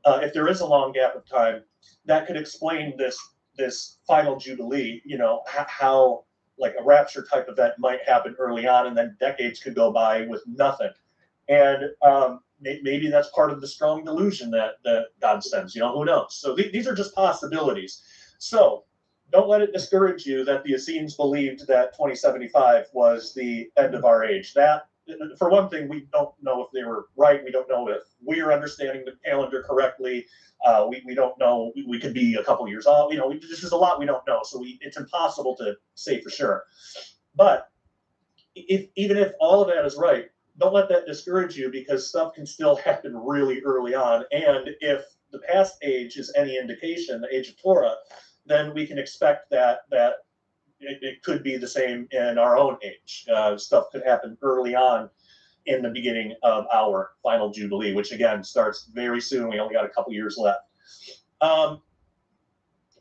If there is a long gap of time, that could explain this final jubilee. How like a rapture type event might happen early on, and then decades could go by with nothing. And maybe that's part of the strong delusion that God sends. Who knows? So these are just possibilities. So don't let it discourage you that the Essenes believed that 2075 was the end of our age. That, for one thing, we don't know if they were right. We don't know if we're understanding the calendar correctly. We don't know. We could be a couple years off. This is a lot we don't know. So it's impossible to say for sure. But even if all of that is right, don't let that discourage you, because stuff can still happen really early on. And if the past age is any indication, the age of Torah, then we can expect that it could be the same in our own age. Stuff could happen early on in the beginning of our final Jubilee, which again starts very soon. We only got a couple years left.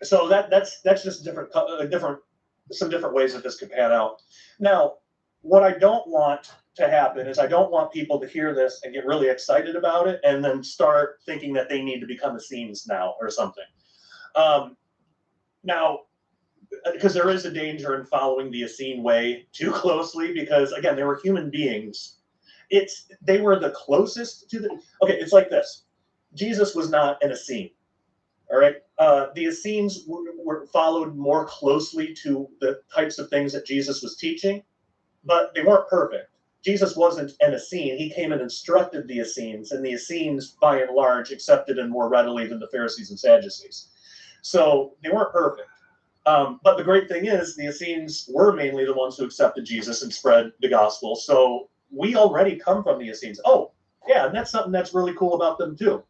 So that's just some different ways that this could pan out. Now, what I don't want to happen is I don't want people to hear this and get really excited about it and then start thinking that they need to become Essenes now or something. Now, because there is a danger in following the Essene way too closely, because again, they were human beings. They were the closest to okay, it's like this. Jesus was not an Essene, all right? The Essenes were followed more closely to the types of things that Jesus was teaching, but they weren't perfect. Jesus wasn't an Essene. He came and instructed the Essenes, and the Essenes, by and large, accepted him more readily than the Pharisees and Sadducees. So they weren't perfect. But the great thing is the Essenes were mainly the ones who accepted Jesus and spread the gospel. So we already come from the Essenes. Oh, yeah, and that's something that's really cool about them too.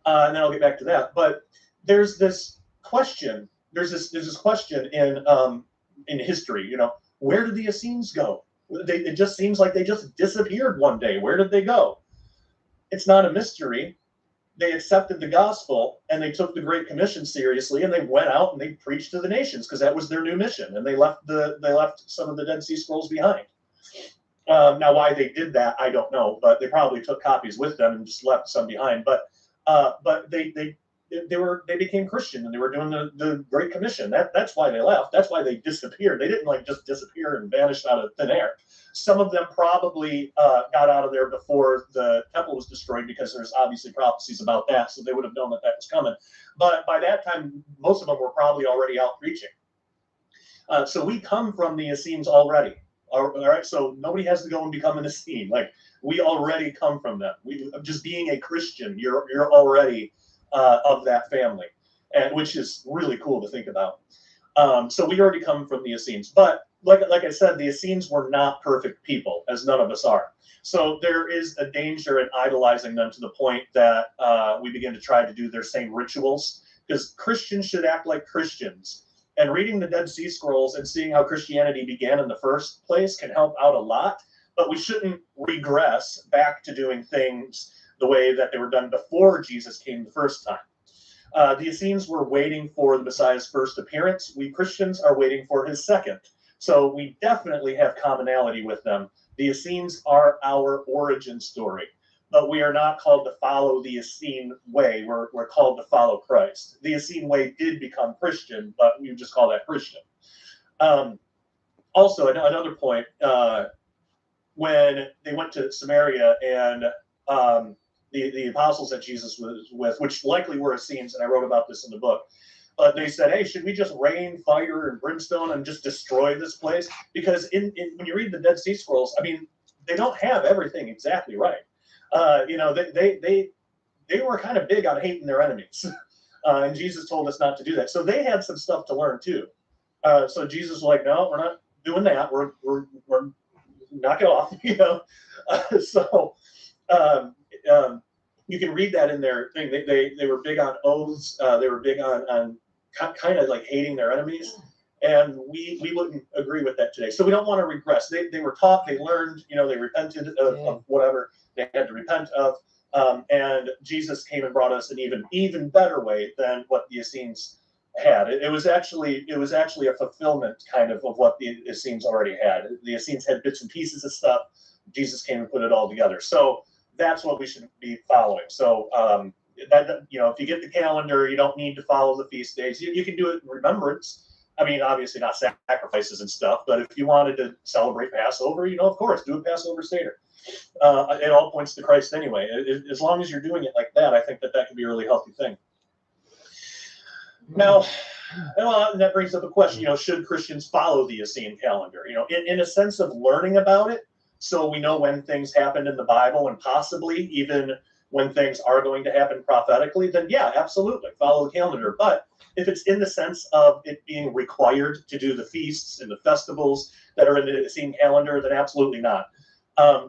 And then I'll get back to that. But there's this question. There's this question in history. Where did the Essenes go? It just seems like they just disappeared one day. Where did they go? It's not a mystery. they accepted the gospel and they took the Great Commission seriously, and they went out and they preached to the nations because that was their new mission. And they left some of the Dead Sea Scrolls behind. Now, why they did that, I don't know, but they probably took copies with them and just left some behind. But they became Christian, and they were doing the Great Commission. That's why they left. That's why they disappeared. They didn't like just disappear and vanish out of thin air. Some of them probably got out of there before the temple was destroyed, because there's obviously prophecies about that, so they would have known that was coming. But by that time, most of them were probably already out preaching. So we come from the Essenes already. All right, so nobody has to go and become an Essene. Like, we already come from them. Just being a Christian, you're already of that family, and which is really cool to think about. So we already come from the Essenes, but like I said, the Essenes were not perfect people, as none of us are. So there is a danger in idolizing them to the point that we begin to try to do their same rituals, because Christians should act like Christians. And reading the Dead Sea Scrolls and seeing how Christianity began in the first place can help out a lot, but we shouldn't regress back to doing things the way that they were done before Jesus came the first time. The Essenes were waiting for the Messiah's first appearance. We Christians are waiting for his second. So we definitely have commonality with them. The Essenes are our origin story, but we are not called to follow the Essene way. We're called to follow Christ. The Essene way did become Christian, but we just call that Christian. Also, another point, when they went to Samaria and the apostles that Jesus was with, which likely were Essenes, and I wrote about this in the book, but they said, hey, should we just rain fire and brimstone and just destroy this place? Because when you read the Dead Sea Scrolls, I mean, they don't have everything exactly right. They were kind of big on hating their enemies. And Jesus told us not to do that. So they had some stuff to learn too. So Jesus was like, no, we're not doing that. We're knock it off, you know. You can read that in their thing. They were big on oaths. They were big on kind of like hating their enemies. And we wouldn't agree with that today. So we don't want to regress. They were taught, they learned, you know, they repented of whatever they had to repent of. And Jesus came and brought us an even better way than what the Essenes had. It was actually a fulfillment kind of what the Essenes already had. The Essenes had bits and pieces of stuff. Jesus came and put it all together. So that's what we should be following. So that, you know, if you get the calendar, you don't need to follow the feast days. You can do it in remembrance. I mean, obviously not sacrifices and stuff, but if you wanted to celebrate Passover, you know, of course, do a Passover Seder. It all points to Christ anyway. As long as you're doing it like that, I think that can be a really healthy thing. Now, that brings up a question, you know, should Christians follow the Essene calendar? You know, in a sense of learning about it, so we know when things happened in the Bible and possibly even when things are going to happen prophetically, then yeah, absolutely, follow the calendar. But if it's in the sense of it being required to do the feasts and the festivals that are in the Essene calendar, then absolutely not.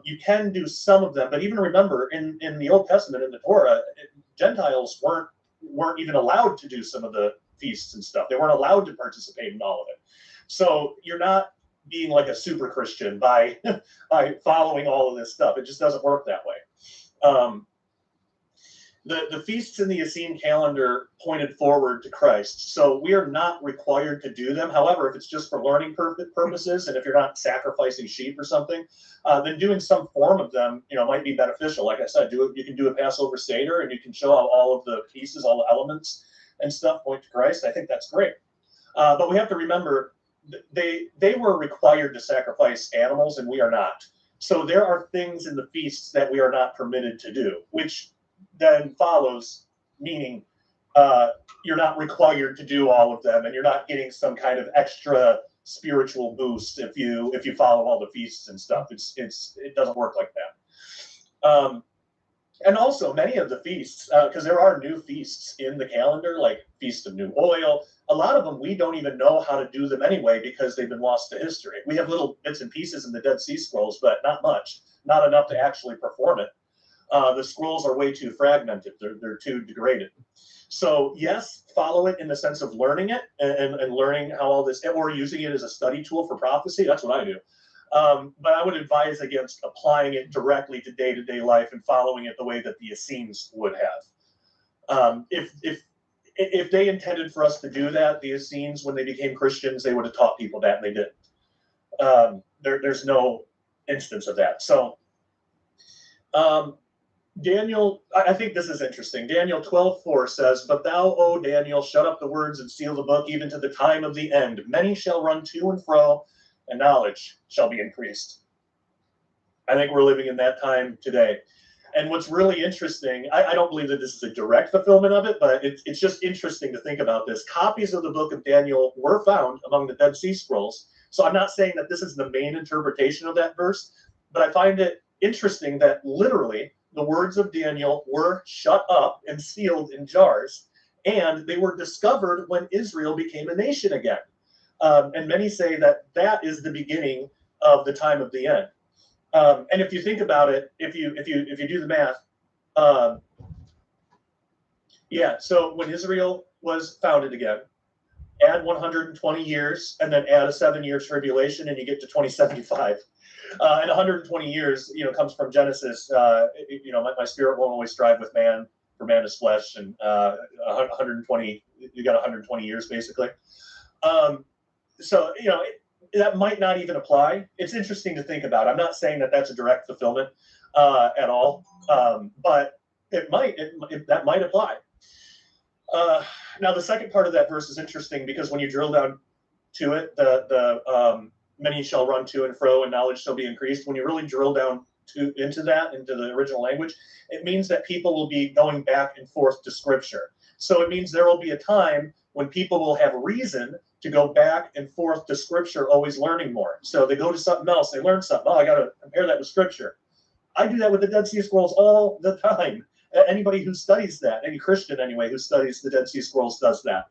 You can do some of them, but even remember, in the Old Testament, in the Torah, Gentiles weren't even allowed to do some of the feasts and stuff. They weren't allowed to participate in all of it. So you're not being like a super Christian by following all of this stuff. It just doesn't work that way. The feasts in the Essene calendar pointed forward to Christ, so we are not required to do them. However, if it's just for learning purposes, and if you're not sacrificing sheep or something, then doing some form of them, you know, might be beneficial. Like I said, you can do a Passover Seder, and you can show how all of the pieces, all the elements and stuff point to Christ. I think that's great. But we have to remember, they were required to sacrifice animals, and we are not. So there are things in the feasts that we are not permitted to do, which then follows, meaning you're not required to do all of them, and you're not getting some kind of extra spiritual boost if you follow all the feasts and stuff. It doesn't work like that. And also many of the feasts, because there are new feasts in the calendar, like Feast of New Oil. A lot of them we don't even know how to do them anyway because they've been lost to history. We have little bits and pieces in the Dead Sea Scrolls, but not much, not enough to actually perform it. The scrolls are way too fragmented. They're too degraded. So yes, follow it in the sense of learning it and learning how all this, or using it as a study tool for prophecy. That's what I do. But I would advise against applying it directly to day-to-day life and following it the way that the Essenes would have. If they intended for us to do that, the Essenes, when they became Christians, they would have taught people that, and they didn't. There's no instance of that. So Daniel, I think this is interesting. Daniel 12:4 says, "But thou, O Daniel, shut up the words and seal the book even to the time of the end. Many shall run to and fro, and knowledge shall be increased." I think we're living in that time today. And what's really interesting, I don't believe that this is a direct fulfillment of it, but it's just interesting to think about this. Copies of the book of Daniel were found among the Dead Sea Scrolls. So I'm not saying that this is the main interpretation of that verse, but I find it interesting that literally the words of Daniel were shut up and sealed in jars, and they were discovered when Israel became a nation again. And many say that that is the beginning of the time of the end. And if you think about it, if you do the math, yeah. So when Israel was founded again, add 120 years, and then add a 7-year tribulation, and you get to 2075. And 120 years, comes from Genesis. My spirit won't always strive with man, for man is flesh, and 120. You got 120 years basically. So that might not even apply. It's interesting to think about. I'm not saying that that's a direct fulfillment at all, but it might. That might apply. Now, the second part of that verse is interesting because when you drill down to it, the many shall run to and fro, and knowledge shall be increased. When you really drill down into the original language, it means that people will be going back and forth to Scripture. So it means there will be a time when people will have reason to go back and forth to Scripture, always learning more. So they go to something else, they learn something. Oh, I got to compare that with Scripture. I do that with the Dead Sea Scrolls all the time. Anybody who studies that, any Christian anyway, who studies the Dead Sea Scrolls does that.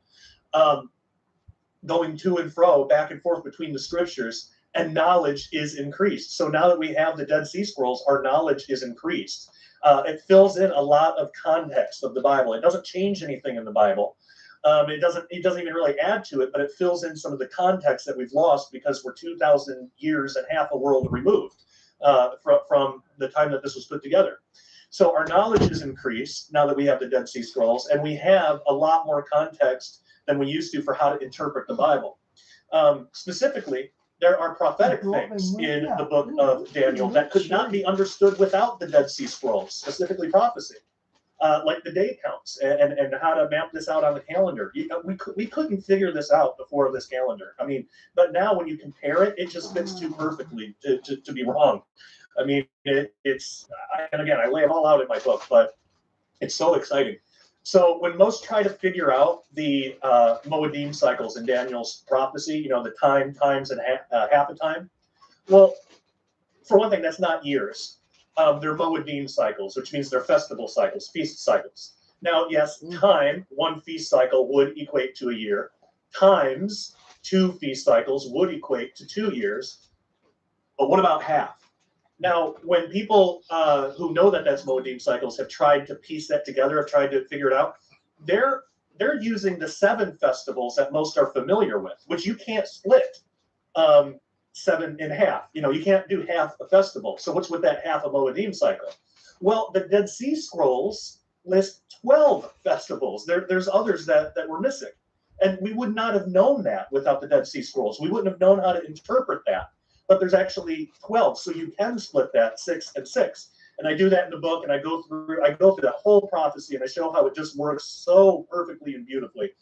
Going to and fro, back and forth between the Scriptures, and knowledge is increased. So now that we have the Dead Sea Scrolls, our knowledge is increased. It fills in a lot of context of the Bible. It doesn't change anything in the Bible. It doesn't even really add to it, but it fills in some of the context that we've lost because we're 2,000 years and half a world removed from the time that this was put together. So our knowledge is increased now that we have the Dead Sea Scrolls, and we have a lot more context than we used to for how to interpret the Bible. Specifically, there are prophetic things in the book of Daniel that could not be understood without the Dead Sea Scrolls, specifically prophecy. Like the day counts and how to map this out on the calendar. We couldn't figure this out before this calendar. I mean, but now when you compare it, it just fits too perfectly to be wrong. I mean, and again, I lay it all out in my book, but it's so exciting. So when most try to figure out the Moedim cycles in Daniel's prophecy, the time, times, and half a time, well, for one thing, that's not years. They're Moedim cycles, which means they're festival cycles, feast cycles. Now, yes, time, one feast cycle would equate to a year. Times, 2 feast cycles would equate to 2 years. But what about half? Now, when people who know that that's Moedim cycles have tried to piece that together, have tried to figure it out, they're using the 7 festivals that most are familiar with, which you can't split 7 in half. You can't do half a festival. So what's with that half a Moedim cycle? Well, the Dead Sea Scrolls list 12 festivals. There's others that we're missing. And we would not have known that without the Dead Sea Scrolls. We wouldn't have known how to interpret that. But there's actually 12, so you can split that 6 and 6. And I do that in the book, and I go through that whole prophecy, and I show how it just works so perfectly and beautifully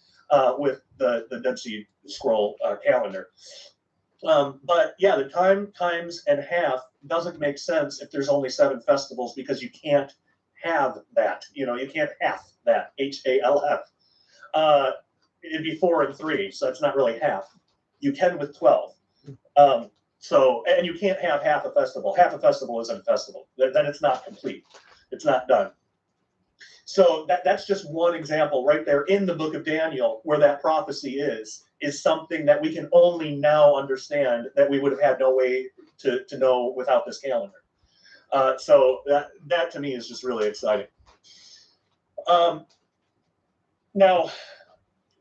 with the Dead Sea Scroll calendar. But yeah, the time, times, and half doesn't make sense if there's only 7 festivals because you can't have that. You can't half that, HALF. It'd be 4 and 3, so that's not really half. You can with 12. And you can't have half a festival. Half a festival isn't a festival. Then it's not complete. It's not done. So that's just one example right there in the book of Daniel where that prophecy is something that we can only now understand that we would have had no way to know without this calendar. So that to me is just really exciting. Now,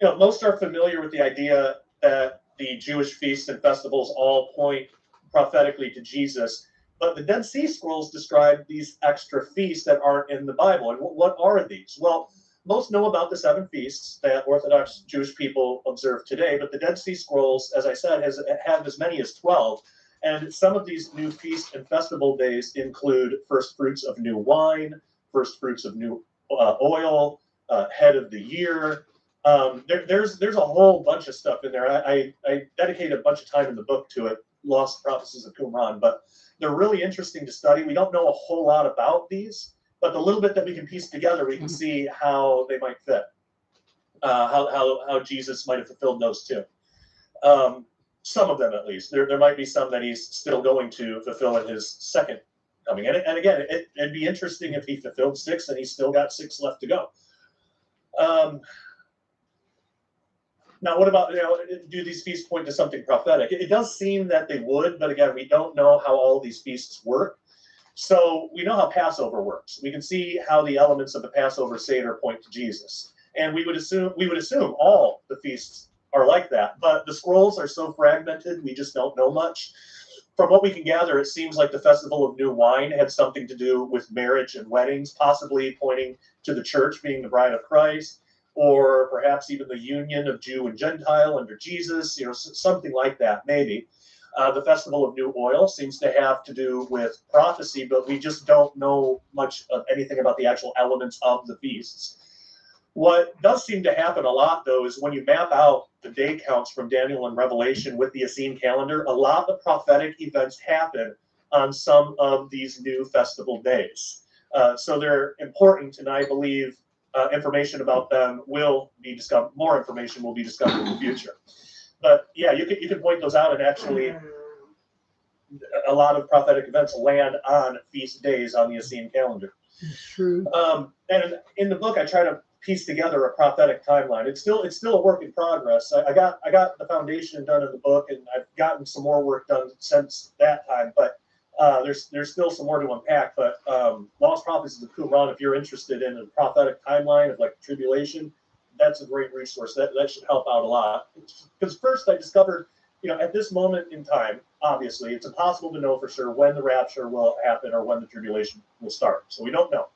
most are familiar with the idea that the Jewish feasts and festivals all point prophetically to Jesus, but the Dead Sea Scrolls describe these extra feasts that aren't in the Bible. And what are these? Well, most know about the 7 feasts that Orthodox Jewish people observe today, but the Dead Sea Scrolls, as I said, have as many as 12. And some of these new feast and festival days include first fruits of new wine, first fruits of new oil, head of the year. There's a whole bunch of stuff in there. I dedicated a bunch of time in the book to it, Lost Prophecies of Qumran, but they're really interesting to study. We don't know a whole lot about these, but the little bit that we can piece together, we can see how they might fit, how Jesus might have fulfilled those too. Some of them, at least. There might be some that he's still going to fulfill in his second coming. And again, it'd be interesting if he fulfilled 6 and he's still got 6 left to go. Now, what about, do these feasts point to something prophetic? It does seem that they would, but again, we don't know how all these feasts work. So we know how Passover works. We can see how the elements of the Passover Seder point to Jesus. And we would assume all the feasts are like that, but the scrolls are so fragmented, we just don't know much. From what we can gather, it seems like the Festival of New Wine had something to do with marriage and weddings, possibly pointing to the church being the bride of Christ, or perhaps even the union of Jew and Gentile under Jesus, something like that, maybe. The Festival of New Oil seems to have to do with prophecy, but we just don't know much of anything about the actual elements of the feasts. What does seem to happen a lot, though, is when you map out the day counts from Daniel and Revelation with the Essene calendar, a lot of prophetic events happen on some of these new festival days. So they're important, and I believe information about them will be discovered. More information will be discovered in the future. But yeah, you can point those out, and actually a lot of prophetic events land on feast days on the Essene calendar. It's true. And in the book, I try to piece together a prophetic timeline. It's still a work in progress. I got the foundation done in the book, and I've gotten some more work done since that time. But there's still some more to unpack. But Lost Prophecies of Qumran, if you're interested in a prophetic timeline of like tribulation, that's a great resource. That should help out a lot. Because first I discovered, at this moment in time, obviously it's impossible to know for sure when the rapture will happen or when the tribulation will start. So we don't know.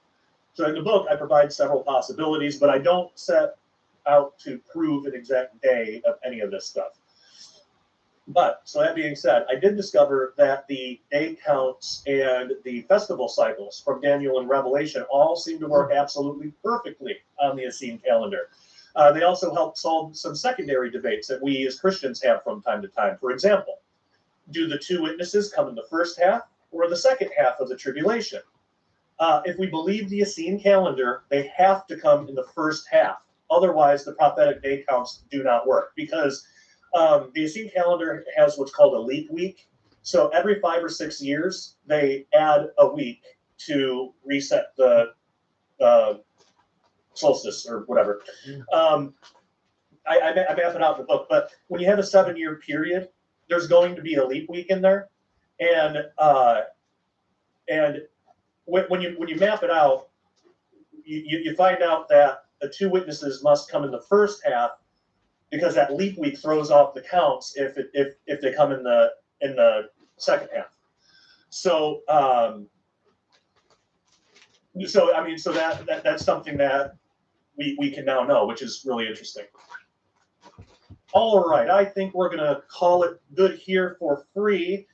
So in the book, I provide several possibilities, but I don't set out to prove an exact day of any of this stuff. But, so that being said, I did discover that the day counts and the festival cycles from Daniel and Revelation all seem to work absolutely perfectly on the Essene calendar. They also help solve some secondary debates that we as Christians have from time to time. For example, do the 2 witnesses come in the first half or the second half of the tribulation? If we believe the Essene calendar, they have to come in the first half. Otherwise, the prophetic day counts do not work, because the Essene calendar has what's called a leap week. So every 5 or 6 years, they add a week to reset the solstice or whatever. I map it out in the book, but when you have a 7-year period, there's going to be a leap week in there, and when you map it out, you find out that the 2 witnesses must come in the first half, because that leap week throws off the counts if they come in the second half. So that's something that we can now know, which is really interesting. All right, I think we're gonna call it good here for free.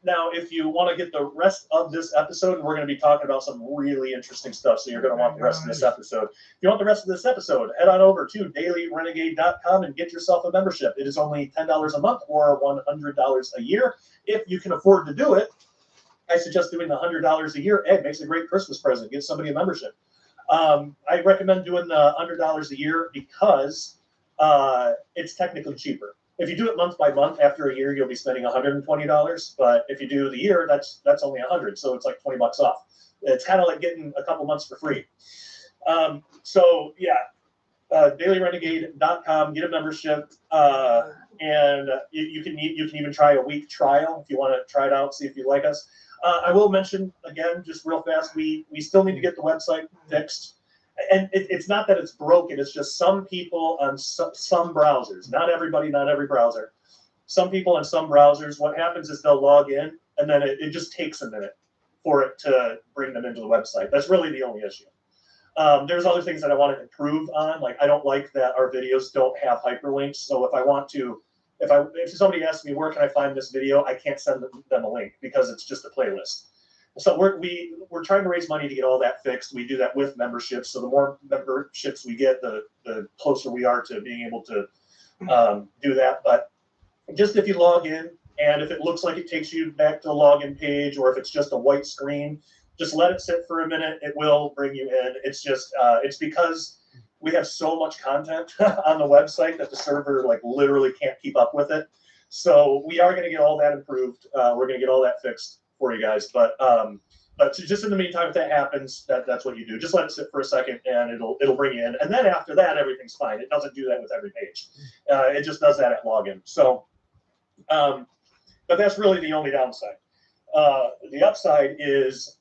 Now, if you want to get the rest of this episode, we're going to be talking about some really interesting stuff, so you're going to want the rest of this episode. If you want the rest of this episode, head on over to dailyrenegade.com and get yourself a membership. It is only $10 a month or $100 a year. If you can afford to do it, I suggest doing the $100 a year. It makes a great Christmas present. Get somebody a membership. I recommend doing the $100 a year because it's technically cheaper. If you do it month by month, after a year, you'll be spending $120. But if you do the year, that's only $100. So it's like $20 off. It's kind of like getting a couple months for free. So yeah, dailyrenegade.com, get a membership, and you can even try a week trial if you want to try it out, see if you like us. I will mention again, just real fast, we still need to get the website fixed. And it's not that it's broken, it's just some people on some browsers, not everybody, not every browser. Some people on some browsers, what happens is they'll log in, and then it just takes a minute for it to bring them into the website. That's really the only issue. There's other things that I want to improve on. Like I don't like that our videos don't have hyperlinks. So if I want to, if somebody asks me where can I find this video, I can't send them a link because it's just a playlist. So we're trying to raise money to get all that fixed. We do that with memberships. So the more memberships we get, the closer we are to being able to do that. But just if you log in, and if it looks like it takes you back to the login page, or if it's just a white screen, just let it sit for a minute. It will bring you in. It's just it's because we have so much content on the website that the server like literally can't keep up with it. So we are going to get all that improved. We're going to get all that fixed for you guys. But just in the meantime, if that happens, that's what you do. Just let it sit for a second, and it'll bring you in. And then after that, everything's fine. It doesn't do that with every page. It just does that at login. So, but that's really the only downside. The upside is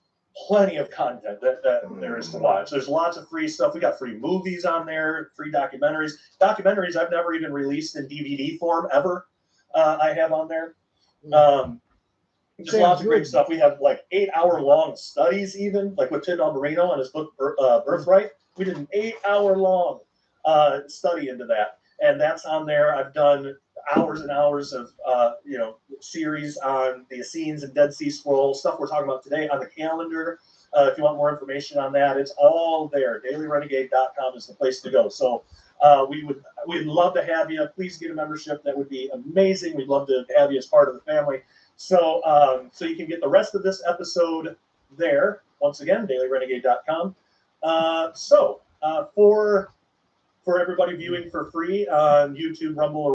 plenty of content that there is to watch. There's lots of free stuff. We got free movies on there, free documentaries. Documentaries I've never even released in DVD form ever. I have on there. Just lots of great stuff. We have like 8-hour-long studies, even like with Tim Marino on his book Birthright. We did an 8-hour-long study into that, and that's on there. I've done hours and hours of series on the Essenes and Dead Sea Scrolls, stuff we're talking about today on the calendar. If you want more information on that, it's all there. DailyRenegade.com is the place to go. So we'd love to have you. Please get a membership. That would be amazing. We'd love to have you as part of the family. So so you can get the rest of this episode there. Once again, DailyRenegade.com. For everybody viewing for free on YouTube, Rumble, or